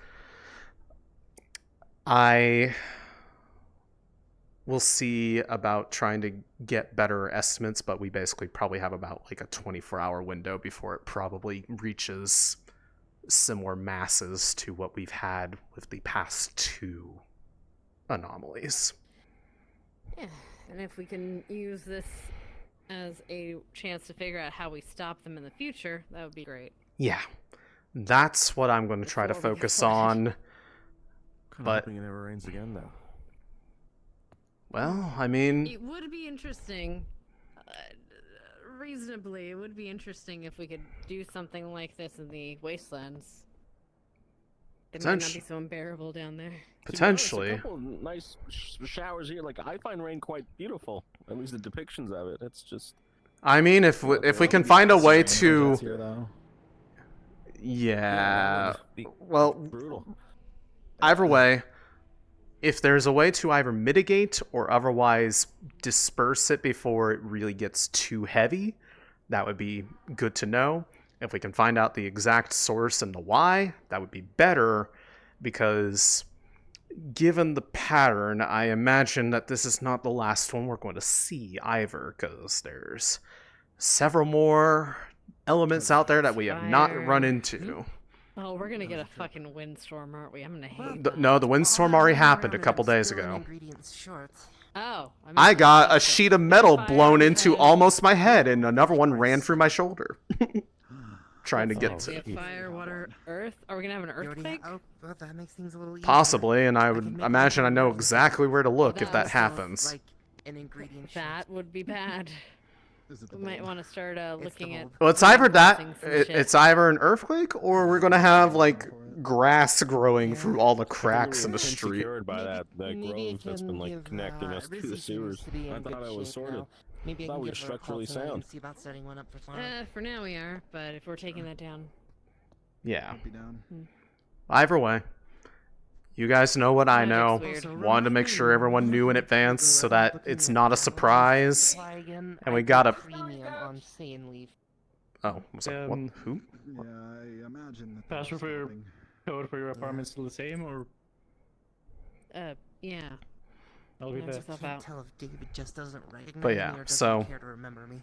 I will see about trying to get better estimates, but we basically probably have about like a 24-hour window before it probably reaches similar masses to what we've had with the past 2 anomalies. Yeah, and if we can use this as a chance to figure out how we stop them in the future, that would be great. Yeah, that's what I'm going to try to Before we focus fly. on. But hoping it never rains again, though. well, I mean, It would be interesting, reasonably, it would be interesting if we could do something like this in the wastelands. It might not be so unbearable down there. Potentially. A couple nice showers here. Like, I find rain quite beautiful. At least the depictions of it. It's just. I mean, if we can find a way to, Here, though. yeah, that would be well, brutal. either way, if there's a way to either mitigate or otherwise disperse it before it really gets too heavy, that would be good to know. If we can find out the exact source and the why, that would be better, because given the pattern, I imagine that this is not the last one we're going to see either, because there's several more elements out there that we have not run into. Oh, we're gonna get a fucking windstorm, aren't we? I'm gonna hate No, the windstorm already happened a couple days ago. Oh, I got a sheet of metal blown into almost my head, and another one ran through my shoulder. Trying to get to fire, water, earth. Are we gonna have an earthquake? Oh, well, that makes things a little easier. possibly, and I would imagine I know exactly where to look if that happens. Like an ingredient. That would be bad. We might want to start looking at. Well, it's either that, crossings and shit. it's either an earthquake, or we're gonna have like grass growing through all the cracks in the street. Secured by that grove that's been like connecting us to the sewers. I thought I was sorted. Maybe I thought can we were give her a call structurally tonight and sound. see about setting one up for tomorrow. For now we are, but if we're taking that down. Yeah. Be down. Either way, you guys know what I That know. looks weird. Wanted to make sure everyone knew in advance so that it's not a surprise. And we got a. Premium on sane leaf. Oh, was that what? Who? Yeah, I imagine that. Password for your code for your apartment still the same, or Yeah. I'll be Knows there. yourself Can't out. tell if David just doesn't recognize But me yeah, or doesn't so- care to remember me.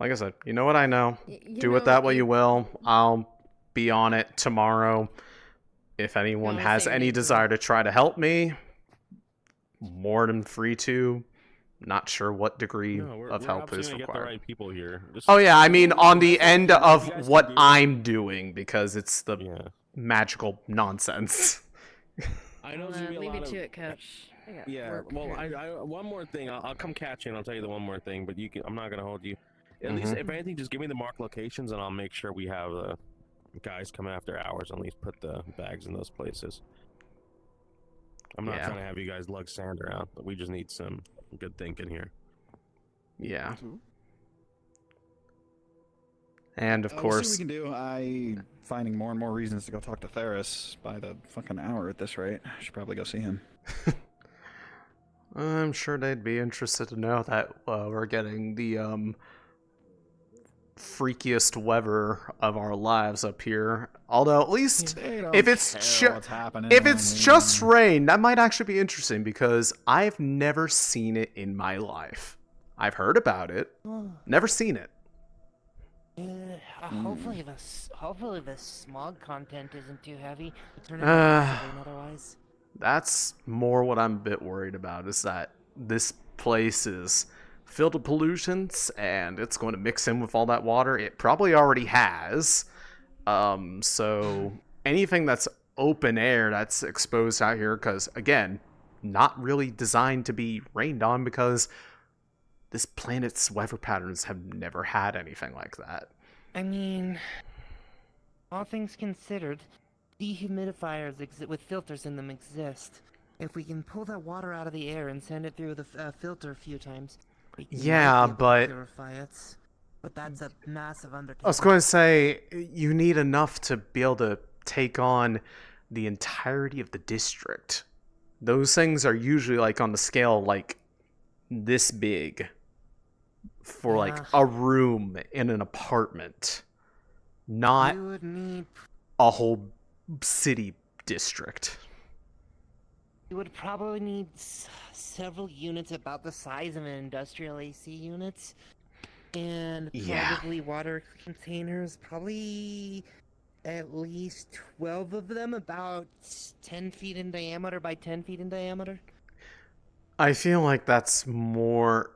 Like I said, you know what I know. You Do it know, that way you will. I'll be on it tomorrow. If anyone No, has same any here. desire to try to help me, more than free to. Not sure what degree No, we're of help obviously is gonna get the required. right people here. Just- Oh yeah, I mean on the end You of guys what can do- I'm doing, because it's the magical nonsense. I know there's gonna be a Leave me lot of. to it, Coach. I got Yeah. work Well, here. I one more thing. I'll come catch you and I'll tell you the one more thing. But you can. I'm not gonna hold you. At least, if anything, just give me the marked locations and I'll make sure we have the guys come after hours. At least put the bags in those places. I'm not Yeah. trying to have you guys lug sand around, but we just need some good thinking here. Yeah. And of We'll course, see what we can do. I finding more and more reasons to go talk to Theris by the fucking hour at this rate. I should probably go see him. I'm sure they'd be interested to know that we're getting the freakiest weather of our lives up here. Although at least They don't if it's care what's happening, if I it's mean. just rain, that might actually be interesting because I've never seen it in my life. I've heard about it, never seen it. Hopefully the smog content isn't too heavy. Turn it into rain otherwise. That's more what I'm a bit worried about, is that this place is filled with pollutants and it's going to mix in with all that water. It probably already has. So anything that's open air that's exposed out here, because again, not really designed to be rained on, because this planet's weather patterns have never had anything like that. I mean, all things considered, dehumidifiers with filters in them exist. If we can pull that water out of the air and send it through the filter a few times, we can Yeah, might be able to but- purify it. But that's a massive undertaking. I was going to say, you need enough to be able to take on the entirety of the district. Those things are usually like on the scale like this big for like Yeah. a room in an apartment. not You would need. a whole city district. You would probably need several units about the size of an industrial AC unit. And Yeah. probably water containers, probably at least 12 of them, about 10 feet in diameter by 10 feet in diameter. I feel like that's more...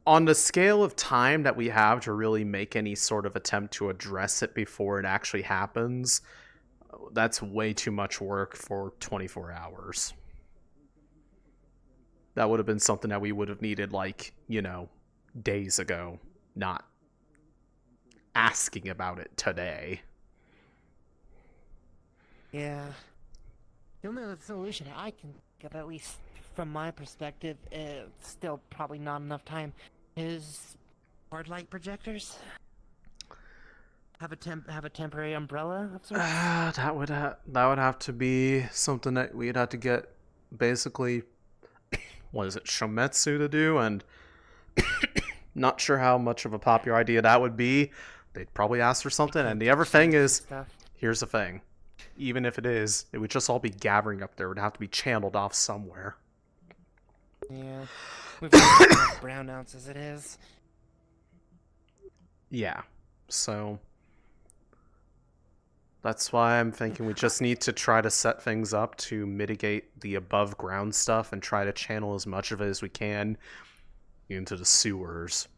on the scale of time that we have to really make any sort of attempt to address it before it actually happens, that's way too much work for 24 hours. That would have been something that we would have needed, like, you know, days ago, not asking about it today. Yeah. The only solution I can give, at least from my perspective, still probably not enough time, is hard light projectors. Have a temporary umbrella of sorts. That would have to be something that we'd have to get, basically, what is it, Shometsu to do, and not sure how much of a popular idea that would be. They'd probably ask for something, and the other thing is, here's the thing. Even if it is, it would just all be gathering up there. It would have to be channeled off somewhere. Yeah. We've got enough brownouts as it is. Yeah. So that's why I'm thinking we just need to try to set things up to mitigate the above ground stuff and try to channel as much of it as we can into the sewers.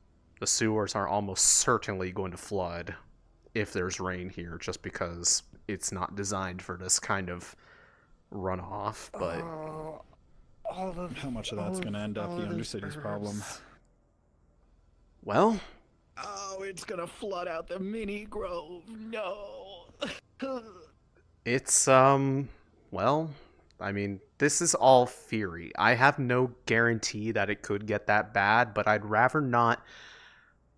The sewers are almost certainly going to flood if there's rain here, just because it's not designed for this kind of runoff. But how much of that's going to end up the Undercity's problem? Well, oh, it's going to flood out the mini grove. No. It's well, I mean, this is all theory. I have no guarantee that it could get that bad, but I'd rather not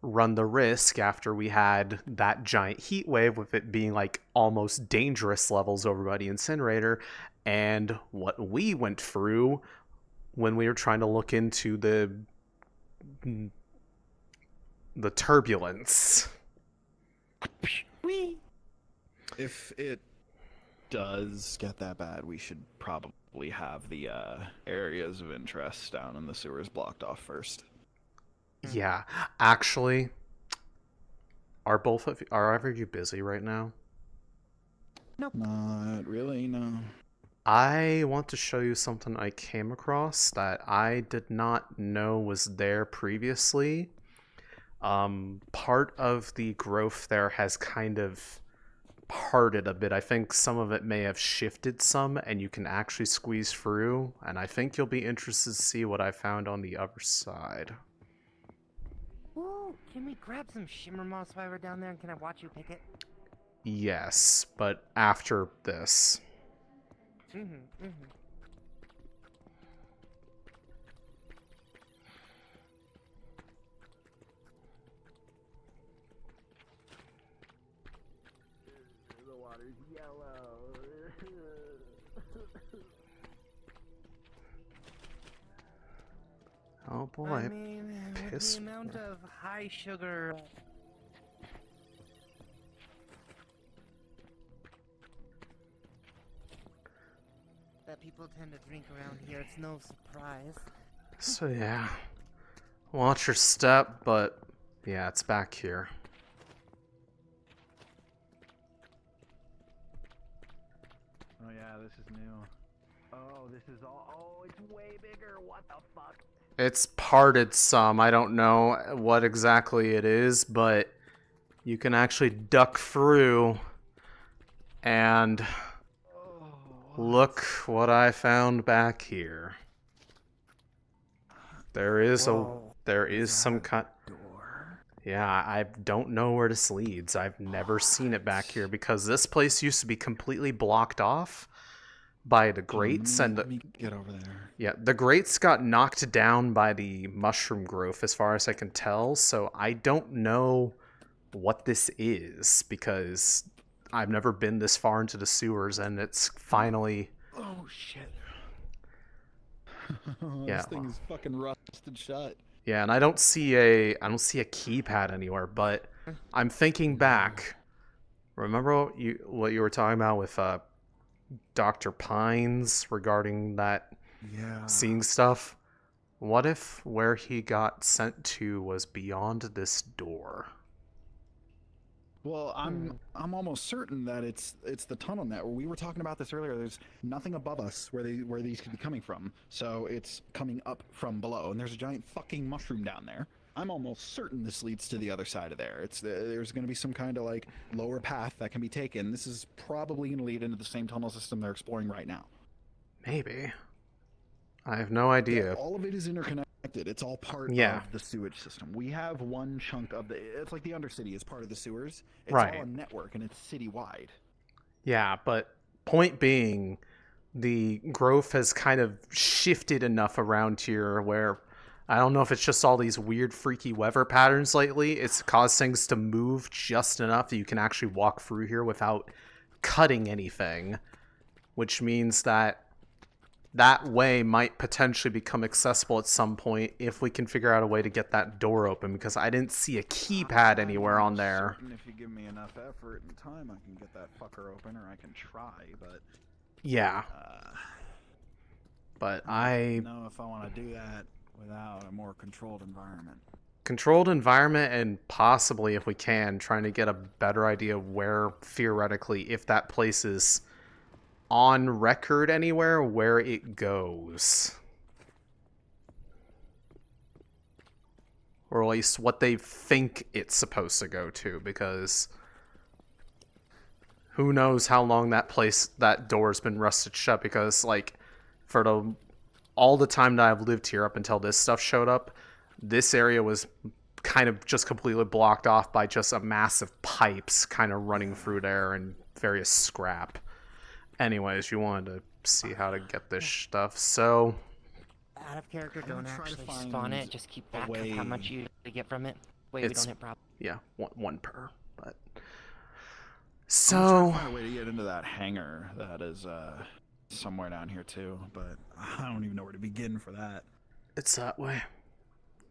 run the risk after we had that giant heat wave with it being like almost dangerous levels over by the incinerator, and what we went through when we were trying to look into the turbulence. If it does get that bad, we should probably have the areas of interest down in the sewers blocked off first. Yeah, actually, are either of you busy right now? Nope. Not really, no. I want to show you something I came across that I did not know was there previously. Part of the growth there has kind of parted a bit. I think some of it may have shifted some, and you can actually squeeze through, and I think you'll be interested to see what I found on the other side. Ooh, can we grab some shimmer moss while we're down there, and can I watch you pick it? Yes, but after this. The water's yellow. Oh boy, I mean, with piss. the amount of high sugar that people tend to drink around here, it's no surprise. So yeah, watch your step, but yeah, it's back here. Oh yeah, this is new. Oh, this is all. Oh, it's way bigger. What the fuck? It's parted some. I don't know what exactly it is, but you can actually duck through and look what I found back here. There is some kind. Yeah, I don't know where this leads. I've never seen it back here because this place used to be completely blocked off by the grates, and let me get over there. Yeah, the grates got knocked down by the mushroom growth as far as I can tell, so I don't know what this is because I've never been this far into the sewers, and it's finally... Oh shit. Yeah. This thing is fucking rusted shut. Yeah, and I don't see a keypad anywhere, but I'm thinking back. Remember what you were talking about with Dr. Pines regarding that seeing stuff? What if where he got sent to was beyond this door? Well, I'm almost certain that it's the tunnel net. We were talking about this earlier. There's nothing above us where these could be coming from. So it's coming up from below, and there's a giant fucking mushroom down there. I'm almost certain this leads to the other side of there. There's going to be some kind of like lower path that can be taken. This is probably going to lead into the same tunnel system they're exploring right now. Maybe. I have no idea. Yeah, all of it is interconnected. It's all part of the sewage system. We have one chunk of it's like the Undercity is part of the sewers. It's all a network and it's citywide. Yeah, but point being, the growth has kind of shifted enough around here where I don't know if it's just all these weird freaky weather patterns lately. It's caused things to move just enough that you can actually walk through here without cutting anything, which means that way might potentially become accessible at some point if we can figure out a way to get that door open, because I didn't see a keypad anywhere on there. If you give me enough effort and time, I can get that fucker open, or I can try, but... Yeah. But I don't know if I want to do that without a more controlled environment. Controlled environment, and possibly, if we can, trying to get a better idea of where, theoretically, if that place is on record anywhere, where it goes. Or at least what they think it's supposed to go to, because who knows how long that door's been rusted shut, because, like, for all the time that I've lived here up until this stuff showed up, this area was kind of just completely blocked off by just a mass of pipes kind of running through there and various scrap. Anyways, you wanted to see how to get this stuff, so... Out of character, don't actually spawn it, just keep track of how much you get from it. We don't hit problems. Yeah, one per, but... So... I'm trying to find a way to get into that hangar that is, somewhere down here too, but I don't even know where to begin for that. It's that way.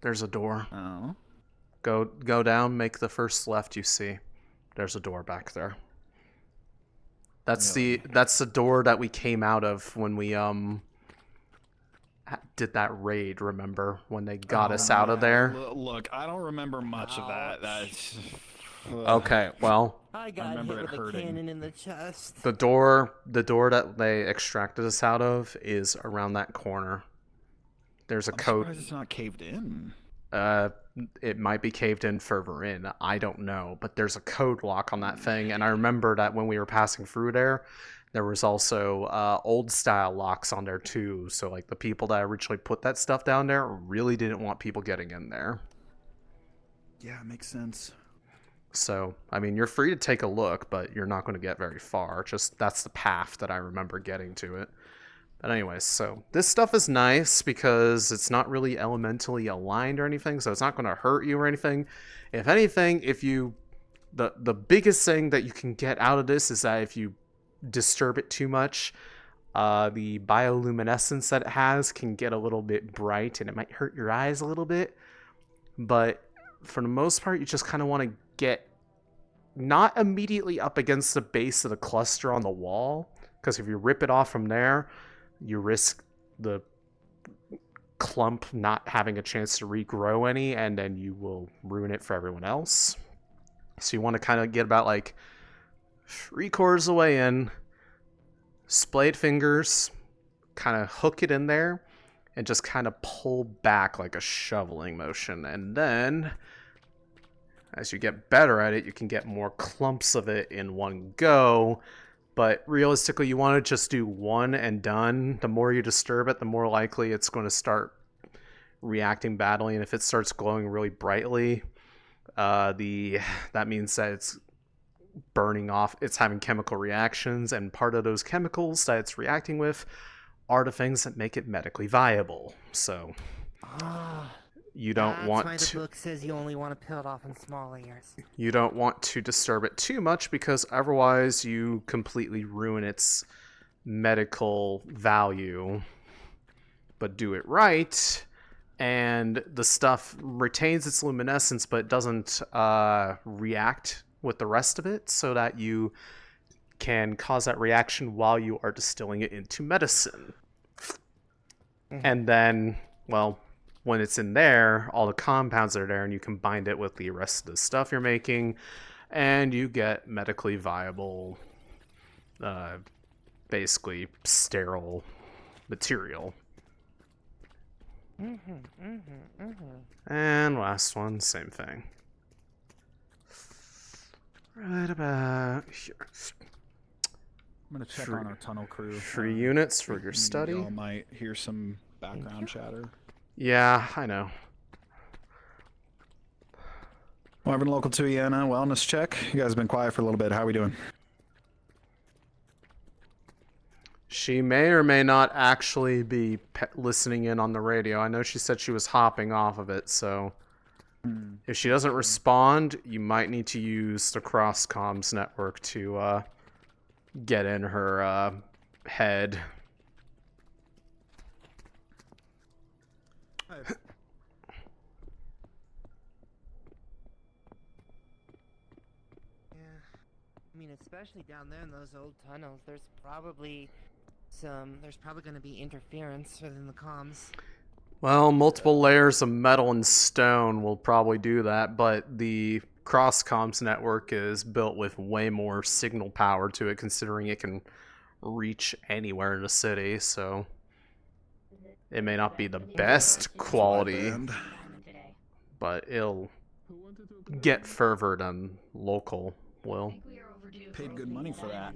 There's a door. Oh. Go down, make the first left you see. There's a door back there. That's the door that we came out of when we did that raid, remember? When they got us out of there. Look, I don't remember much of that. That's okay, well, I got hit with a cannon in the chest. the door that they extracted us out of is around that corner. There's a code. I'm surprised it's not caved in. It might be caved in further in. I don't know, but there's a code lock on that thing, and I remember that when we were passing through there was also old style locks on there too. So like the people that originally put that stuff down there really didn't want people getting in there. Yeah, it makes sense. So, I mean, you're free to take a look, but you're not going to get very far. Just that's the path that I remember getting to it. But anyways, so this stuff is nice because it's not really elementally aligned or anything, so it's not going to hurt you or anything. If anything, the biggest thing that you can get out of this is that if you disturb it too much, the bioluminescence that it has can get a little bit bright and it might hurt your eyes a little bit. But for the most part, you just kind of want to get not immediately up against the base of the cluster on the wall, because if you rip it off from there, you risk the clump not having a chance to regrow any, and then you will ruin it for everyone else. So you want to kind of get about like 3/4 of the way in, splayed fingers, kind of hook it in there, and just kind of pull back like a shoveling motion. And then as you get better at it, you can get more clumps of it in one go. But realistically, you want to just do one and done. The more you disturb it, the more likely it's going to start reacting badly. And if it starts glowing really brightly, that means that it's burning off. It's having chemical reactions, and part of those chemicals that it's reacting with are the things that make it medically viable. So you don't want That's why to. the book says you only want to peel it off in small layers. You don't want to disturb it too much, because otherwise you completely ruin its medical value. But do it right, and the stuff retains its luminescence but doesn't react with the rest of it, so that you can cause that reaction while you are distilling it into medicine. And then, well, when it's in there, all the compounds are there, and you combine it with the rest of the stuff you're making, and you get medically viable, basically sterile material. And last one, same thing. Right about here. I'm gonna check on our tunnel crew. Free units for your study. Y'all might hear some background chatter. Yeah, I know. Marvin, local 2 Iana, wellness check. You guys have been quiet for a little bit. How are we doing? She may or may not actually be listening in on the radio. I know she said she was hopping off of it, so if she doesn't respond, you might need to use the cross comms network to get in her head. I mean, especially down there in those old tunnels, there's probably going to be interference within the comms. Well, multiple layers of metal and stone will probably do that, but the cross comms network is built with way more signal power to it, considering it can reach anywhere in the city, so it may not be the best quality, but it'll get further than local will. Paid good money for that.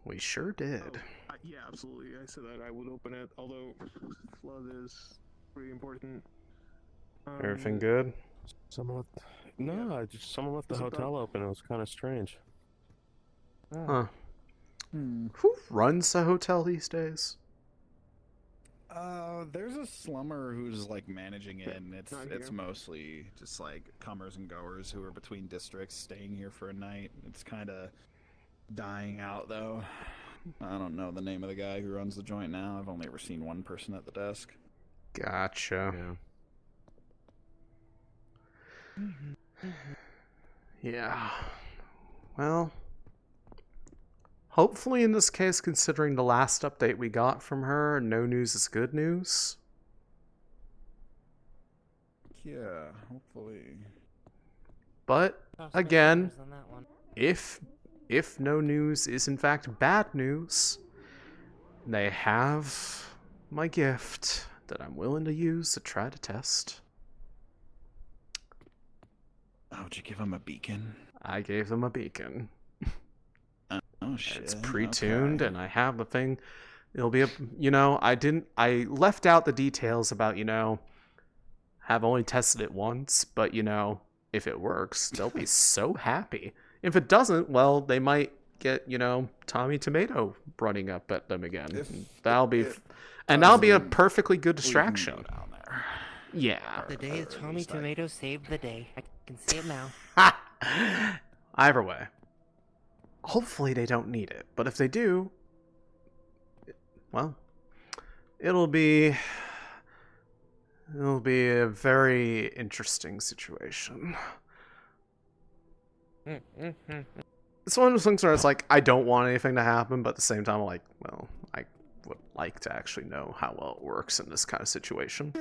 We sure did. Yeah, absolutely. I said that I would open it, although flood is pretty important. Everything good? Someone left the hotel open. It was kind of strange. Huh. Who runs the hotel these days? There's a slummer who's like managing it, and it's mostly just like comers and goers who are between districts staying here for a night. It's kind of dying out though. I don't know the name of the guy who runs the joint now. I've only ever seen one person at the desk. Gotcha. Yeah. Well, hopefully in this case, considering the last update we got from her, no news is good news. Yeah, hopefully. But again, if no news is in fact bad news, they have my gift that I'm willing to use to try to test. Oh, did you give him a beacon? I gave them a beacon. Oh shit. It's pre-tuned, and I have the thing. It'll be I left out the details about, have only tested it once, but if it works, they'll be so happy. If it doesn't, well, they might get, Tommy Tomato running up at them again. That'll be a perfectly good distraction. Yeah. The day Tommy Tomato saved the day. I can see it now. Either way. Hopefully they don't need it, but if they do, well, it'll be a very interesting situation. It's one of those things where it's like, I don't want anything to happen, but at the same time, I'm like, well, I would like to actually know how well it works in this kind of situation.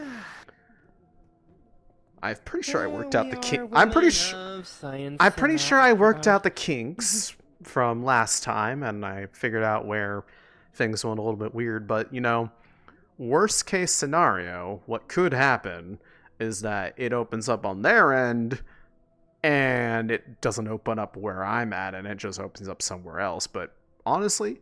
I'm pretty sure I worked out the kinks. I'm pretty sure I worked out the kinks from last time, and I figured out where things went a little bit weird. But worst case scenario, what could happen is that it opens up on their end, and it doesn't open up where I'm at, and it just opens up somewhere else. But honestly,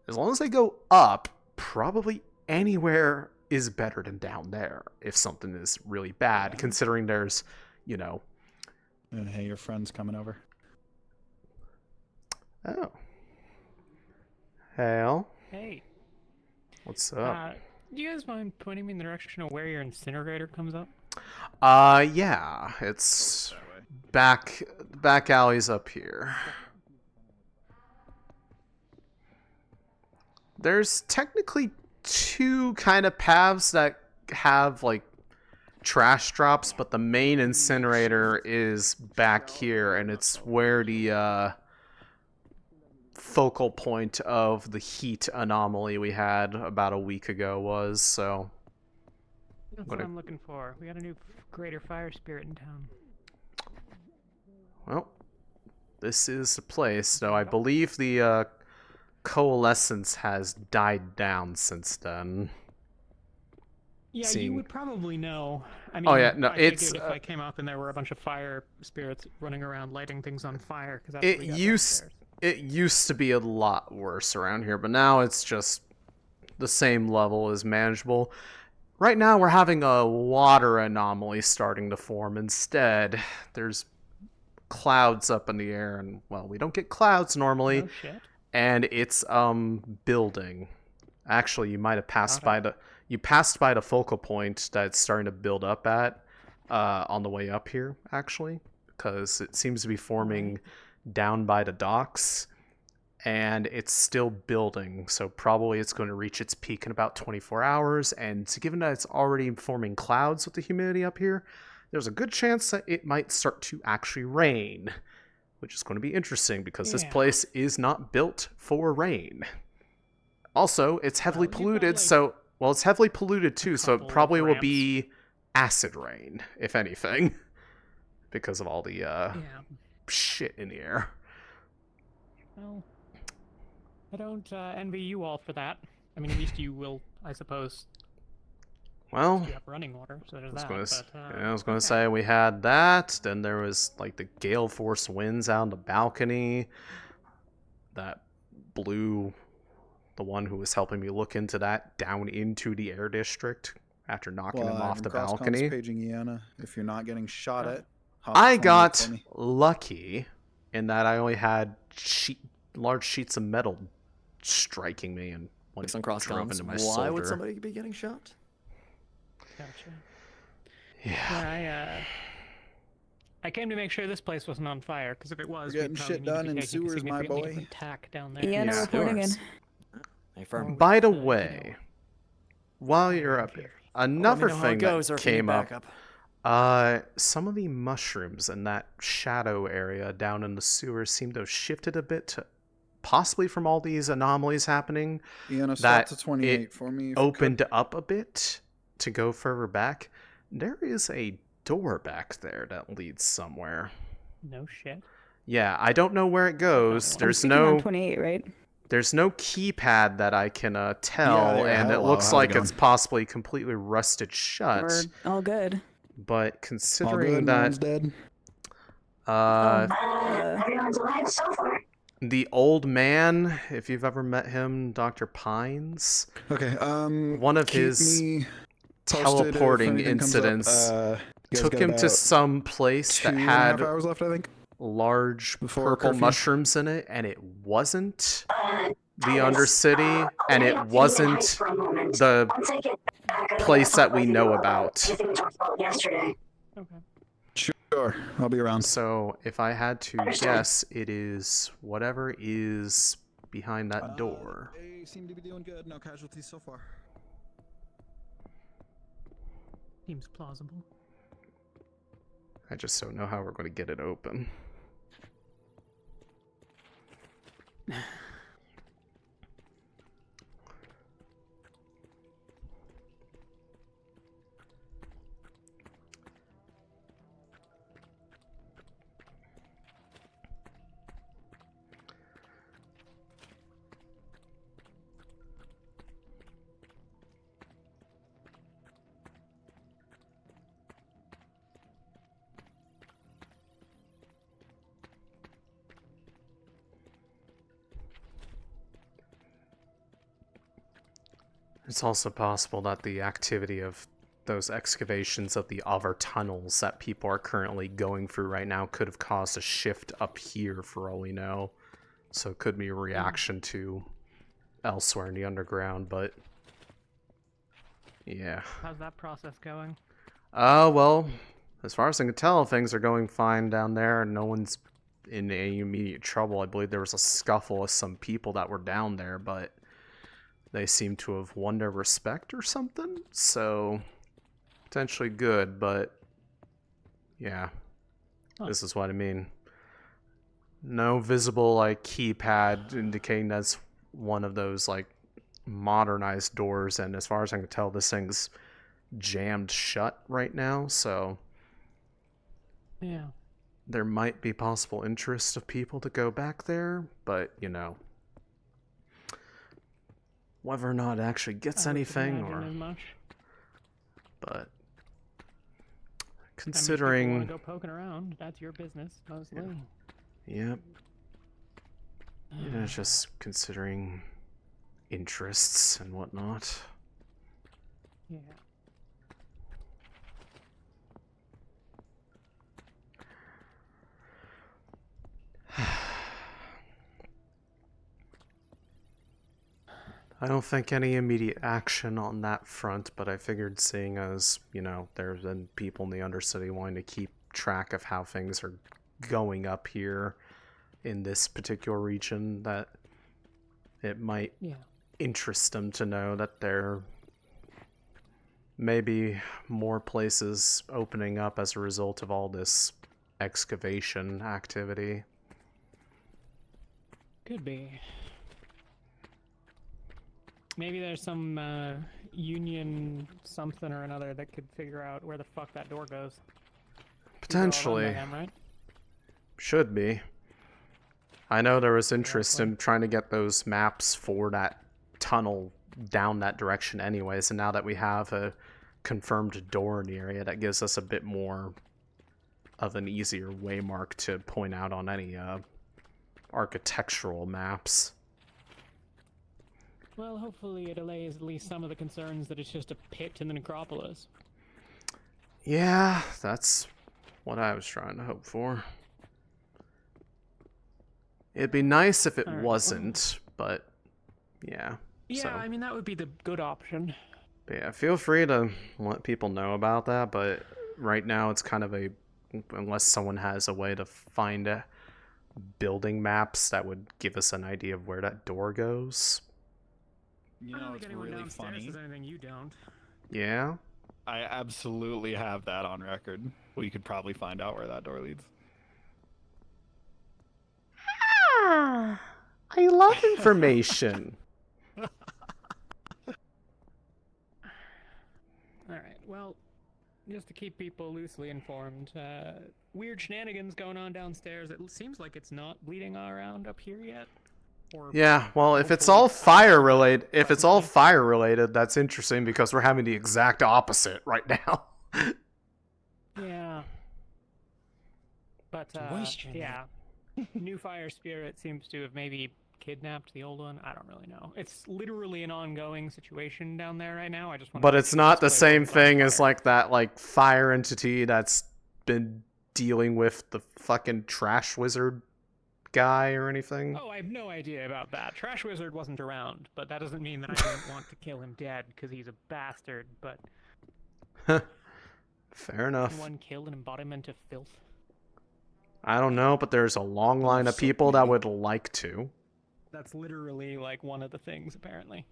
as long as they go up, probably anywhere is better than down there if something is really bad, considering there's, And hey, your friend's coming over. Oh. Hale. Hey. What's up? Do you guys mind pointing me in the direction of where your incinerator comes up? Yeah. It's back alley's up here. There's technically two kind of paths that have like trash drops, but the main incinerator is back here, and it's where the focal point of the heat anomaly we had about a week ago was. So That's what I'm looking for. We got a new greater fire spirit in town. well, this is the place. Though I believe the coalescence has died down since then. Yeah, Seeing- you would probably know. I mean, Oh, yeah, no, I it's, figured if I came up and there were a bunch of fire spirits running around lighting things on fire, because that's It what we got used downstairs. it used to be a lot worse around here, but now it's just the same level as manageable. Right now we're having a water anomaly starting to form instead. There's clouds up in the air, and well, we don't get clouds normally. Oh, shit. And it's building. Actually, you might have passed by the focal point that it's starting to build up at on the way up here, actually, because it seems to be forming down by the docks, and it's still building, so probably it's going to reach its peak in about 24 hours, and given that it's already forming clouds with the humidity up here, there's a good chance that it might start to actually rain, which is going to be interesting because this place is not built for rain. Also, it's heavily polluted, so... Well, it's heavily polluted too, so it probably will be acid rain, if anything, because of all the shit in the air. Well, I don't envy you all for that. I mean, at least you will, I suppose. Well, You have running water, so there's that. I was gonna say we had that. Then there was like the gale force winds out on the balcony that blew the one who was helping me look into that down into the air district after knocking him off the balcony. Paging Iana. If you're not getting shot at, I got lucky in that I only had large sheets of metal striking me and one Based on cross drove comms, into my why would shoulder. somebody be getting shot? Gotcha. Yeah, I came to make sure this place wasn't on fire, because if it was, We're we'd getting probably shit need to done be in taking a sewers, my significantly boy. different tack down there. Iana reporting in. By the way, while you're up here, another know how it thing goes, or that if you need came up, backup. some of the mushrooms in that shadow area down in the sewers seem to have shifted a bit, possibly from all these anomalies happening. Iana, that stop to 28 it for me. If you opened up a bit to go further back. There is a door back there that leads somewhere. No shit. Yeah, I don't know where it goes. There's I'm no on 28, right? There's no keypad that I can tell, Yeah, and it hello, looks how's it like going? it's possibly completely rusted shut. We're all good. But all considering good, no that one's dead. Everyone's alive so far. the old man, if you've ever met him, Dr. Pines, Okay, one of keep his me posted if teleporting anything comes up. incidents You guys took got him to about some place that 2.5 had hours left, I think. large Before purple curfew? mushrooms in it, and it wasn't the Undercity, and it wasn't the place that we know about. Yesterday. Okay. Sure, I'll be around. So if I had to guess, it is whatever is behind that door. They seem to be doing good. No casualties so far. Seems plausible. I just don't know how we're going to get it open. It's also possible that the activity of those excavations of the other tunnels that people are currently going through right now could have caused a shift up here for all we know. So it could be a reaction to elsewhere in the underground, but yeah. How's that process going? Well, as far as I can tell, things are going fine down there and no one's in any immediate trouble. I believe there was a scuffle with some people that were down there, but they seem to have won their respect or something. So potentially good, but yeah, Huh. this is what I mean. No visible like keypad indicating that's one of those like modernized doors, and as far as I can tell, this thing's jammed shut right now, so Yeah. there might be possible interest of people to go back there, but you know, whether or not it actually gets I would anything imagine or as much. but I mean, if considering people want to go poking around, that's your business, mostly. yep. Yeah, just considering interests and whatnot. Yeah. I don't think any immediate action on that front, but I figured seeing as, you know, there's been people in the Undercity wanting to keep track of how things are going up here in this particular region, that it might interest them to know that there may be more places opening up as a result of all this excavation activity. Could be. Maybe there's some union something or another that could figure out where the fuck that door goes. Potentially. These are all run by them, right? Should be. I know there was interest in trying to get those maps for that tunnel down that direction anyways, and now that we have a confirmed door in the area, that gives us a bit more of an easier waymark to point out on any architectural maps. Well, hopefully it allays at least some of the concerns that it's just a pit in the necropolis. Yeah, that's what I was trying to hope for. It'd be nice if it All right, wasn't, but yeah. Yeah, so. I mean, that would be the good option. But yeah, feel free to let people know about that, but right now it's kind of unless someone has a way to find building maps that would give us an idea of where that door goes. You know, it's really funny. Says anything you don't. Yeah? I absolutely have that on record. We could probably find out where that door leads. I love information. Alright, well, just to keep people loosely informed, weird shenanigans going on downstairs. It seems like it's not bleeding around up here yet. Yeah, well, if it's all fire related, that's interesting because we're having the exact opposite right now. Yeah. But, yeah. New fire spirit seems to have maybe kidnapped the old one. I don't really know. It's literally an ongoing situation down there right now. I just want But it's not the same thing as like that like fire entity that's been dealing with the fucking trash wizard guy or anything. Oh, I have no idea about that. Trash Wizard wasn't around, but that doesn't mean that I didn't want to kill him dead because he's a bastard. But fair enough. One kill an embodiment of filth. I don't know, but there's a long line of people that would like to. That's literally like one of the things, apparently.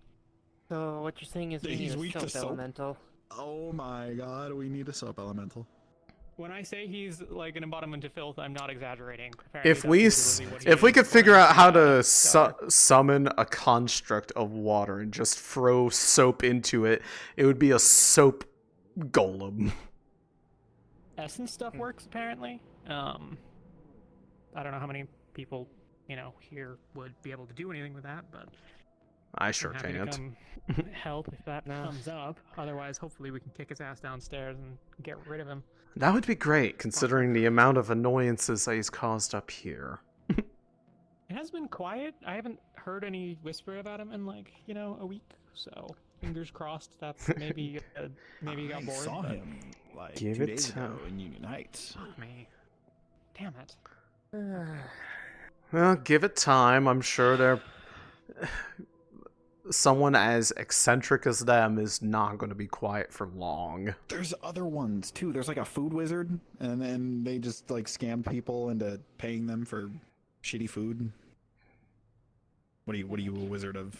So what you're saying is we He's need weak a to soap soap? elemental. Oh my god, we need a soap elemental. When I say he's like an embodiment of filth, I'm not exaggerating. Apparently If we could is. figure out how to summon a construct of water and just throw soap into it, it would be a soap golem. Essence stuff works apparently. I don't know how many people, here would be able to do anything with that, but I sure I'm happy can't. to come help if that comes up. Otherwise, hopefully we can kick his ass downstairs and get rid of him. That would be great, considering the amount of annoyances that he's caused up here. It has been quiet. I haven't heard any whisper about him in a week. So fingers crossed. That's maybe maybe he got bored. I saw but- him like Give 2 it days ago time. in Union Heights. Fuck me. Damn it. Well, give it time. I'm sure they're... Someone as eccentric as them is not going to be quiet for long. There's other ones too. There's like a food wizard, and then they just like scam people into paying them for shitty food. What are you a wizard of?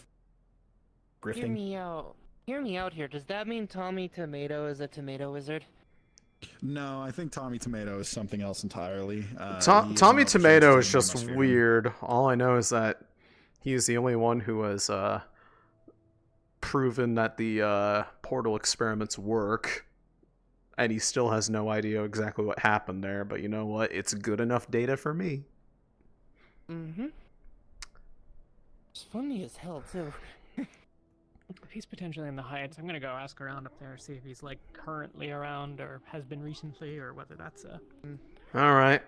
Hear Grifting? me out. hear me out here. Does that mean Tommy Tomato is a tomato wizard? No, I think Tommy Tomato is something else entirely. Tommy Tomato is just weird. All I know is that he's the only one who has proven that the portal experiments work, and he still has no idea exactly what happened there. But you know what? It's good enough data for me. Mm-hmm. It's funny as hell too. If he's potentially in the Heights, I'm gonna go ask around up there, see if he's like currently around or has been recently, or whether that's a. All right.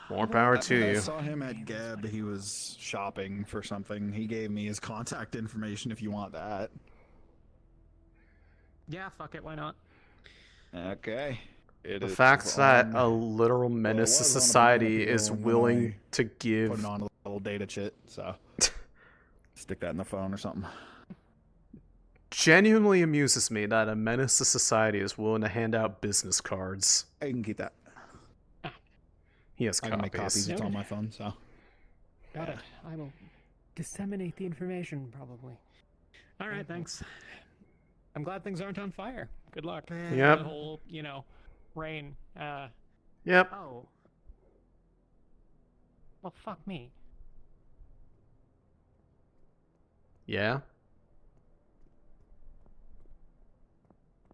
More power to I you. saw him at Geb. He was shopping for something. He gave me his contact information if you want that. Yeah, fuck it, why not? Okay. The fact that a literal menace to society is willing to give. Put it on a little data chit, so stick that in the phone or something. Genuinely amuses me that a menace to society is willing to hand out business cards. I can keep that. He has I copies. can make copies. It's on my phone, so. Got it. I will disseminate the information, probably. All right, thanks. I'm glad things aren't on fire. Good luck. Yep. The whole, rain. Yep. Oh. Well, fuck me. Yeah?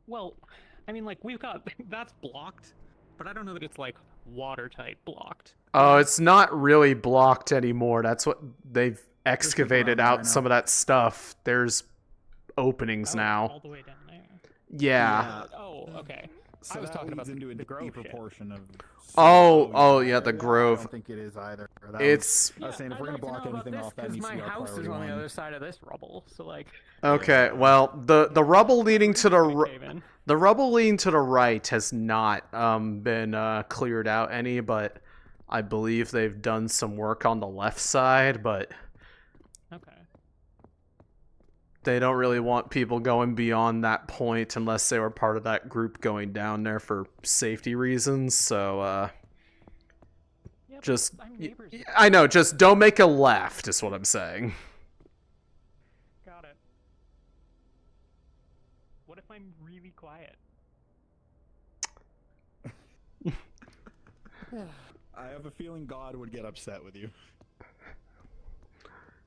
Well, I mean, we've got... That's blocked, but I don't know that it's, watertight blocked. Oh, it's not really blocked anymore. That's what they've excavated out some of that stuff. There's openings now. All the way down there. Yeah. Oh, okay. So I was that talking about leads into a the Grove deeper shit. portion of. Oh, yeah, the Grove. I don't think it is either. It's. I was saying if we're gonna block anything off, that needs to be our house priority is on the one. other side of this rubble, so Okay, well, the rubble leading to the rubble leading to the right has not been cleared out any, but I believe they've done some work on the left side, but okay. They don't really want people going beyond that point unless they were part of that group going down there for safety reasons. So just I know, just don't make a left is what I'm saying. Got it. What if I'm really quiet? I have a feeling God would get upset with you.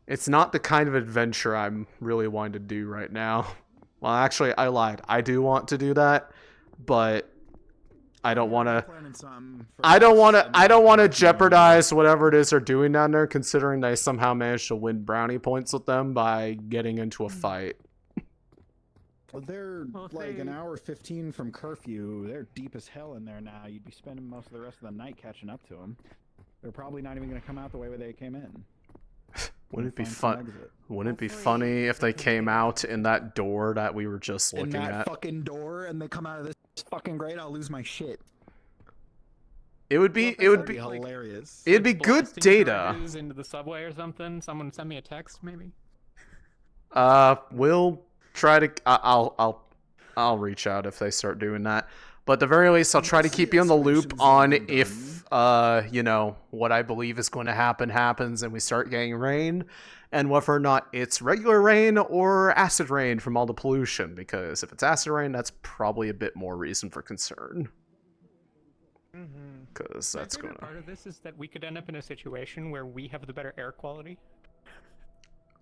It's not the kind of adventure I'm really wanting to do right now. Well, actually, I lied. I do want to do that, but I don't want to. I don't want to jeopardize whatever it is they're doing down there, considering they somehow managed to win brownie points with them by getting into a fight. Well, they're an hour 15 from curfew. They're deep as hell in there now. You'd be spending most of the rest of the night catching up to them. They're probably not even going to come out the way they came in. Wouldn't it be fun? Wouldn't it be funny if they came out in that door that we were just looking in that at? Fucking door, and they come out of this fucking grate. I'll lose my shit. It would be hilarious. It'd be good data. Into the subway or something. Someone send me a text, maybe. We'll try to. I'll reach out if they start doing that. But at the very least, I'll try to keep you in the loop on if, what I believe is going to happen happens and we start getting rain, and whether or not it's regular rain or acid rain from all the pollution, because if it's acid rain, that's probably a bit more reason for concern. Because that's going to... Part of this is that we could end up in a situation where we have the better air quality.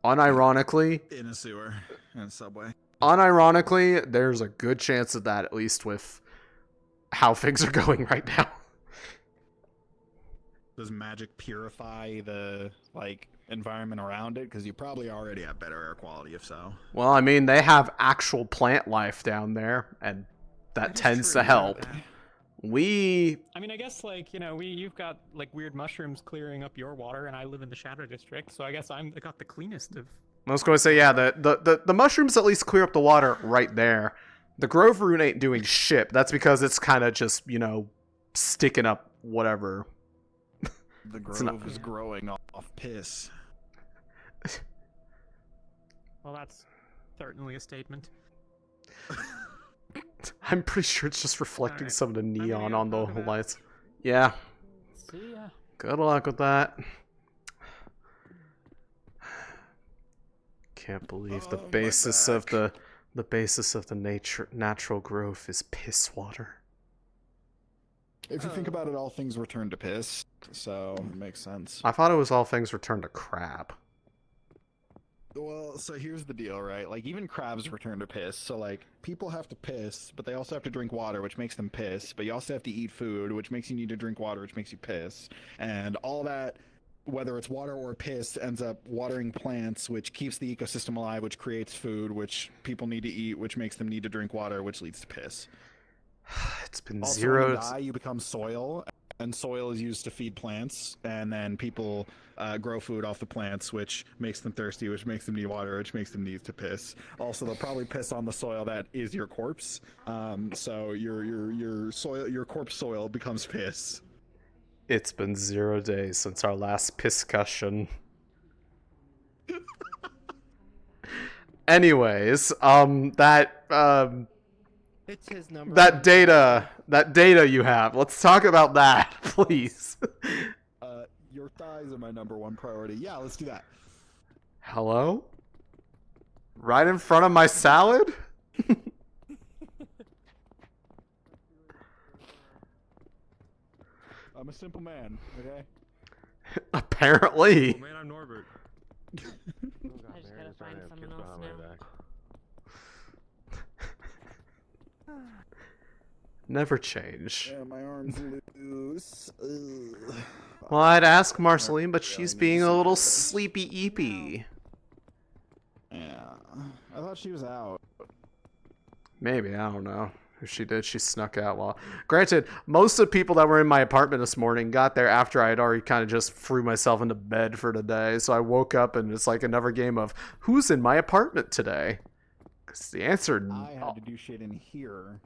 Unironically... In a sewer. In a subway. Unironically, there's a good chance of that, at least with how things are going right now. Does magic purify the environment around it? Because you probably already have better air quality, if so. Well, I mean, they have actual plant life down there, and that tends to help. I mean, I guess you've got weird mushrooms clearing up your water, and I live in the Shadow District, so I guess I got the cleanest of. I was going to say, yeah, the mushrooms at least clear up the water right there. The Grove Root ain't doing shit. That's because it's kind of just, sticking up whatever. The Grove is growing off piss. Well, that's certainly a statement. I'm pretty sure it's just reflecting some of the neon on the lights. Yeah. See ya. Good luck with that. Can't believe the basis of the The basis of the natural growth is piss water. If you think about it, all things return to piss, so it makes sense. I thought it was all things return to crab. Well, so here's the deal, right? Like, even crabs return to piss. So, like, people have to piss, but they also have to drink water, which makes them piss. But you also have to eat food, which makes you need to drink water, which makes you piss. And all that, whether it's water or piss, ends up watering plants, which keeps the ecosystem alive, which creates food, which people need to eat, which makes them need to drink water, which leads to piss. It's been Also, zero. when you die, you become soil, and soil is used to feed plants, and then people grow food off the plants, which makes them thirsty, which makes them need water, which makes them need to piss. Also, they'll probably piss on the soil that is your corpse. So your soil, your corpse soil becomes piss. It's been 0 days since our last piscussion. Anyways, It's his number. that data you have. Let's talk about that, please. Your thighs are my #1 priority. Yeah, let's do that. Hello? Right in front of my salad? I'm a simple man, okay? Apparently. Oh, man, I'm Norbert. I just gotta find someone else now. Never change. Yeah, my arm's loose. Ugh. Well, I'd ask Marceline, but she's being a little sleepy-eepy. Yeah, I thought she was out. Maybe, I don't know. If she did, she snuck out while... Granted, most of the people that were in my apartment this morning got there after I had already kind of just threw myself into bed for the day. So I woke up and it's like another game of, who's in my apartment today? Because the answer... I had to do shit in here.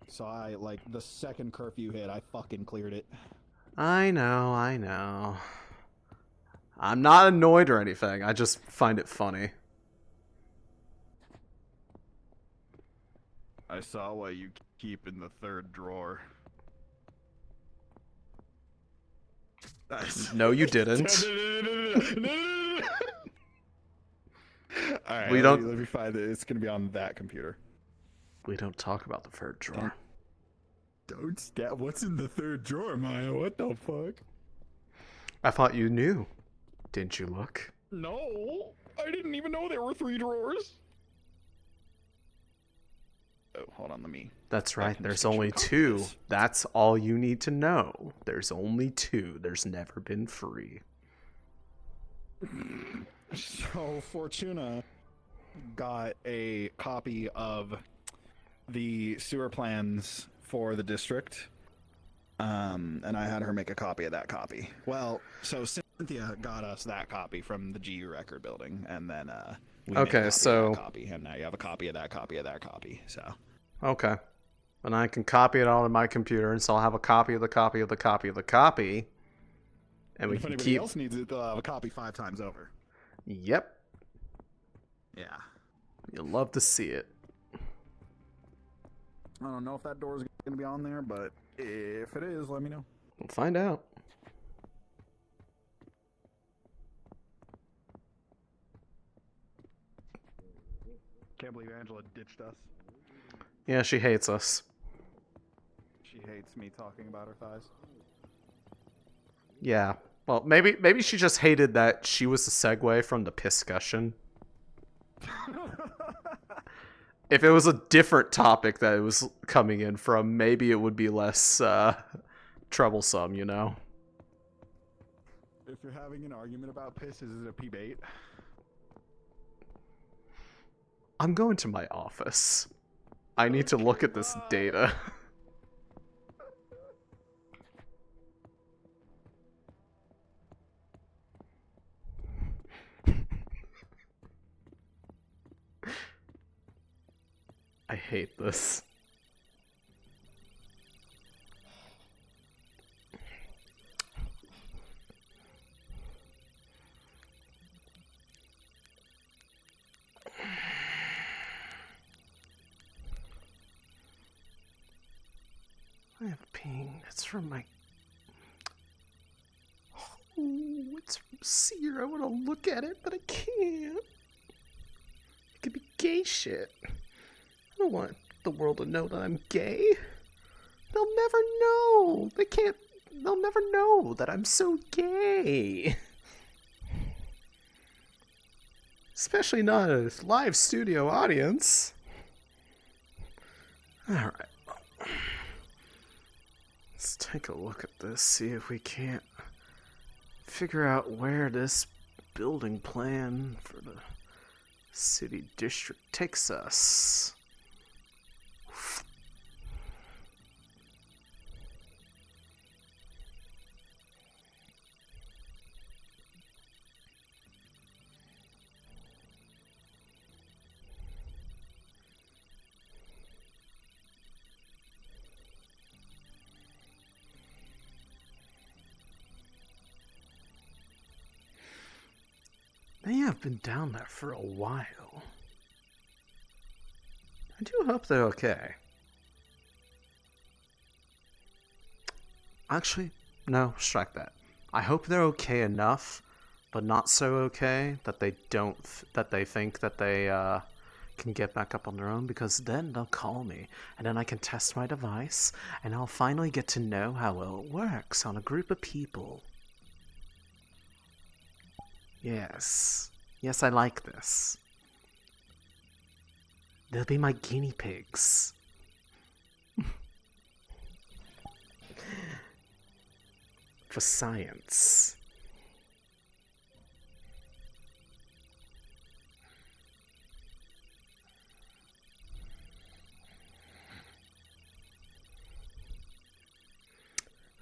So I, like, the second curfew hit, I fucking cleared it. I know. I'm not annoyed or anything. I just find it funny. I saw what you keep in the third drawer. No, you didn't. Alright, We let don't- me find it. It's gonna be on that computer. We don't talk about the third drawer. Don't stab. What's in the third drawer, Maya? What the fuck? I thought you knew. Didn't you look? No, I didn't even know there were 3 drawers. Oh, hold on, let me. That's right, can there's switch only your 2. copies. That's all you need to know. There's only 2. There's never been 3. So Fortuna got a copy of the sewer plans for the district, and I had her make a copy of that copy. Well, so Cynthia got us that copy from the GU record building, and then we made a Okay, copy so- of that copy, and now you have a copy of that copy of that copy. So Okay. And I can copy it all in my computer, and so I'll have a copy of the copy of the copy of the copy. And we if can anybody keep... else needs it, they'll have a copy 5 times over. Yep. Yeah. You'll love to see it. I don't know if that door is going to be on there, but if it is, let me know. We'll find out. Can't believe Angela ditched us. Yeah, she hates us. She hates me talking about her thighs. Yeah. Well, maybe she just hated that she was the segue from the piscussion. If it was a different topic that it was coming in from, maybe it would be less troublesome, you know? If you're having an argument about piss, is it a P-bait? I'm going to my office. I need to look at this data. I hate this. I have a ping. It's from my... Oh, it's from Seer. I want to look at it, but I can't. It could be gay shit. don't want the world to know that I'm gay. They'll never know. They'll never know that I'm so gay. Especially not a live studio audience. Alright. Let's take a look at this, see if we can't figure out where this building plan for the city district takes us. They have been down there for a while. I do hope they're okay. Actually, no, strike that. I hope they're okay enough, but not so okay that they think that they can get back up on their own, because then they'll call me, and then I can test my device, and I'll finally get to know how well it works on a group of people. Yes. Yes, I like this. They'll be my guinea pigs. For science.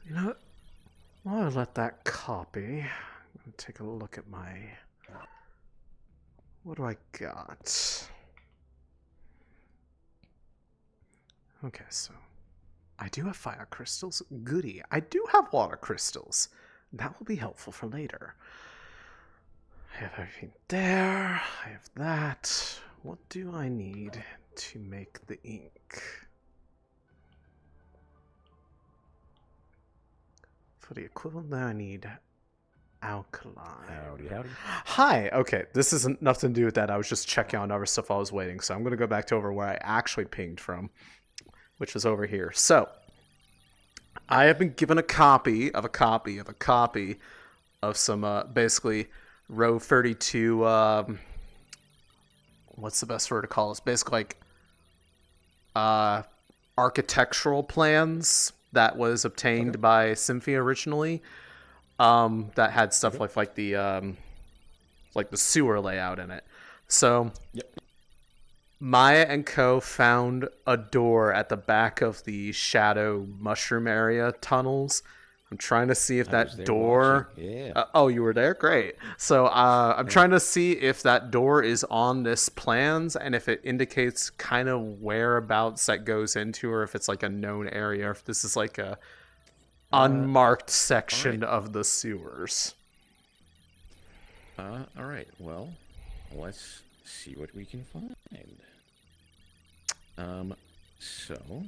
You know what? While I let that copy, take a look at my... What do I got? Okay, so... I do have fire crystals. Goody. I do have water crystals. That will be helpful for later. I have everything there. I have that. What do I need to make the ink? For the equivalent there, I need... alkaline. Howdy. Hi. Okay, this isn't nothing to do with that. I was just checking on other stuff while I was waiting, so I'm going to go back to over where I actually pinged from, which was over here. So, I have been given a copy of some, basically, row 32, what's the best word to call this? Basically, like, architectural plans that was obtained by Symphy originally. That had stuff like the sewer layout in it. So, Maia and Co. found a door at the back of the shadow mushroom area tunnels. I'm trying to see if that door... Yeah. Oh, you were there? Great. So, I'm trying to see if that door is on this plans, and if it indicates kind of whereabouts that goes into, or if it's like a known area, or if this is like a unmarked section of the sewers. Alright, well, let's see what we can find. So...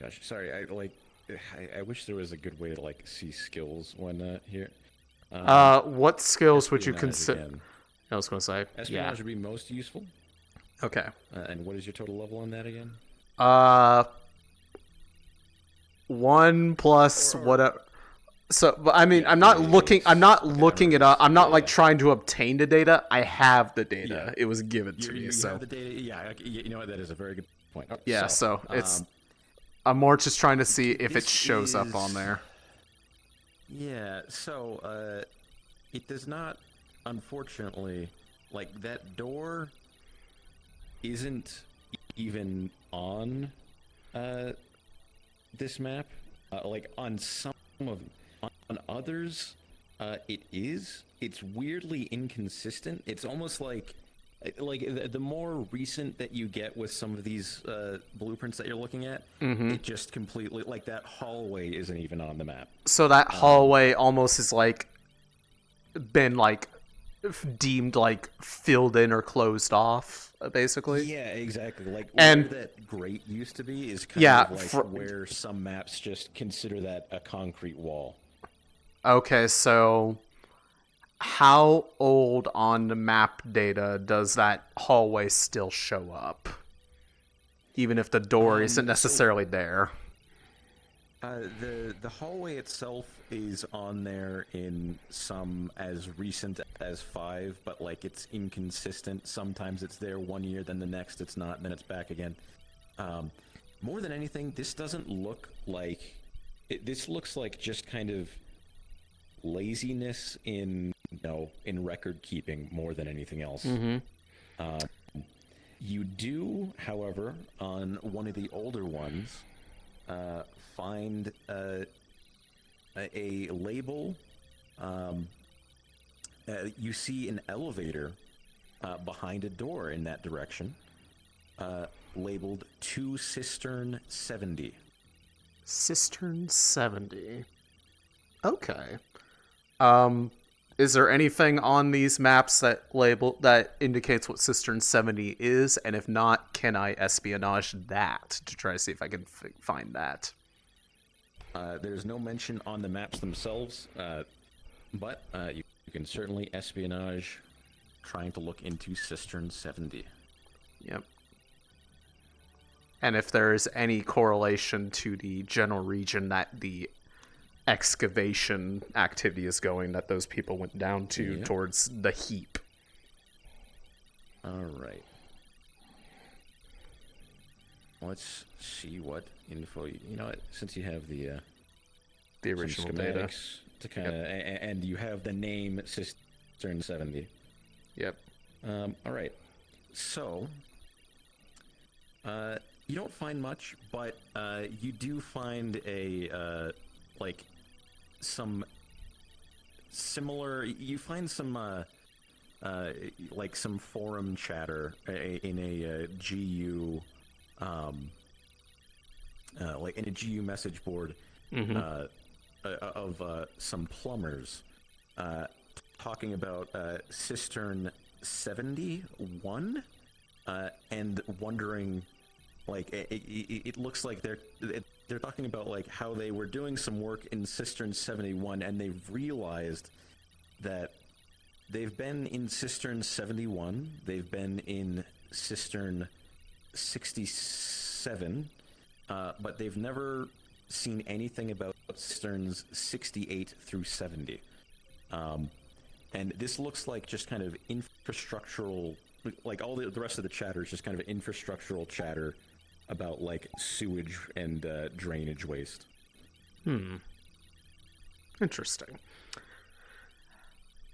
Gosh, sorry, I wish there was a good way to, like, see skills when, here. What skills would you consider? I was going to say, Espionage would be most useful. Okay. And what is your total level on that again? 1 plus whatever. So, but I mean, I'm not looking it up. I'm not like trying to obtain the data. I have the data. It was given to me. You So have the data. Yeah, you know what? That is a very good point. yeah. So it's. I'm more just trying to see if it shows up on there. Yeah. So it does not, unfortunately, like that door isn't even on this map. Like on some of on others, it is. It's weirdly inconsistent. It's almost like the more recent that you get with some of these blueprints that you're looking at, it just completely, like, that hallway isn't even on the map. So that hallway almost is like been like deemed like filled in or closed off, basically. Yeah, exactly. Like and where that grate used to be is kind of like where some maps just consider that a concrete wall. Okay, so how old on the map data does that hallway still show up? Even if the door isn't necessarily there. The hallway itself is on there in some as recent as 5, but like it's inconsistent. Sometimes it's there 1 year, then the next it's not, and then it's back again. More than anything, this doesn't look like this looks like just kind of laziness in in record keeping more than anything else. You do, however, on one of the older ones, find a label. You see an elevator behind a door in that direction, labeled 2 Cistern 70. Cistern 70. Okay. Is there anything on these maps that indicates what Cistern 70 is? And if not, can I espionage that to try to see if I can find that? There's no mention on the maps themselves, but you can certainly espionage trying to look into Cistern 70. Yep. And if there's any correlation to the general region that the excavation activity is going, that those people went down to towards the heap. All right. Let's see what info you know what, since you have the original data to kind of and you have the name Cistern 70. Yep. All right. So you don't find much, but you do find a like some similar. You find some like some forum chatter in a GU, like in a GU message board of some plumbers talking about Cistern 71 and wondering. Like it looks like they're talking about like how they were doing some work in Cistern 71 and they've realized that they've been in Cistern 71, they've been in Cistern 67, but they've never seen anything about Cisterns 68 through 70. And this looks like just kind of infrastructural, like all the rest of the chatter is just kind of infrastructural chatter about like sewage and drainage waste. Interesting.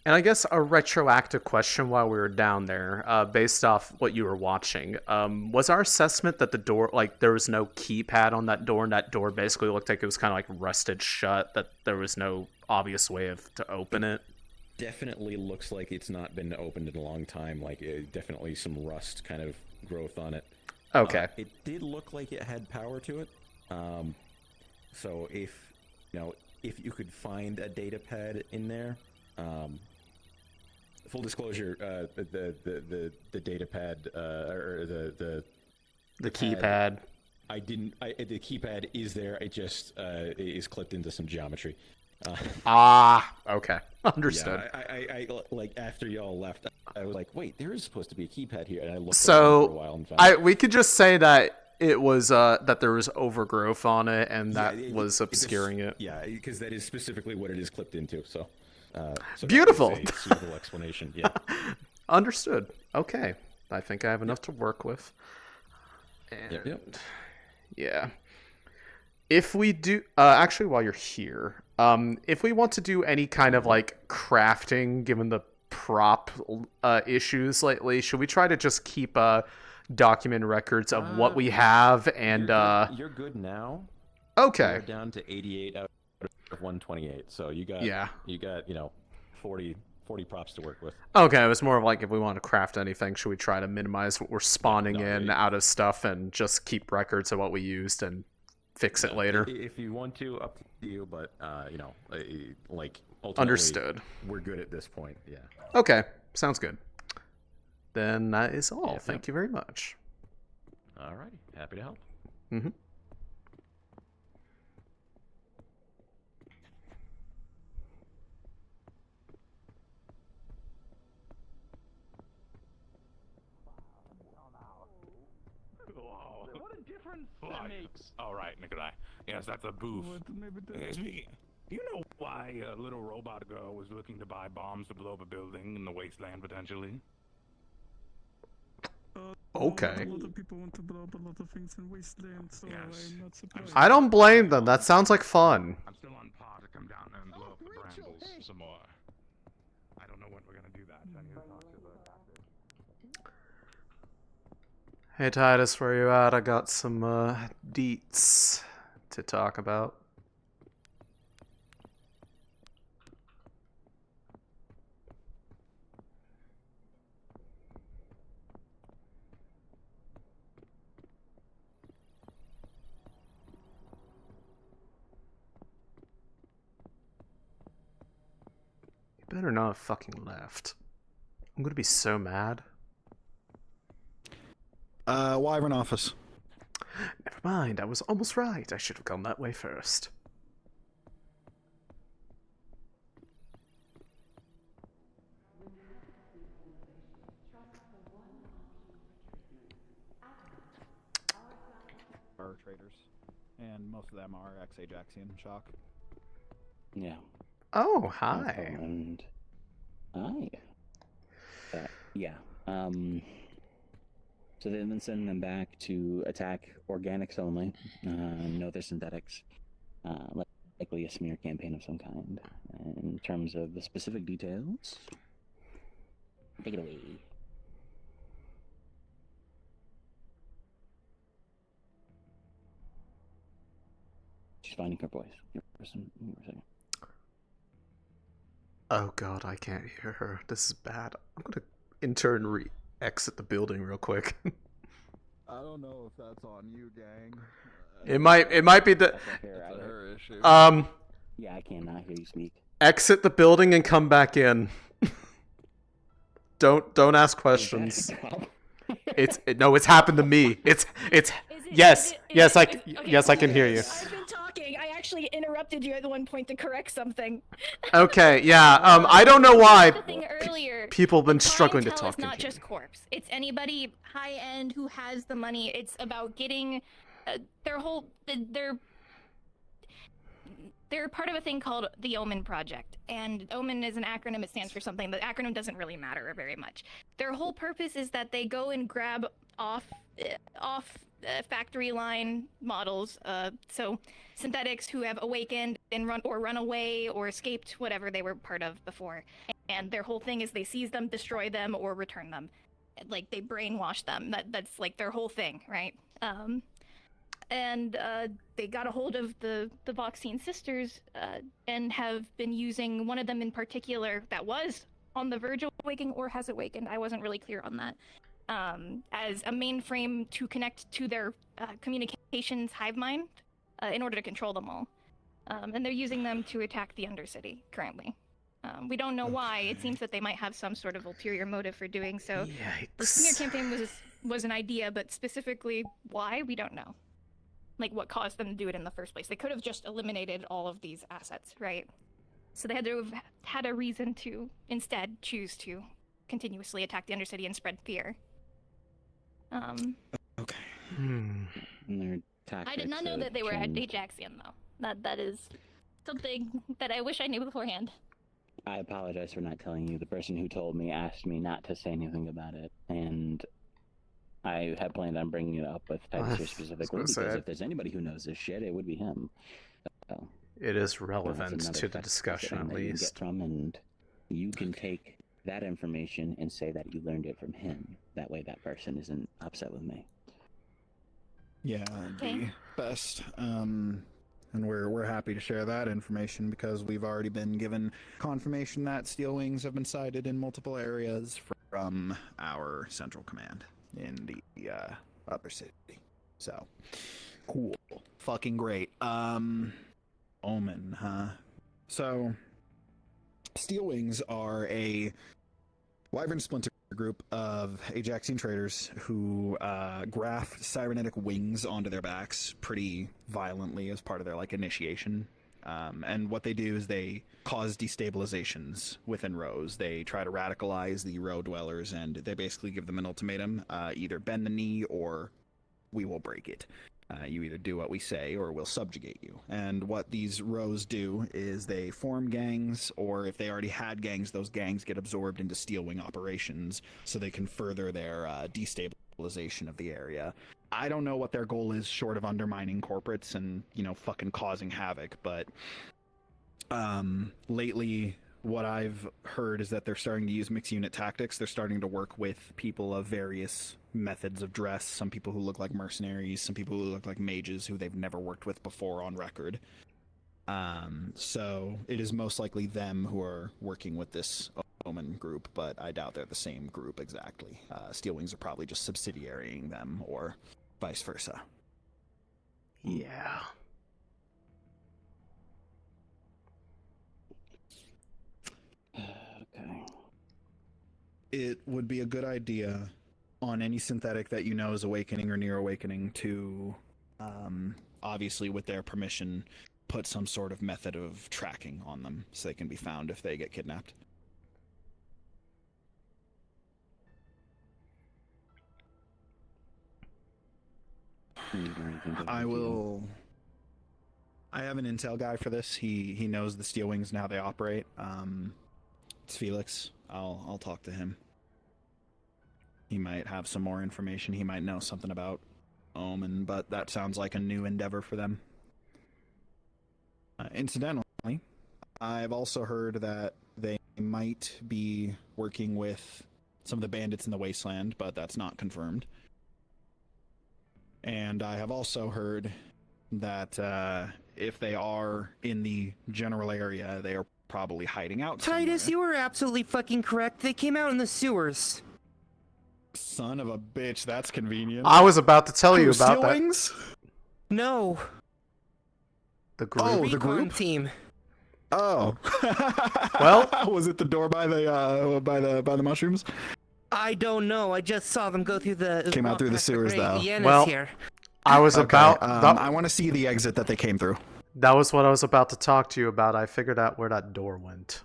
And I guess a retroactive question while we were down there, based off what you were watching, was our assessment that the door, like there was no keypad on that door, and that door basically looked like it was kind of like rusted shut, that there was no obvious way to open it? Definitely looks like it's not been opened in a long time, like definitely some rust kind of growth on it. Okay. It did look like it had power to it. So if you could find a data pad in there, full disclosure, the data pad or the keypad. The keypad is there. It just is clipped into some geometry. Okay, understood. Yeah, I like after y'all left, I was like, wait, there is supposed to be a keypad here, and I looked so for a while and found we could just say that it was that there was overgrowth on it, and that was obscuring it. Yeah, because that is specifically what it is clipped into. So, beautiful. That is a suitable explanation. Yeah, understood. Okay, I think I have enough to work with. And yeah, if we do, actually, while you're here. If we want to do any kind of like crafting, given the prop issues lately, should we try to just keep document records of what we have and you're good now. Okay. You're down to 88 out of 128, so you got 40 props to work with. Okay, it was more of like if we want to craft anything, should we try to minimize what we're spawning out of stuff and just keep records of what we used and fix it later? If you want to, up to you, but like ultimately, understood. We're good at this point. Yeah. Okay, sounds good. Then that is all. Thank you very much. All righty, happy to help. Mm-hmm. difference that makes? Oh, right, Nikolai. Yes, that's a booth. Do you know why a little robot girl was looking to buy bombs to blow up a building in the wasteland, potentially? Okay. A lot of people want to blow up a lot of things in Wasteland, so I'm not surprised. I don't blame them. That sounds like fun. I'm still on par to come down there and blow up the brambles some more. I don't know when we're gonna do that. I need to talk to the captain. Hey Titus, where you at? I got some deets to talk about. You better not have fucking left. I'm gonna be so mad. Wyvern office. Never mind, I was almost right. I should have gone that way first. Are traders, and most of them are ex-Ajaxian shock. Yeah. Oh, hi. And hi. Yeah. So they've been sending them back to attack organics only. No other synthetics. Likely a smear campaign of some kind. In terms of the specific details, take it away. She's finding her voice. Give her a second. Oh god, I can't hear her. This is bad. I'm gonna in turn exit the building real quick. I don't know if that's on you, gang. It might be the her issue. Yeah, I cannot hear you speak. Exit the building and come back in. Don't ask questions. It's happened to me. Yes, I can hear you. I've been talking. I actually interrupted you at one point to correct something. Okay, yeah. I don't know why The thing earlier, people have been struggling to clientele talk is not to just corpse. It's anybody high end who has the money. It's about getting they're part of a thing called the Omen Project, and Omen is an acronym. It stands for something. The acronym doesn't really matter very much. Their whole purpose is that they go and grab off factory line models, so synthetics who have awakened and run away or escaped whatever they were part of before. And their whole thing is they seize them, destroy them, or return them. Like they brainwash them. That's like their whole thing, right? And they got a hold of the Voxine sisters and have been using one of them in particular that was on the verge of awakening or has awakened. I wasn't really clear on that. As a mainframe to connect to their communications hive mind in order to control them all. And they're using them to attack the Undercity currently. We don't know why. It seems that they might have some sort of ulterior motive for doing so. The smear campaign was an idea, but specifically why, we don't know. Like what caused them to do it in the first place. They could have just eliminated all of these assets, right? So they had to have had a reason to instead choose to continuously attack the Undercity and spread fear. Okay. And their I did not know that they were at Ajaxian, though. That is something that I wish I knew beforehand. I apologize for not telling you. The person who told me asked me not to say anything about it, and I had planned on bringing it up with Titus here specifically because if there's anybody who knows this shit, it would be him. So, it is relevant to the discussion, at that you can least. get from, and you can take that information and say that you learned it from him. That way, that person isn't upset with me. Yeah, that'd be best. And we're happy to share that information because we've already been given confirmation that Steel Wings have been sighted in multiple areas from our central command in the other city. So cool, fucking great. Omen, huh? So Steel Wings are a Wyvern splinter group of Ajaxian traders who graft cybernetic wings onto their backs pretty violently as part of their initiation. And what they do is they cause destabilizations within rows. They try to radicalize the row dwellers, and they basically give them an ultimatum: either bend the knee or we will break it. You either do what we say or we'll subjugate you. And what these rows do is they form gangs, or if they already had gangs, those gangs get absorbed into Steel Wing operations so they can further their destabilization of the area. I don't know what their goal is short of undermining corporates and, fucking causing havoc, but lately what I've heard is that they're starting to use mixed unit tactics. They're starting to work with people of various methods of dress. Some people who look like mercenaries, some people who look like mages who they've never worked with before on record. So it is most likely them who are working with this Omen group, but I doubt they're the same group exactly. Steel Wings are probably just subsidiarying them or vice versa. Yeah. Okay. It would be a good idea on any synthetic that you know is awakening or near awakening to, obviously with their permission, put some sort of method of tracking on them so they can be found if they get kidnapped. I have an intel guy for this. He knows the Steel Wings and how they operate. It's Felix. I'll talk to him. He might have some more information. He might know something about Omen, but that sounds like a new endeavor for them. Incidentally, I've also heard that they might be working with some of the bandits in the Wasteland, but that's not confirmed. And I have also heard that if they are in the general area, they are probably hiding out Titus, somewhere. you were absolutely fucking correct. They came out in the sewers. Son of a bitch, that's convenient. I was about to tell you about Steel that. Wings? No. The group. Oh, the Recon group team. Oh. Well, was it the door by the mushrooms? I don't know. I just saw them go through the. Came out through the sewers though. Well, here. I was about. I want to see the exit that they came through. That was what I was about to talk to you about. I figured out where that door went.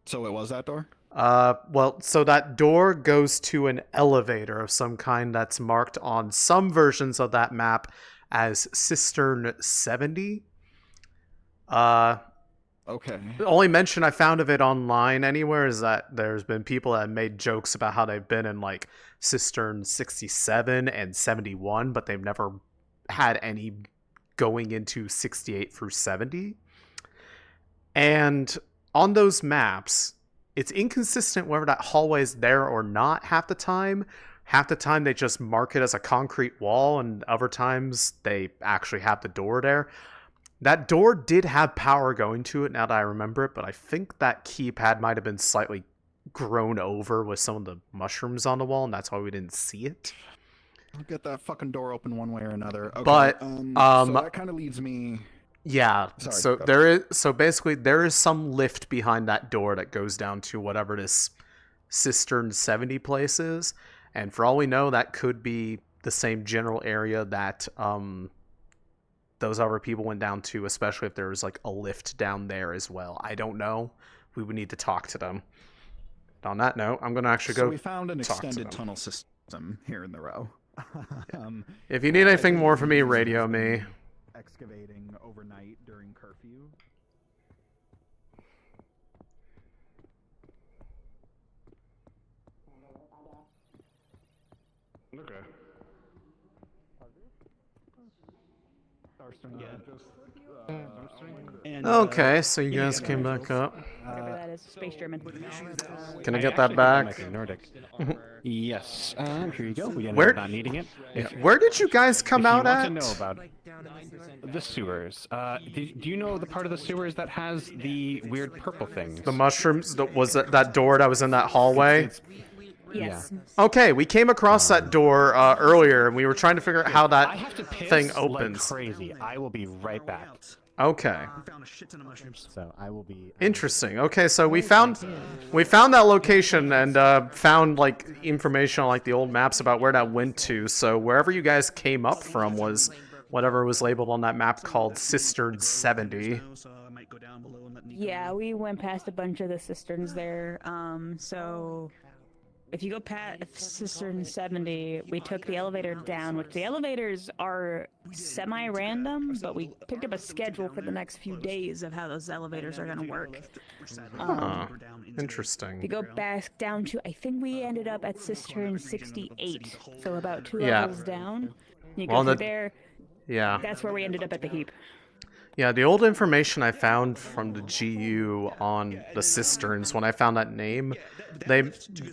So it was that door? Well, so that door goes to an elevator of some kind that's marked on some versions of that map as Cistern 70. Okay. The only mention I found of it online anywhere is that there's been people that have made jokes about how they've been in like Cistern 67 and 71, but they've never had any going into 68 through 70. And on those maps, it's inconsistent whether that hallway is there or not half the time. Half the time they just mark it as a concrete wall, and other times they actually have the door there. That door did have power going to it now that I remember it, but I think that keypad might have been slightly grown over with some of the mushrooms on the wall, and that's why we didn't see it. I'll get that fucking door open one way or another. Okay, But, so that kind of leads me... Yeah, Sorry, so basically there is some lift behind that door that goes down to whatever this Cistern 70 place is, and for all we know, that could be the same general area that those other people went down to, especially if there was like a lift down there as well. I don't know. We would need to talk to them. On that note, I'm going to actually go. So we found an talk to extended them. tunnel system here in the row. If you need anything more from me, radio me. Excavating overnight during curfew. Okay. Okay, so you guys came back up. Whatever that is, space German. Can I get that back? Nordic. Yes. Here you go. We ended Where- up not needing it. Where did you guys come out if at? you want to know about the sewers, do you know the part of the sewers that has the weird purple things? The mushrooms? Was it that door that was in that hallway? Yes. Okay, we came across that door earlier, and we were trying to figure out how I that have to piss thing like opens. crazy. I will be right back. Okay. Found a shit ton of mushrooms. So I will be. Interesting. Okay, so we found that location and found like information on like the old maps about where that went to. So wherever you guys came up from was whatever was labeled on that map called Cistern 70. Yeah, we went past a bunch of the cisterns there. So if you go past Cistern 70, we took the elevator down, which the elevators are semi-random, but we picked up a schedule for the next few days of how those elevators are going to work. Huh. Interesting. If you go back down to, I think we ended up at Cistern 68, so about 2 Yeah. levels down. You Well, go through the- there. Yeah. That's where we ended up at the heap. Yeah, the old information I found from the GU on the cisterns, when I found that name,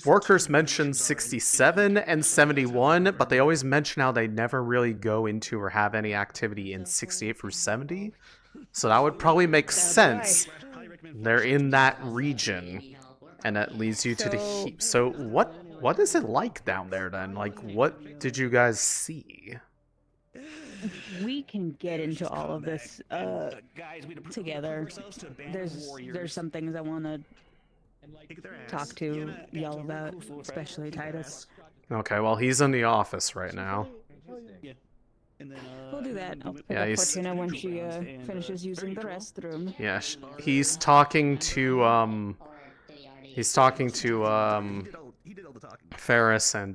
workers mentioned 67 and 71, but they always mention how they never really go into or have any activity in 68 through 70. So that would probably make sense. They're in that region, and that leads you to the heap. So what is it like down there then? Like, what did you guys see? We can get into all of this together. There's some things I want to talk to y'all about, especially Titus. Okay, well, he's in the office right now. We'll do that. I'll pick Yeah, up he's- Fortuna when she finishes using the restroom. Yeah, he's talking to Ferris and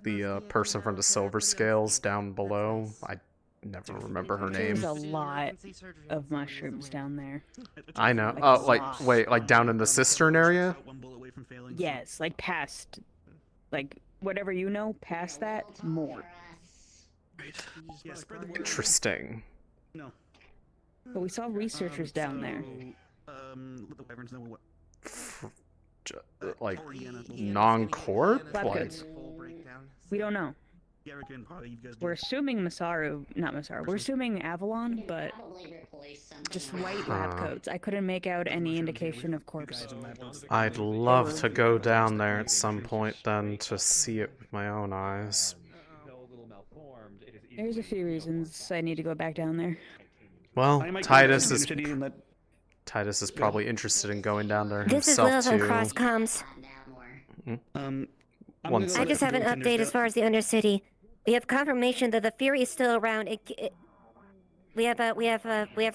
the person from the Silver Scales down below. I never remember her name. There's a lot of mushrooms down there. I know. Like, Oh, a like lot. wait, like down in the cistern area? Yes, like past, like whatever you know, past that, more. Interesting. But we saw researchers down there. Like non-corp? Lab Like, coats. We don't know. We're assuming not Masaru. We're assuming Avalon, but just white lab Huh. coats. I couldn't make out any indication of corpse. I'd love to go down there at some point then to see it with my own eyes. There's a few reasons I need to go back down there. Well, I might go Titus to is Unity and let- Titus is probably interested in going down there This is himself Lil from too. Cross Comms. One I just have an update as far as the Undercity. We have confirmation that the Fury is still around. We have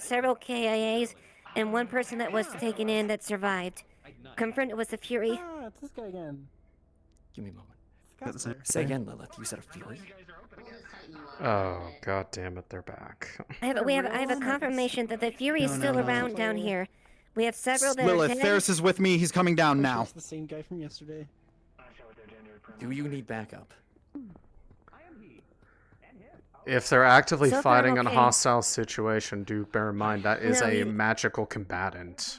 several KIAs and one person that was taken in that survived. Confirmed it was the Fury. Ah, it's this guy again. Give me a moment. Say again, Lilith. You said a fury? Oh, god damn it, they're back. I have a confirmation that the Fury is still around down here. We have several that are Lilith, dead. Ferris is with me. He's coming down now. It's the same guy from yesterday. Do you need backup? If they're actively So far, I'm fighting in a okay. hostile situation, do bear in mind that is No, a you- magical combatant.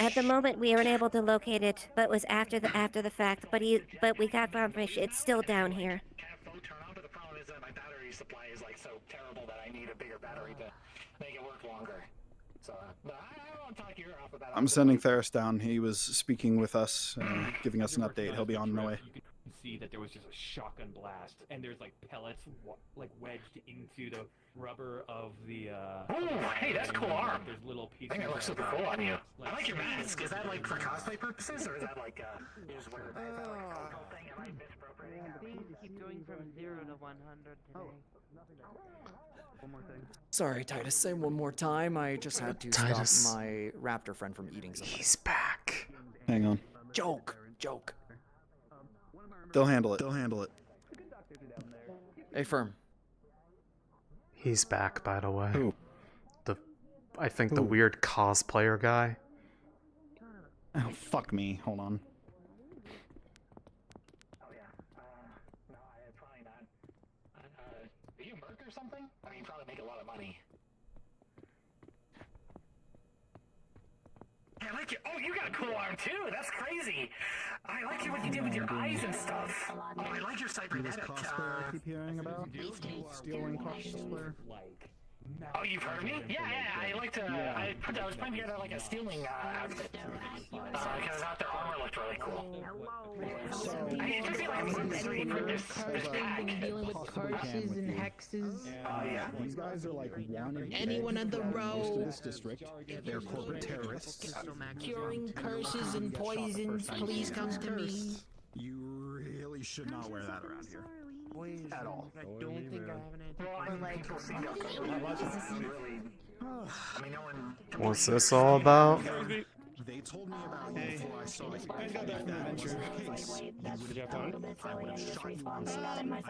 At the moment, we are unable to locate it, but it was after the fact. But we got confirmation it's still down here. My battery supply is like so terrible that I need a bigger battery to make it work longer. So, but I don't want to talk your off about it. I'm sending Ferris down. He was speaking with us, giving us an update. He'll be on the way. You can see that there was just a shotgun blast, and there's like pellets like wedged into the rubber of the. Oh, hey, that's a cool arm. There's little I pieces. think it looks of, super cool on you. like, I like your mask. Is that like for cosplay purposes, or is that like you just wear it? Is that like a cool thing? Am I misappropriating? Keep going from 0 to 100 today. One more thing. Sorry, Titus. Say one more time. I just had to Titus. stop my raptor friend from eating something. He's back. Hang on. Joke. They'll handle it. They'll handle it. Hey, firm. He's back, by the way. Who? I think the Who? weird cosplayer guy. Oh, fuck me. Hold on. No, probably not. Are you a merc or something? I mean, you probably make a lot of money. I like it. Oh, you got a cool arm too. That's crazy. I like what you did with your eyes and stuff. Oh, I like your cybernetic. Cosplayer I keep hearing about? Stealing cosplayer? Oh, you've heard me? Yeah. I like to. I was putting together like a stealing outfit because I thought their armor looked really cool. I just feel like it's made for this bag. Dealing with curses and hexes. Yeah. These guys are like wanted. Anyone on the row. This district. They're corporate terrorists. Curing curses and poisons, please come to me. You really should not wear that around here. At all. I don't think I have an idea. Well, I mean, people see really. I mean, no one. What's this all about? They told me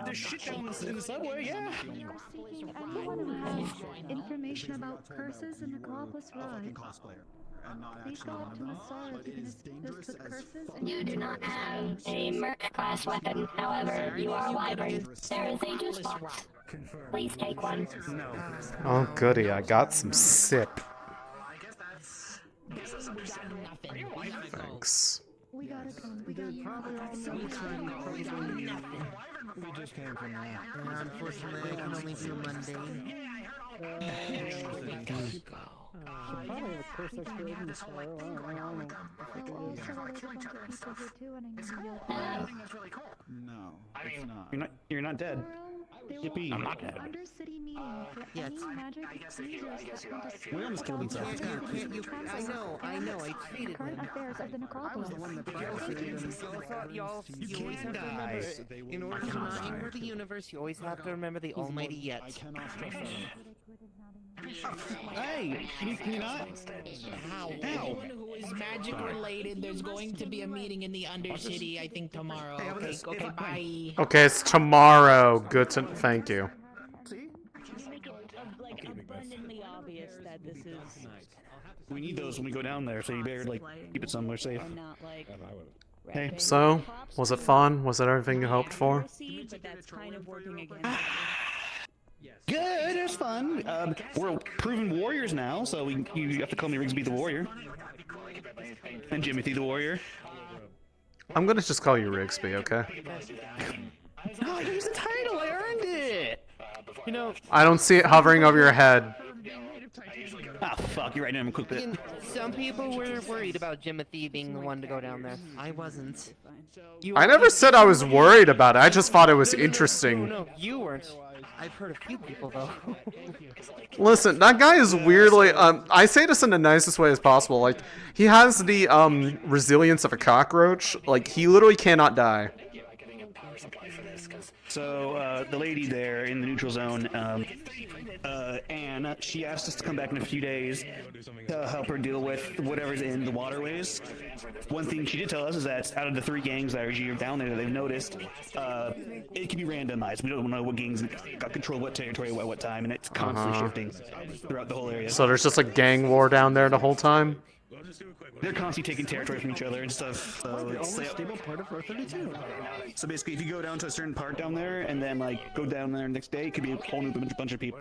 There's shit down in the subway, yeah. Information about curses and Necropolis Ride. Please go up to Masara if you can assist with curses and You do not have a merc class weapon, however, you are wyvern. There is a juice box. Please take one. Oh goody, I got some sip. Thanks. we gotta come. We got We just came from that. Yeah, unfortunately, I can only do mundane. Probably have a curse expert in the sorrow. I don't know. No, it's not. You're not dead. Yippee. I'm not dead. Undercity meeting for Yes. any magic users that come to We almost killed each other. I know, I treated current them. affairs of the Necropolis. You always have to remember, in order to not ignore the universe, you always have to remember the almighty yet. I cannot stress Hey, can you not? How? Anyone who is magic related, there's going to be a meeting in the Undercity, I think, tomorrow. Okay, bye. Okay, it's tomorrow. Good to thank you. Like abundantly obvious that this is We need those when we go down there, so you better like keep it somewhere safe. not like Hey. So, was it fun? Was it everything you hoped for? but that's kind of working against Good, it was fun. We're proven warriors now, so you have to call me Rigsby the Warrior. And Jimothy the Warrior. I'm gonna just call you Rigsby, okay? Oh, here's the title, I earned it! You know, I don't see it hovering over your head. Ah, fuck, you're right, I'm a quick bit. some people were worried about Jimothy being the one to go down there. I wasn't. I never said I was worried about it. I just thought it was interesting. No, you weren't. I've heard a few people though. Listen, that guy is weirdly, I say this in the nicest way as possible, like, he has the, resilience of a cockroach, like, he literally cannot die. So, the lady there in the neutral zone, Anne, she asked us to come back in a few days to help her deal with whatever's in the waterways. One thing she did tell us is that out of the 3 gangs that are down there that they've noticed, it can be randomized. We don't know what gangs got control of what territory at what time, and it's constantly shifting throughout the whole area. So there's just a gang war down there the whole time? They're constantly taking territory from each other and stuff. So it's stable part of Earth 32. So basically, if you go down to a certain part down there and then like go down there the next day, it could be a whole new bunch of people.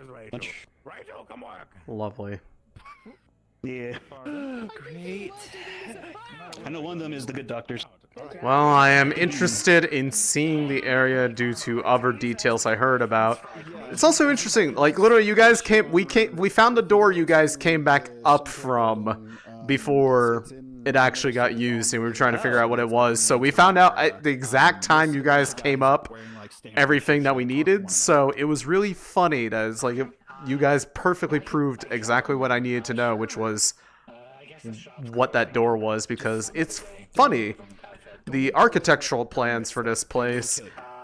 Lovely. Yeah. Great. I know one of them is the good doctors. Well, I am interested in seeing the area due to other details I heard about. It's also interesting, like, literally, you guys we found the door you guys came back up from before it actually got used, and we were trying to figure out what it was. So we found out at the exact time you guys came up everything that we needed, so it was really funny that it's like, you guys perfectly proved exactly what I needed to know, which was what that door was, because it's funny. The architectural plans for this place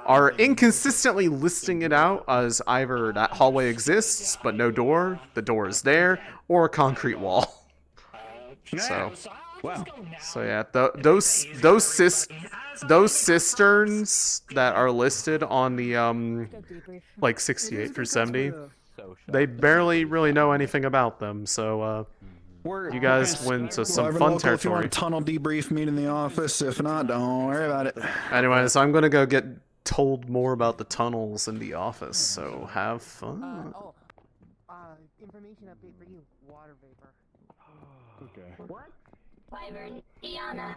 are inconsistently listing it out as either that hallway exists, but no door, the door is there, or a concrete wall. So, so yeah, those cisterns that are listed on the like 68 through 70, they barely really know anything about them. So you guys went to some fun territory. If you want a tunnel debrief, meet in the office. If not, don't worry about it. Anyways, I'm gonna go get told more about the tunnels in the office. So have fun. Information update for you. Water vapor. Okay. What? Wyvern, Iana.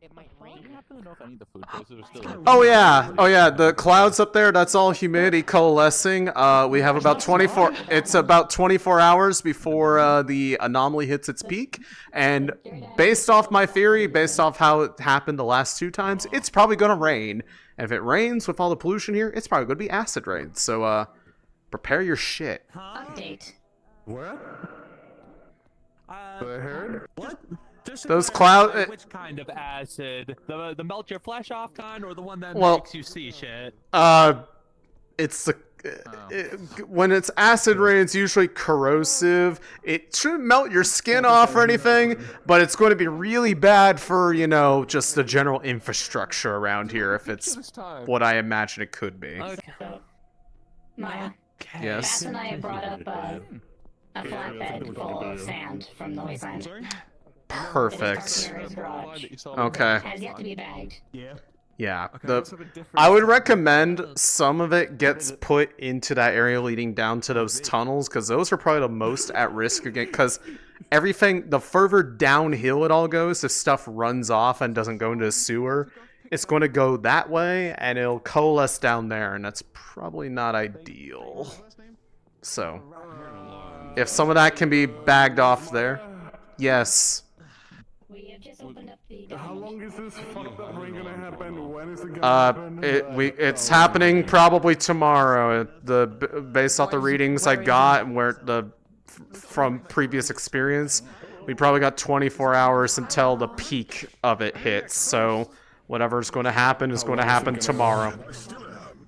It might rain. I happen to know if any of the food places are still Oh yeah, the clouds up there, that's all humidity coalescing. We have about 24, it's about 24 hours before the anomaly hits its peak, and based off my theory, based off how it happened the last 2 times, it's probably gonna rain. And if it rains with all the pollution here, it's probably gonna be acid rain, so prepare your shit. Update. What? I heard. What? Those clouds. Which kind of acid? The melt your flesh off kind, or the one that Well, makes you see shit? it's the when it's acid rain, it's usually corrosive. It shouldn't melt your skin off or anything, but it's going to be really bad for, you know, just the general infrastructure around here if it's what I imagine it could be. Maya. Yes. Bass and I have brought up a flatbed full of sand from the wayside. Perfect. Okay. Has yet to be bagged. Yeah, I would recommend some of it gets put into that area leading down to those tunnels, because those are probably the most at risk again, because everything, the further downhill it all goes, if stuff runs off and doesn't go into the sewer, it's going to go that way, and it'll coalesce down there, and that's probably not ideal. So, if some of that can be bagged off there, yes. How long is this fucked up rain gonna happen? When is it gonna happen? It's happening probably tomorrow. Based off the readings I got and from previous experience, we probably got 24 hours until the peak of it hits. So whatever's going to happen is going to happen tomorrow.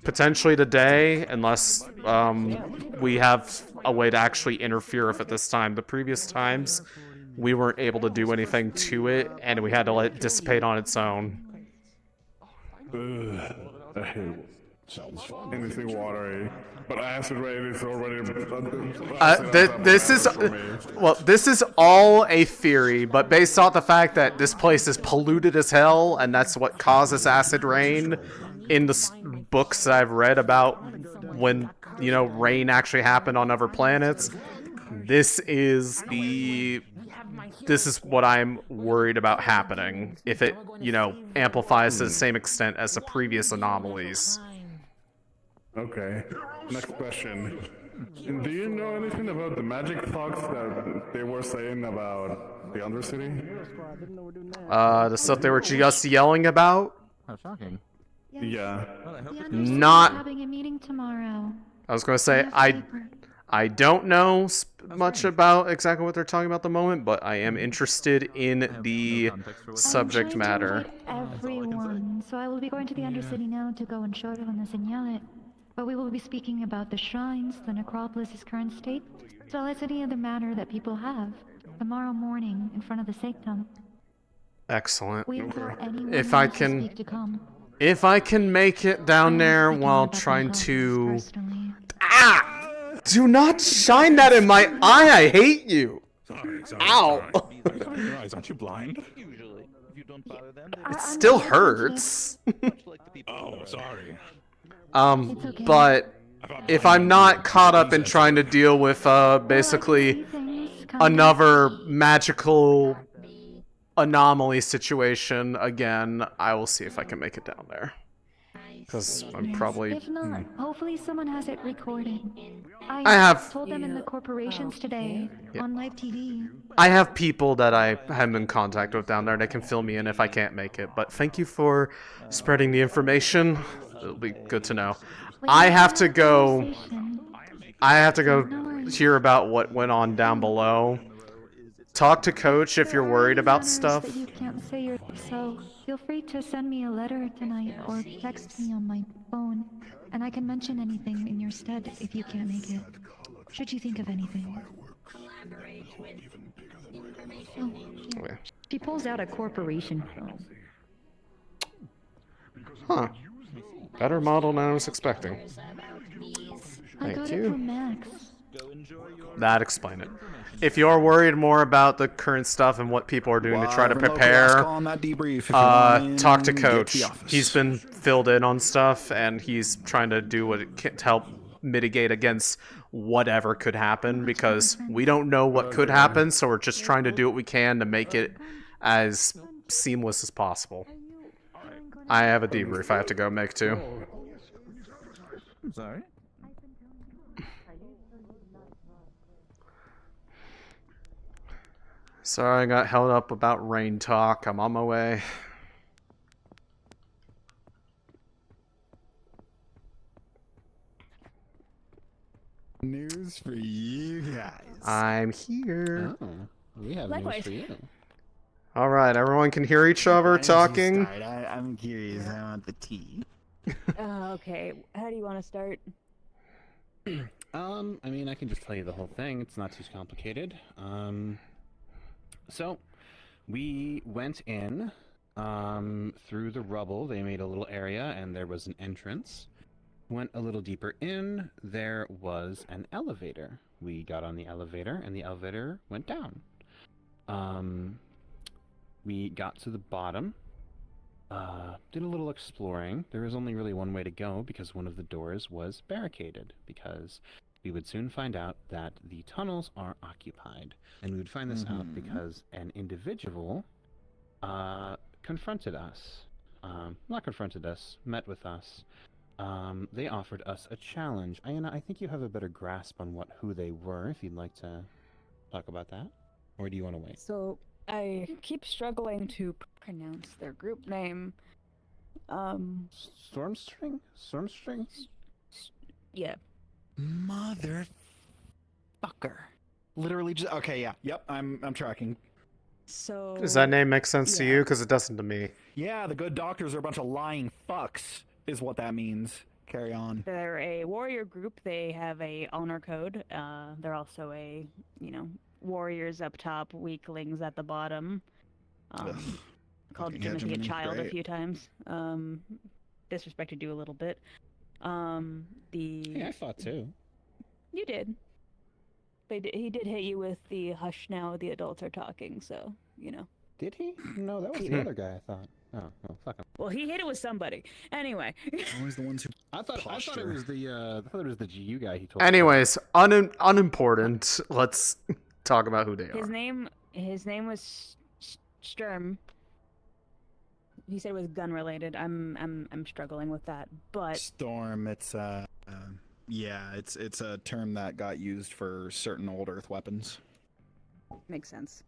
Potentially today, unless we have a way to actually interfere with it this time. The previous times, we weren't able to do anything to it, and we had to let it dissipate on its own. I hate anything watery, but acid rain is already. This is all a theory, but based off the fact that this place is polluted as hell, and that's what causes acid rain. In the books that I've read about when, you know, rain actually happened on other planets, this is what I'm worried about happening if it, you know, amplifies to the same extent as the previous anomalies. Okay, next question. Do you know anything about the magic thugs that they were saying about the Undercity? The stuff they were just yelling about? How shocking. Yeah. Not. Having a meeting tomorrow. I was going to say, I don't know much about exactly what they're talking about at the moment, but I am interested in the subject matter. Everyone. So I will be going to the Undercity now to go and show everyone the señale. But we will be speaking about the shrines, the necropolis's current state, as well as any other matter that people have tomorrow morning in front of the sanctum. Excellent. We implore anyone If who I wants to can, speak to come. if I can make it down there while trying to. Do not shine that in my eye! I hate you! Sorry. Ow! Aren't you blind? It still hurts. Oh, sorry. But if I'm not caught up in trying to deal with basically another magical anomaly situation again, I will see if I can make it down there. Because I'm probably. If not, hopefully someone has it recorded. I have told them in the corporations today on live TV. I have people that I am in contact with down there that can fill me in if I can't make it. But thank you for spreading the information. It'll be good to know. I have to go hear about what went on down below. Talk to Coach if you're worried about stuff. That you can't say so feel free to send me a letter tonight or text me on my phone, and I can mention anything in your stead if you can't make it. Should you think of anything? Okay. She pulls out a corporation phone. Huh. Better model than I was expecting. I got it from Max. That explained it. If you're worried more about the current stuff and what people are doing to try to prepare, talk to Coach. He's been filled in on stuff, and he's trying to do what it can to help mitigate against whatever could happen, because we don't know what could happen, so we're just trying to do what we can to make it as seamless as possible. I have a debrief I have to go make too. I'm sorry. Sorry I got held up about rain talk. I'm on my way. News for you guys. I'm here. Oh, we have news for you. Alright, everyone can hear each other talking? I'm curious. I want the tea. Okay, how do you want to start? I mean, I can just tell you the whole thing. It's not too complicated. So we went in, through the rubble. They made a little area, and there was an entrance. Went a little deeper in. There was an elevator. We got on the elevator, and the elevator went down. We got to the bottom. Did a little exploring. There was only really one way to go because one of the doors was barricaded, because we would soon find out that the tunnels are occupied. And we would find this out because an individual confronted us. Not confronted us, met with us. They offered us a challenge. Ayanna, I think you have a better grasp on who they were, if you'd like to talk about that. Or do you want to wait? So, I keep struggling to pronounce their group name. Stormstring? Stormstring? Yeah. Motherfucker. Literally just okay, yeah. Yep, I'm tracking. So Does that name make sense to you? Because it doesn't to me. Yeah, the good doctors are a bunch of lying fucks, is what that means. Carry on. They're a warrior group. They have a honor code. They're also a, warriors up top, weaklings at the bottom. Called Fucking Timothy a hegemony, child a great. few times. Disrespected you a little bit. Hey, I fought too. You did. He did hit you with the hush now, the adults are talking, so, Did he? No, that was the other guy, I thought. Oh, well, fuck him. Well, he hit it with somebody. Anyway. Always the ones who I thought it was the GU guy he told. Anyways, unimportant. Let's talk about who they His are. name was Sturm. He said it was gun related. I'm struggling with that, but Storm, it's yeah, it's a term that got used for certain old Earth weapons. makes sense.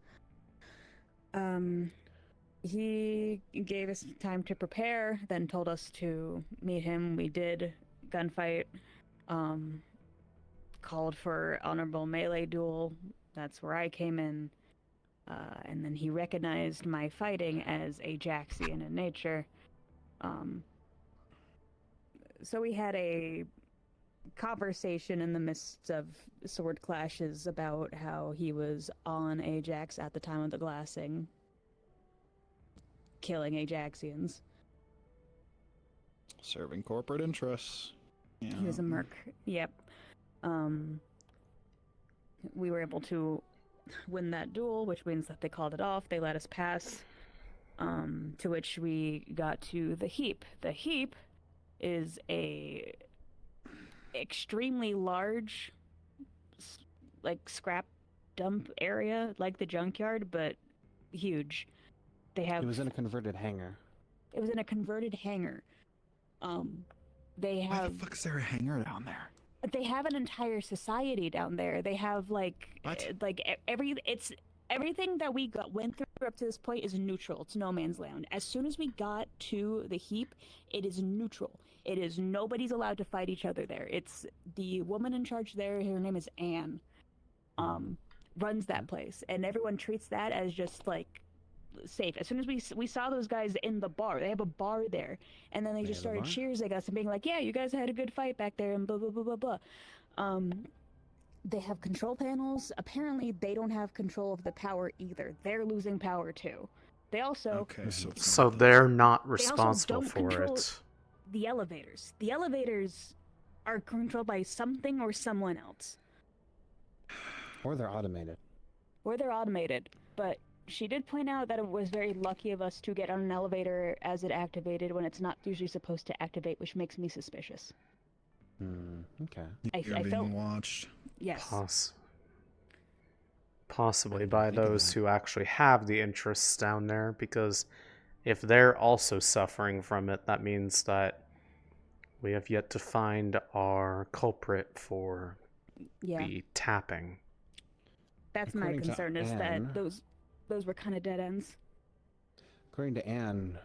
He gave us time to prepare, then told us to meet him. We did gunfight. Called for honorable melee duel. That's where I came in. And then he recognized my fighting as Ajaxian in nature. So we had a conversation in the midst of sword clashes about how he was on Ajax at the time of the glassing, killing Ajaxians. Serving corporate interests. Yeah. He was a merc. Yep. We were able to win that duel, which means that they called it off. They let us pass. To which we got to the heap. The heap is a extremely large, scrap dump area, like the junkyard, but huge. They have. It was in a converted hangar. It was in a converted hangar. They have. Why the fuck is there a hangar down there? They have an entire society down there. They have everything that we went through up to this point is neutral. It's no man's land. As soon as we got to the heap, it is neutral. It is nobody's allowed to fight each other there. It's the woman in charge there. Her name is Anne. Runs that place, and everyone treats that as just safe. As soon as we saw those guys in the bar, they have a bar there, and then they just started cheersing us and being like, "Yeah, you guys had a good fight back there," and blah blah blah blah blah. They have control panels. Apparently, they don't have control of the power either. They're losing power too. They also So they're not they also responsible don't for control it. the elevators. The elevators are controlled by something or someone else. Or they're automated. Or they're automated, but she did point out that it was very lucky of us to get on an elevator as it activated when it's not usually supposed to activate, which makes me suspicious. Okay. You're I being felt watched. yes. Possibly by those who actually have the interests down there, because if they're also suffering from it, that means that we have yet to find our culprit for the tapping. That's my According to concern, is Anne- that those were kind of dead ends. According to Anne,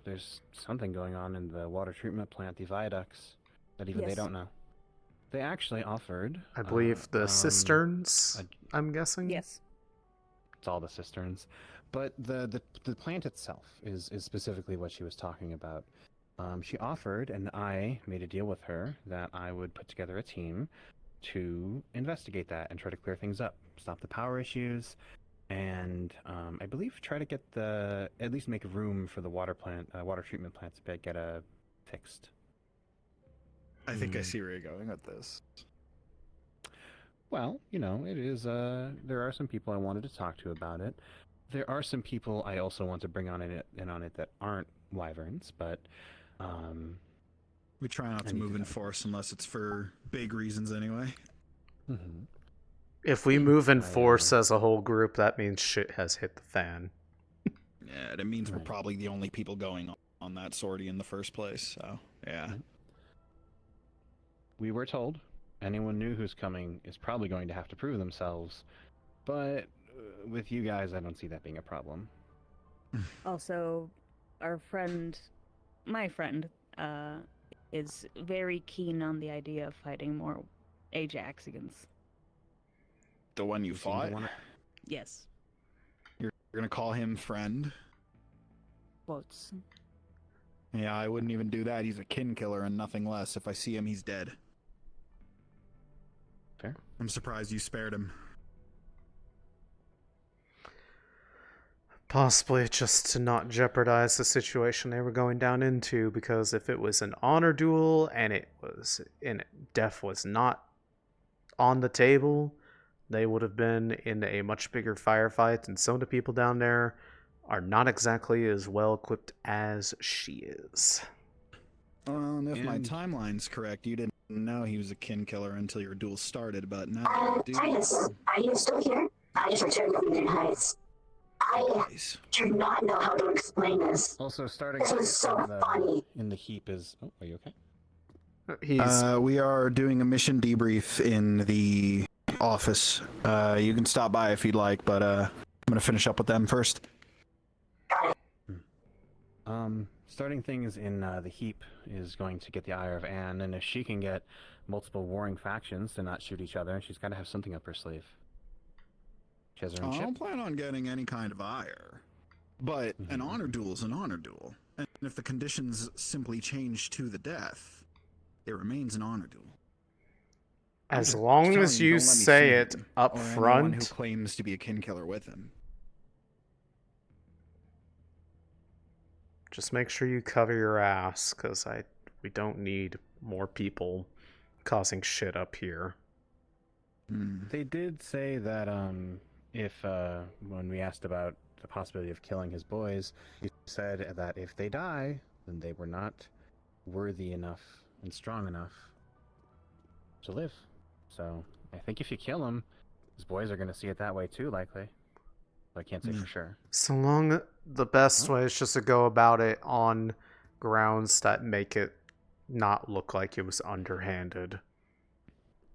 there's something going on in the water treatment plant, the viaducts, that even they Yes. don't know. They actually offered, I believe the cisterns, I'm guessing? Yes. It's all the cisterns. But the plant itself is specifically what she was talking about. She offered, and I made a deal with her that I would put together a team to investigate that and try to clear things up, stop the power issues, and I believe try to get at least make room for the water treatment plant to get fixed. I think I see where you're going with this. Well, it is. There are some people I wanted to talk to about it. There are some people I also want to bring on it that aren't wyverns, but we try not to move in force unless it's for big reasons anyway. Mm-hmm. If we move in force as a whole group, that means shit has hit the fan. Yeah, that means we're probably the only people going on that sortie in the first place, so, yeah. We were told anyone new who's coming is probably going to have to prove themselves, but with you guys, I don't see that being a problem. Also, my friend, is very keen on the idea of fighting more Ajaxigans. The one you fought? Yes. You're gonna call him friend? Quotes. Yeah, I wouldn't even do that. He's a kin killer and nothing less. If I see him, he's dead. Fair. I'm surprised you spared him. Possibly just to not jeopardize the situation they were going down into, because if it was an honor duel and death was not on the table, they would have been in a much bigger firefight, and some of the people down there are not exactly as well equipped as she is. And if my timeline's correct, you didn't know he was a kin killer until your duel started, but now you do. Titus, are you still here? I just returned from Green Heights. I do not know how to explain this. Also, starting This was so funny. in the heap is... Oh, are you okay? We are doing a mission debrief in the office. You can stop by if you'd like, but I'm gonna finish up with them first. Starting things in the heap is going to get the ire of Anne, and if she can get multiple warring factions to not shoot each other, she's got to have something up her sleeve. She has her own I ship. don't plan on getting any kind of ire, but an honor duel is an honor duel, and if the conditions simply change to the death, it remains an honor duel. As long as you say it up Anyone who front. claims to be a kin killer with him. Just make sure you cover your ass, because we don't need more people causing shit up here. They did say that if when we asked about the possibility of killing his boys, he said that if they die, then they were not worthy enough and strong enough to live. So I think if you kill him, his boys are going to see it that way too, likely. But I can't say for sure. So long, the best way is just to go about it on grounds that make it not look like it was underhanded.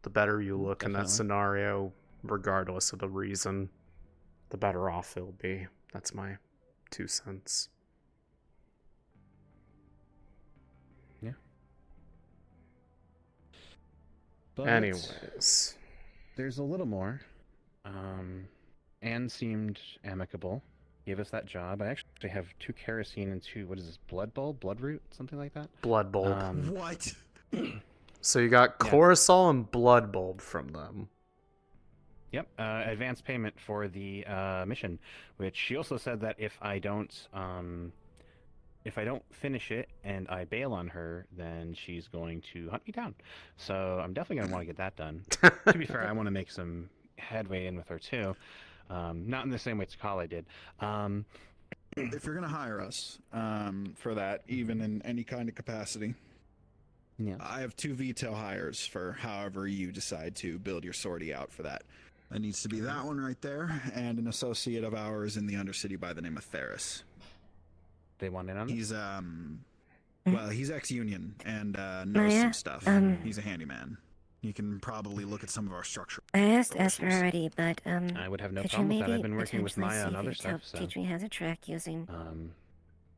The better you look in that scenario, regardless of the reason, the better off it'll be. That's my 2 cents. Yeah. But anyways, there's a little more. Anne seemed amicable. Gave us that job. I actually have 2 kerosene and 2, what is this, blood bulb? Blood root? Something like that? Blood bulb. What? So you got Coruscant and Blood Bulb from them. Yep, advance payment for the mission, which she also said that if I don't finish it and I bail on her, then she's going to hunt me down. So I'm definitely going to want to get that done. To be fair, I want to make some headway in with her too. Not in the same way Takale did. If you're going to hire us for that, even in any kind of capacity, I have 2 veto hires for however you decide to build your sortie out for that. That needs to be that one right there, and an associate of ours in the Undercity by the name of Ferris. They want in on it? He's well, he's ex-union and knows some stuff. He's a handyman. You can probably look at some of our structure. I asked Esther already, but I would have no could you problem with that. maybe I've been working with potentially Maia on see if other you could help stuff. So. teach me how to track using.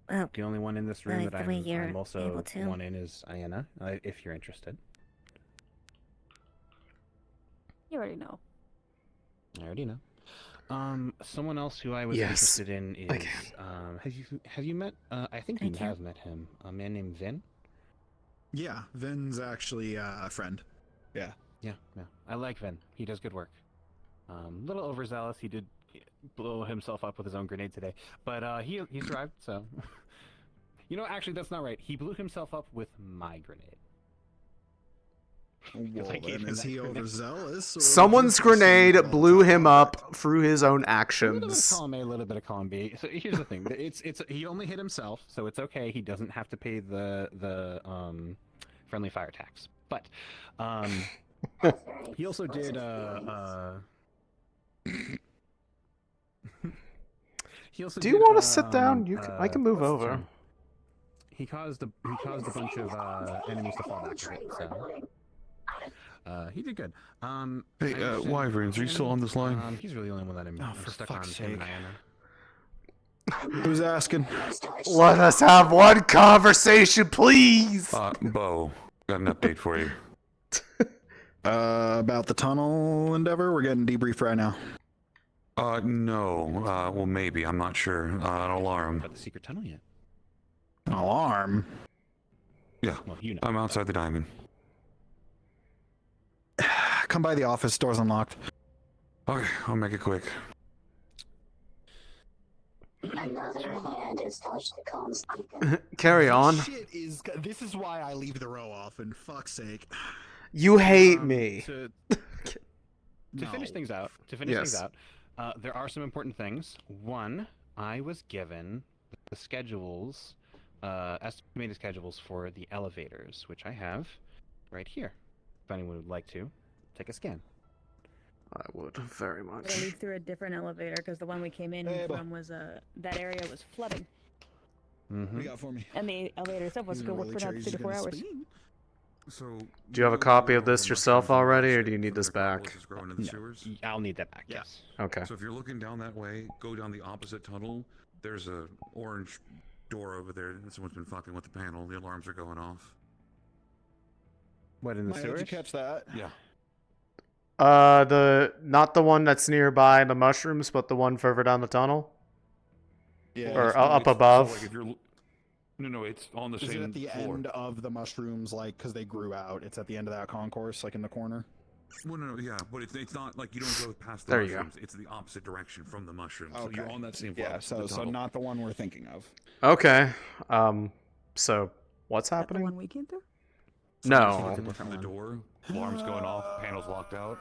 The only one in this room like that the way you're I'm also able to. one in is Ayanna, if you're interested. You already know. I already know. Someone else who I was Yes, interested in is, I can. have you met, I think you have met him, a man named Vin? Yeah, Vin's actually a friend. Yeah. Yeah. I like Vin. He does good work. Little overzealous. He did blow himself up with his own grenade today, but he survived. So, you know, actually, that's not right. He blew himself up with my grenade. Well, I gave then him is that he grenade. overzealous? Or Someone's just grenade saying blew him up through his own A little bit of actions. column A, a little bit of column B. So here's the thing: it's he only hit himself, so it's okay. He doesn't have to pay the friendly fire tax. But he also did he also Do you did, want to sit down? I can move what's the over. term? He caused a bunch of enemies to fall back a bit. So he did good. Hey, Wyverns, are you still on this line? He's really the only one that I'm for stuck on fuck's him and sake. Diana. Who's asking? Let us have one conversation, please. Bo, got an update for you. About the tunnel endeavor? We're getting debriefed right now. No. Well, maybe. I'm not sure. An alarm. About the secret tunnel yet? An alarm? Yeah. Well, you know. I'm outside the diamond. Come by the office. Door's unlocked. Okay, I'll make it quick. Another hand has touched the comms beacon. Carry on. This is why I leave the row off, and fuck's sake. You hate me. To finish things out, Yes. there are some important things. One, I was given the schedules, estimated schedules for the elevators, which I have right here. If anyone would like to take a scan. I would very much. We'll lead through a different elevator because the one we came in from was that area was flooding, What do you got for me? and the elevator itself was good for about 3 to 4 hours. So, Do you have a copy of this yourself already, or do you need this back? I'll need that back. Yes. Okay. So if you're looking down that way, go down the opposite tunnel. There's a orange door over there. Someone's been fucking with the panel. The alarms are going off. What, in the Maya, did you sewers? catch that? Yeah. Not the one that's nearby the mushrooms, but the one further down the tunnel. Yeah. Or it's- up it's- above. So like if you're, no, it's on the Is same it at the floor. end of the mushrooms, like, because they grew out? It's at the end of that concourse, like in the corner? Well, no, yeah, but it's not like you don't go past the There you go. mushrooms. It's the opposite direction from the mushrooms. So you're on that same floor. Yeah, so not the one we're thinking of. Okay. So what's The happening? one we came through? No. From the door, alarms going off, panels locked out.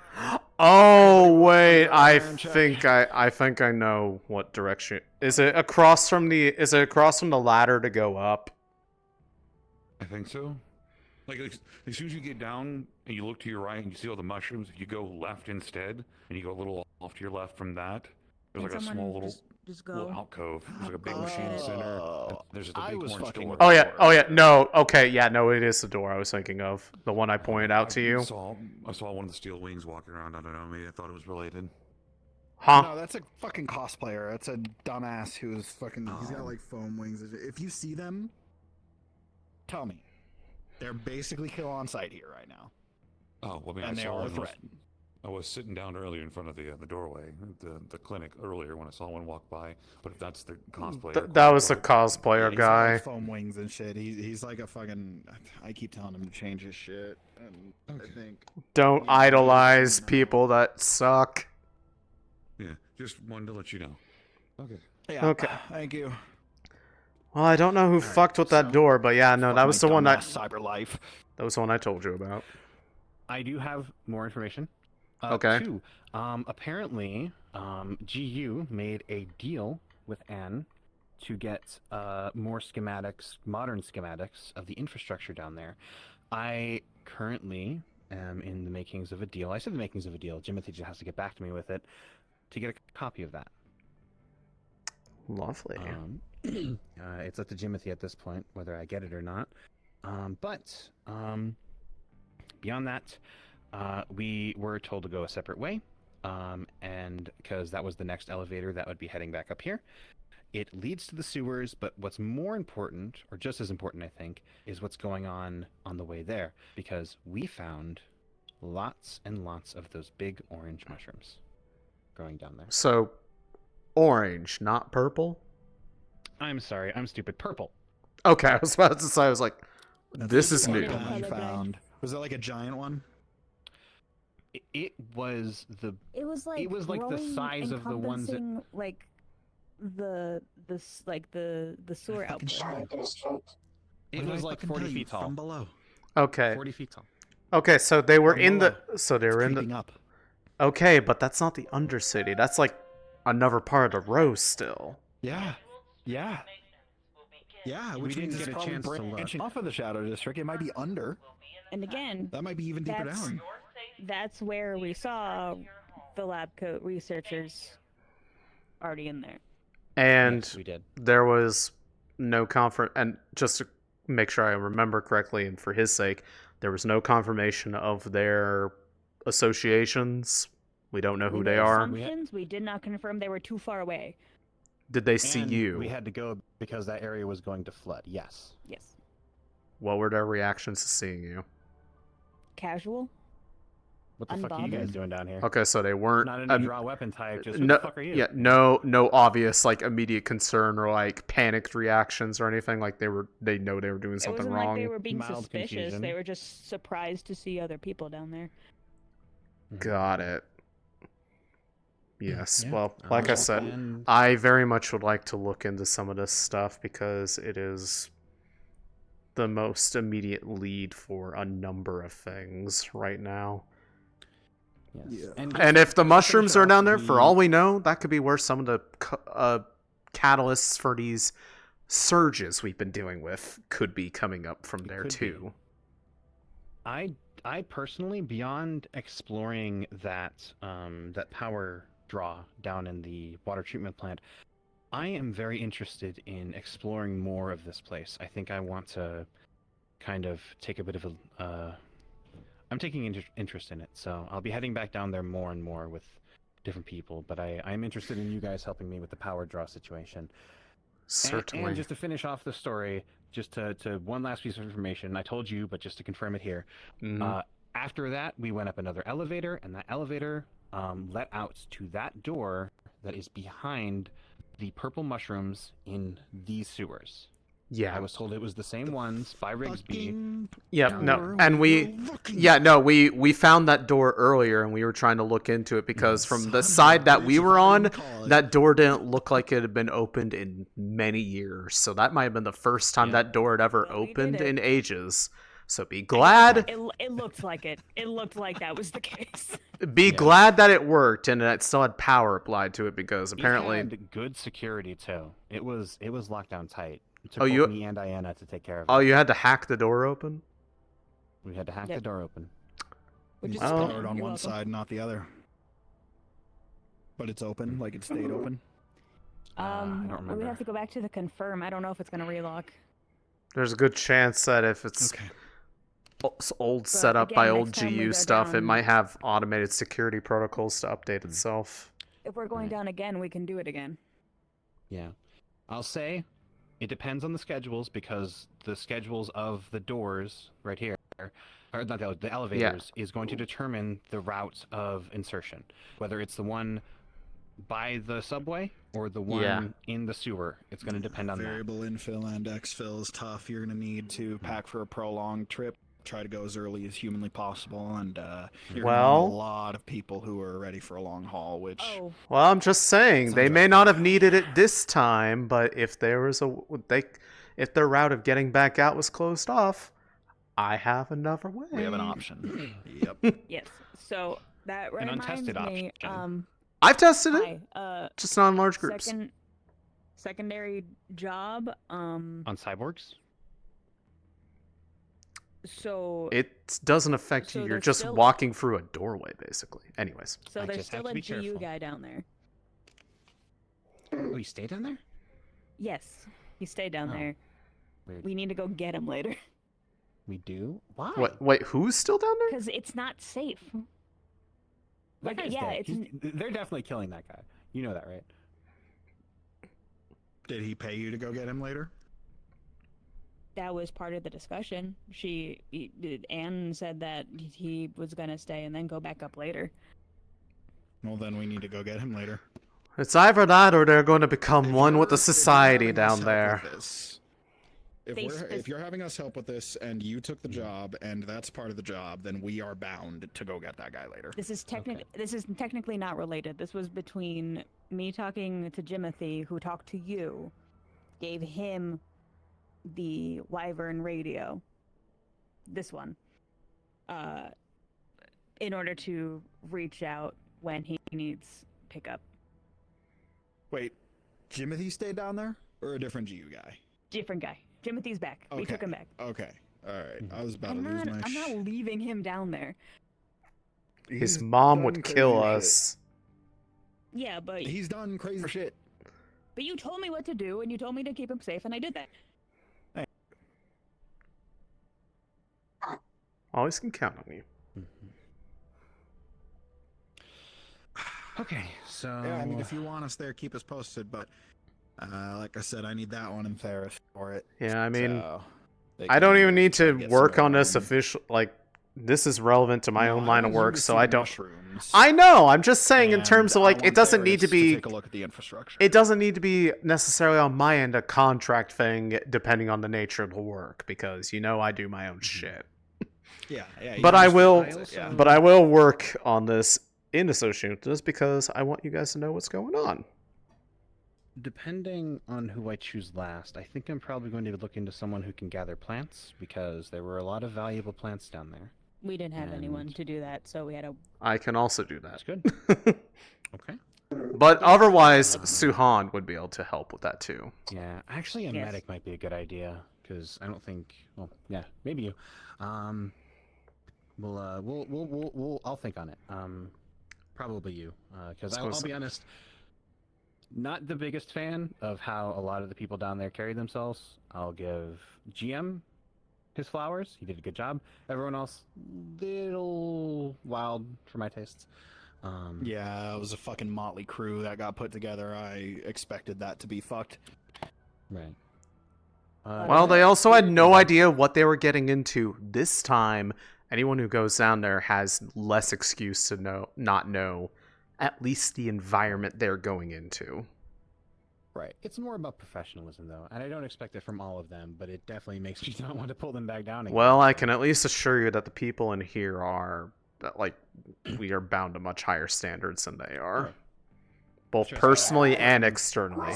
Oh wait, I think I know what direction. Is it across from the ladder to go up? I think so. Like as soon as you get down and you look to your right and you see all the mushrooms, you go left instead, and you go a little off to your left from that. There's Can like a someone small just little go? alcove. There's like a big machine center. And there's just a big orange door. Oh yeah. No. Okay. Yeah. No, it is the door I was thinking of. The one I pointed out to you. I saw one of the steel wings walking around. I don't know. Maybe I thought it was related. Huh? No, that's a fucking cosplayer. That's a dumbass who's fucking. He's got like foam wings. If you see them, tell me. They're basically kill on site here right now. Oh, well, I mean, And I they saw are a one. threat. I was sitting down earlier in front of the doorway, the clinic earlier when I saw one walk by. But if that's the cosplayer, That was the cosplayer He's got, guy. like, foam wings and shit. He's like a fucking. I keep telling him to change his shit, and I think. Don't idolize people that suck. Yeah, just wanted to let you know. Okay. Yeah. Okay. Thank you. Well, I don't know who fucked with that door, but yeah, no, that was the one that. Cyber life. That was the one I told you about. I do have more information. Okay. Two, apparently, GU made a deal with Anne to get more schematics, modern schematics of the infrastructure down there. I currently am in the makings of a deal. I said the makings of a deal. Jimothy just has to get back to me with it to get a copy of that. Lovely. It's up to Jimothy at this point whether I get it or not. But beyond that, we were told to go a separate way, and because that was the next elevator that would be heading back up here. It leads to the sewers, but what's more important, or just as important, I think, is what's going on the way there, because we found lots and lots of those big orange mushrooms going down there. So, orange, not purple? I'm sorry, I'm stupid. Purple. Okay, I was about to say, I was like, this is new. You found. Was that like a giant one? It was the. It was like the size of the ones that. encompassing, like the sewer output. It was like 40 feet tall. From below. Okay. 40 feet tall. Okay, so they were From in below. so they were in creeping the. up. Okay, but that's not the Undercity. That's like another part of the row still. Yeah. Yeah. Yeah, which didn't means get it's a probably chance to look. branching off of the Shadow District. It might be under. And again, That might be even deeper that's, down. That's where we saw the lab coat researchers already in there. And Yes, we did. there was no and just to make sure I remember correctly and for his sake, there was no confirmation of their associations. We don't know who We they made are. assumptions. We did not confirm they were too far away. Did they see And you? We had to go because that area was going to flood. Yes. Yes. What were their reactions to seeing you? Casual. What the fuck are you guys Unbothered. doing down here? Okay, so they weren't Not any draw weapon type. Just who no, the fuck are you? yeah, no obvious like immediate concern or like panicked reactions or anything. Like they know they were doing It something wasn't wrong. like they were being Mild suspicious. confusion. They were just surprised to see other people down there. Got it. Yes. Yeah. Well, like I said, And- I very much would like to look into some of this stuff because it is the most immediate lead for a number of things right now. Yes. And if the mushrooms are down there, for all we know, that could be where some of the catalysts for these surges we've been dealing with could be coming up from there could be. too. I personally, beyond exploring that that power draw down in the water treatment plant, I am very interested in exploring more of this place. I think I want to kind of take a bit of a. I'm taking interest in it, so I'll be heading back down there more and more with different people. But I'm interested in you guys helping me with the power draw situation. Certainly. And just to finish off the story, just to one last piece of information, I told you, but just to confirm it here. After that, we went up another elevator, and that elevator led out to that door that is behind the purple mushrooms in these sewers. Yeah. I was told it was the same ones by Rigsby. Yeah, no, and we found that door earlier, and we were trying to look into it because from the side that we were on, that door didn't look like it had been opened in many years. So that might have been the first time that door had ever opened in ages. So be glad. It looked like it. It looked like that was the case. Be glad that it worked and that it still had power applied to it because apparently It had good security too. It was locked down tight. It took Oh, both you- me and Diana to take care of it. Oh, you had to hack the door open? We had to hack the door open. Which is It's fine. powered on You're one welcome. side, not the other. But it's open, like it stayed open. don't We remember. have to go back to the confirm. I don't know if it's gonna relock. There's a good chance that if it's old setup again, by next old time we GU go stuff, it down- might have automated security protocols to update itself. If we're going down again, we can do it again. Yeah. I'll say it depends on the schedules because the schedules of the doors right here, or not the elevators, is going to determine the route of insertion. Whether it's the one by the subway or the one in the sewer. It's going to depend on that. Variable infill and exfill is tough. You're going to need to pack for a prolonged trip. Try to go as early as humanly possible, and you're gonna Well- need a lot of people who are ready for a long haul. Which Well, I'm just saying they may not have needed it this time, but if there was if their route of getting back out was closed off, I have another way. we have an option. Yep. Yes. So that An reminds untested me. I've tested it, Hi, just not in large groups. Secondary job. On cyborgs? So It doesn't affect So you. You're there's just still- walking through a doorway, basically. Anyways. So there's still a GU guy down there. Oh, you stay down there? Yes, he stayed down Oh, there. weird. We need to go get him later. We do? Why? What? Wait, who's still down there? Because it's not safe. That Like, guy's yeah, dead. it's They're definitely killing that guy. You know that, right? Did he pay you to go get him later? that was part of the discussion. Anne said that he was gonna stay and then go back up later. Well, then we need to go get him later. It's either that or they're going to become one with the If you're society having us down help there. with this- If you're having us help with this and you took the job and that's part of the job, then we are bound to go get that guy later. This is technically not related. This was between me talking to Jimothy, who talked to you, gave him the Wyvern radio. This one. In order to reach out when he needs pickup. Wait, Jimothy stayed down there? Or a different GU guy? Different guy. Jimothy's back. We took him back. Okay. Alright. I was about to lose my I'm not leaving him down there. His mom would kill us. Yeah, but he's done crazy shit. But you told me what to do, and you told me to keep him safe, and I did that. Always can count on you. Okay, so... Yeah, I mean, if you want us there, keep us posted, but... like I said, I need that one in Theris for it. Yeah, I mean, So, they I don't can even need to get work some on this more. official. Like, this is relevant to my own line of want work, you to so see I the don't. mushrooms. I know. I'm just saying in And terms of I like, it want doesn't need to Theris be. take a look at the infrastructure. It doesn't need to be necessarily on my end a contract thing, depending on the nature of the work, because I do my own shit. Yeah, yeah. But you I just will. realize it, yeah. But I will work on this in association with this because I want you guys to know what's going on. Depending on who I choose last, I think I'm probably going to look into someone who can gather plants, because there were a lot of valuable plants down there. We didn't have anyone to do that, so we had a... I can also do that. That's good. Okay. But otherwise, Suhan would be able to help with that too. Yeah, actually, a medic might be a good idea, because I don't think. Well, yeah, maybe you. I'll think on it. Probably you, because I'll be honest. Not the biggest fan of how a lot of the people down there carry themselves. I'll give GM his flowers. He did a good job. Everyone else, little wild for my tastes. Yeah, it was a fucking motley crew that got put together. I expected that to be fucked. Right. Well, they also had no idea what they were getting into. This time, anyone who goes down there has less excuse to not know at least the environment they're going into. Right. It's more about professionalism, though, and I don't expect it from all of them, but it definitely makes me not want to pull them back down again. Well, I can at least assure you that the people in here are, like, we are bound to much higher standards than they are. Both personally and externally.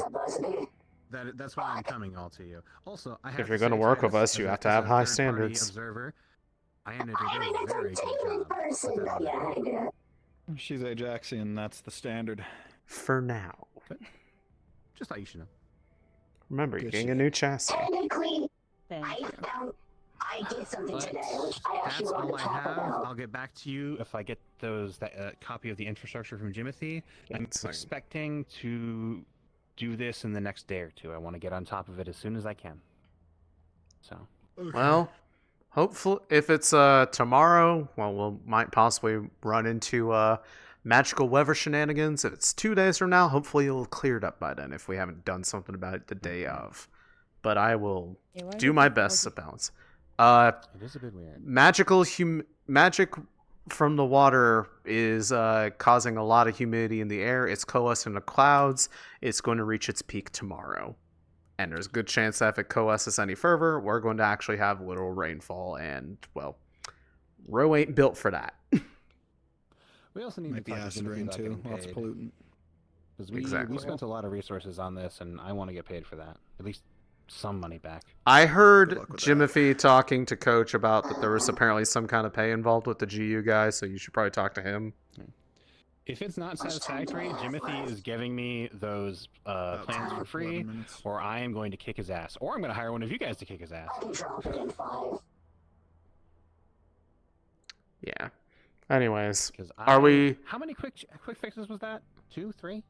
That's why I'm coming all to you. Also, I have If you're going to work with us, you have to have high standards. Observer, Iana did a very good job. She's Ajaxian, that's the standard. For now. Just thought you should know. Remember, you're getting a new chassis. Technically, Thank I did something But today, which I actually that's wanted all to I talk have. about. I'll get back to you if I get that copy of the infrastructure from Jimothy. I'm expecting to do this in the next day or two. I want to get on top of it as soon as I can. So. Well, hopefully, if it's tomorrow, well, might possibly run into magical weather shenanigans. If it's 2 days from now, hopefully it'll clear it up by then if we haven't done something about it the day of. But I will do my best to balance. It is a bit weird. Magic from the water is causing a lot of humidity in the air. It's coalescing the clouds. It's going to reach its peak tomorrow. And there's a good chance that if it coalesces any further, we're going to actually have literal rainfall. And, well, Row ain't built for that. We also need Might to be talk to acid Jimothy rain about too, getting lots of paid. pollutant. Because Exactly. we spent a lot of resources on this, and I want to get paid for that. At least some money back. I heard Jimothy talking to Coach about that there was apparently some kind of pay involved with the GU guy, so you should probably talk to him. If it's not satisfactory, Jimothy is giving me those plans for free, or I am going to kick his ass. Or I'm going to hire one of you guys to kick his ass. Yeah. Anyways, How many quick fixes was that? 2, 3?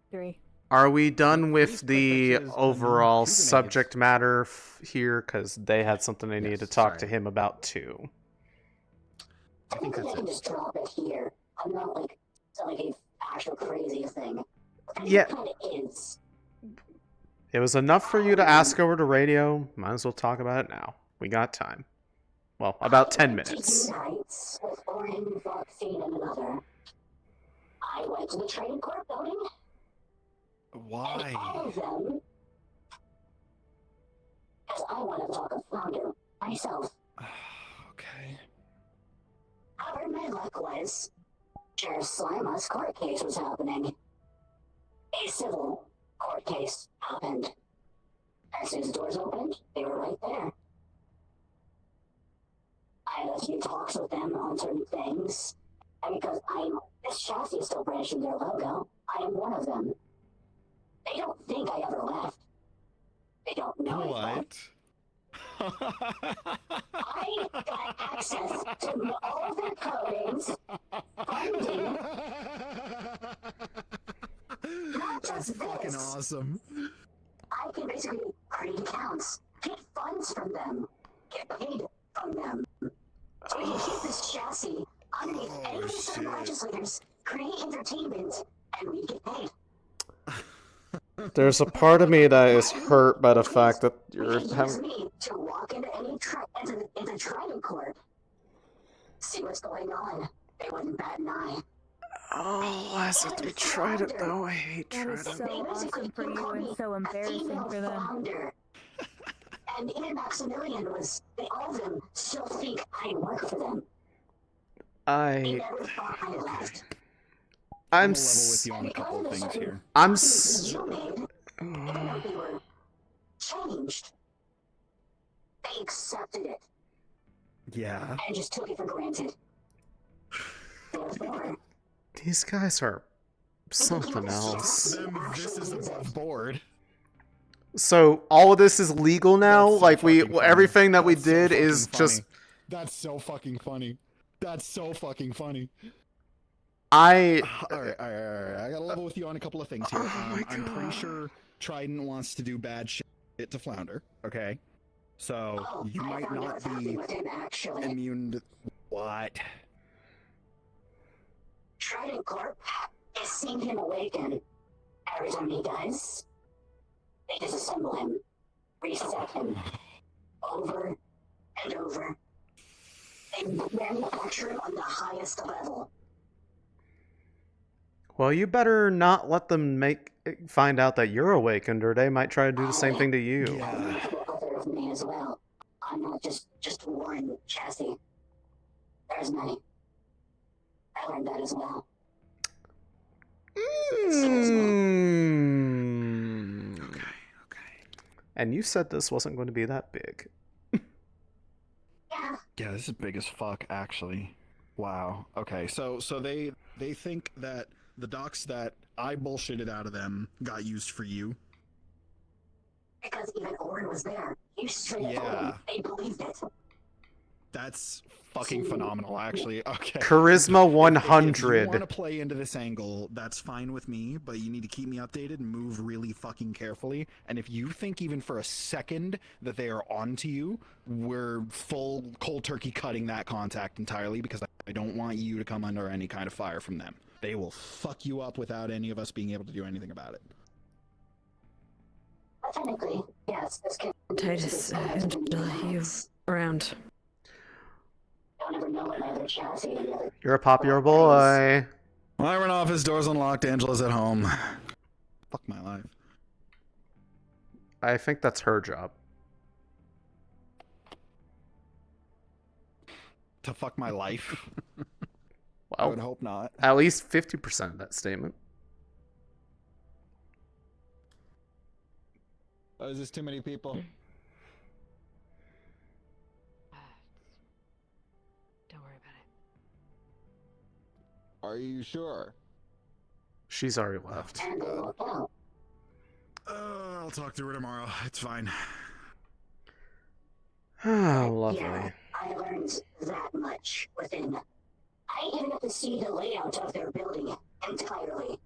3. Are we done with the overall subject matter here? Because they had something they needed to talk to him about too. I think that's I can just drop it here. I'm not like a actual crazy thing. Yeah. It kind of is. It was enough for you to ask over the radio. Might as well talk about it now. We got time. Well, about 10 minutes. Nights with Orin, Foxine, and another. I went to the trading court building. Why? And all of them. Because I want to talk of Flounder myself. Okay. However, my luck was, Sheriff Slima's court case was happening. A civil court case happened. As soon as the doors opened, they were right there. I had a few talks with them on certain things, and because this chassis is still brandishing their logo, I am one of them. They don't think I ever left. They don't know What? I got access to all of their codings, funding. Not That's just fucking this. awesome. I can basically create accounts, get funds from them, get paid from them. So we can keep this chassis underneath any of the certain legislators, create entertainment, and we get paid. There's a part of me that is hurt by the fact that you're Use having. me to walk into any into tribal court, see what's going on. They wouldn't bat an eye. Oh, Lazarus, we tried it though. I hate That is trying so awesome for you and so embarrassing for them. Flounder. And even Maximilian they all of them still think I work for them. They never thought I left. I'm level with you on a couple of things here. You made, even though they were changed, they accepted it Yeah. and just took it for granted. Therefore, These guys are something else. This is above board. So all of this is legal now. Like everything that we did is just. That's so fucking funny. That's so fucking funny. All right. I gotta level with you on a couple of things here. I'm pretty sure Trident wants to do bad shit to Flounder. Okay, so you might not be immune to what? Trident Corp has seen him awaken. Every time he does, they disassemble him, reset him, over and over. They manufacture him on the highest level. Well, you better not let them find out that you're awakened, or they might try to do the same thing to you. Other of me as well. I'm not just one chassis. There's many. I learned that as well. And you said this wasn't going to be that big. Yeah, this is big as fuck, actually. Wow. Okay, so they think that the docs that I bullshitted out of them got used for you. Because even Orin was there. You straight up told them. They believed it. That's fucking phenomenal, actually. Okay. Charisma If 100. you want to play into this angle, that's fine with me, but you need to keep me updated and move really fucking carefully. And if you think even for a second that they are onto you, we're full cold turkey cutting that contact entirely, because I don't want you to come under any kind of fire from them. They will fuck you up without any of us being able to do anything about it. Technically, yes, this can Titus, you around. Don't ever know what my other chassis and the other. You're a popular boy. I run off, his door's unlocked, Angela's at home. Fuck my life. I think that's her job. To fuck my life? Well, I would hope not. At least 50% of that statement. Oh, is this too many people? Don't worry about Are you sure? She's already left. I'll talk to her tomorrow. It's fine. Oh, lovely. Yeah, I learned that much within. I even got to see the layout of their building entirely.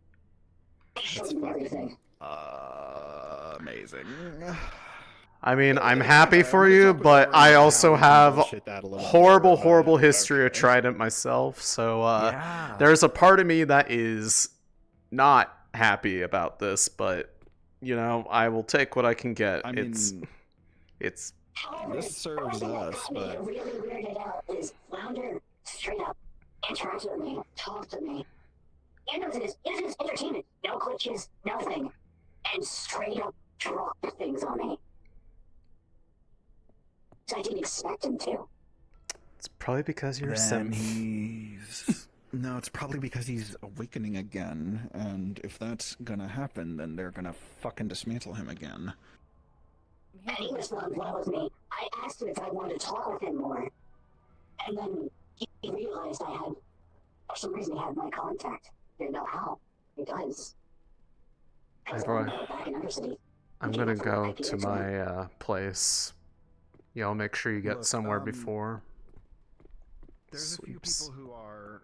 They showed me everything. Amazing. I mean, I'm happy for you, but I also have horrible history of Trident myself, so there's a part of me that is not happy about this, but, you know, I will take what I can get. I mean, it's... This serves us, but... really weirded out is Flounder straight up interacted with me, talked to me. He knows it is entertainment. No glitches, nothing. And straight up dropped things on me. So I didn't expect him to. It's probably because you're a Then synth. he's... No, it's probably because he's awakening again, and if that's gonna happen, then they're gonna fucking dismantle him again. And he was not in love with me. I asked him if I wanted to talk with him more. And then he realized I had, for some reason, he had my contact. Didn't know how. He does. Hey, boy. Back in Undercity. I'm gonna go to my place. Y'all make sure you get Look, somewhere before. There's a few sleeps. people who are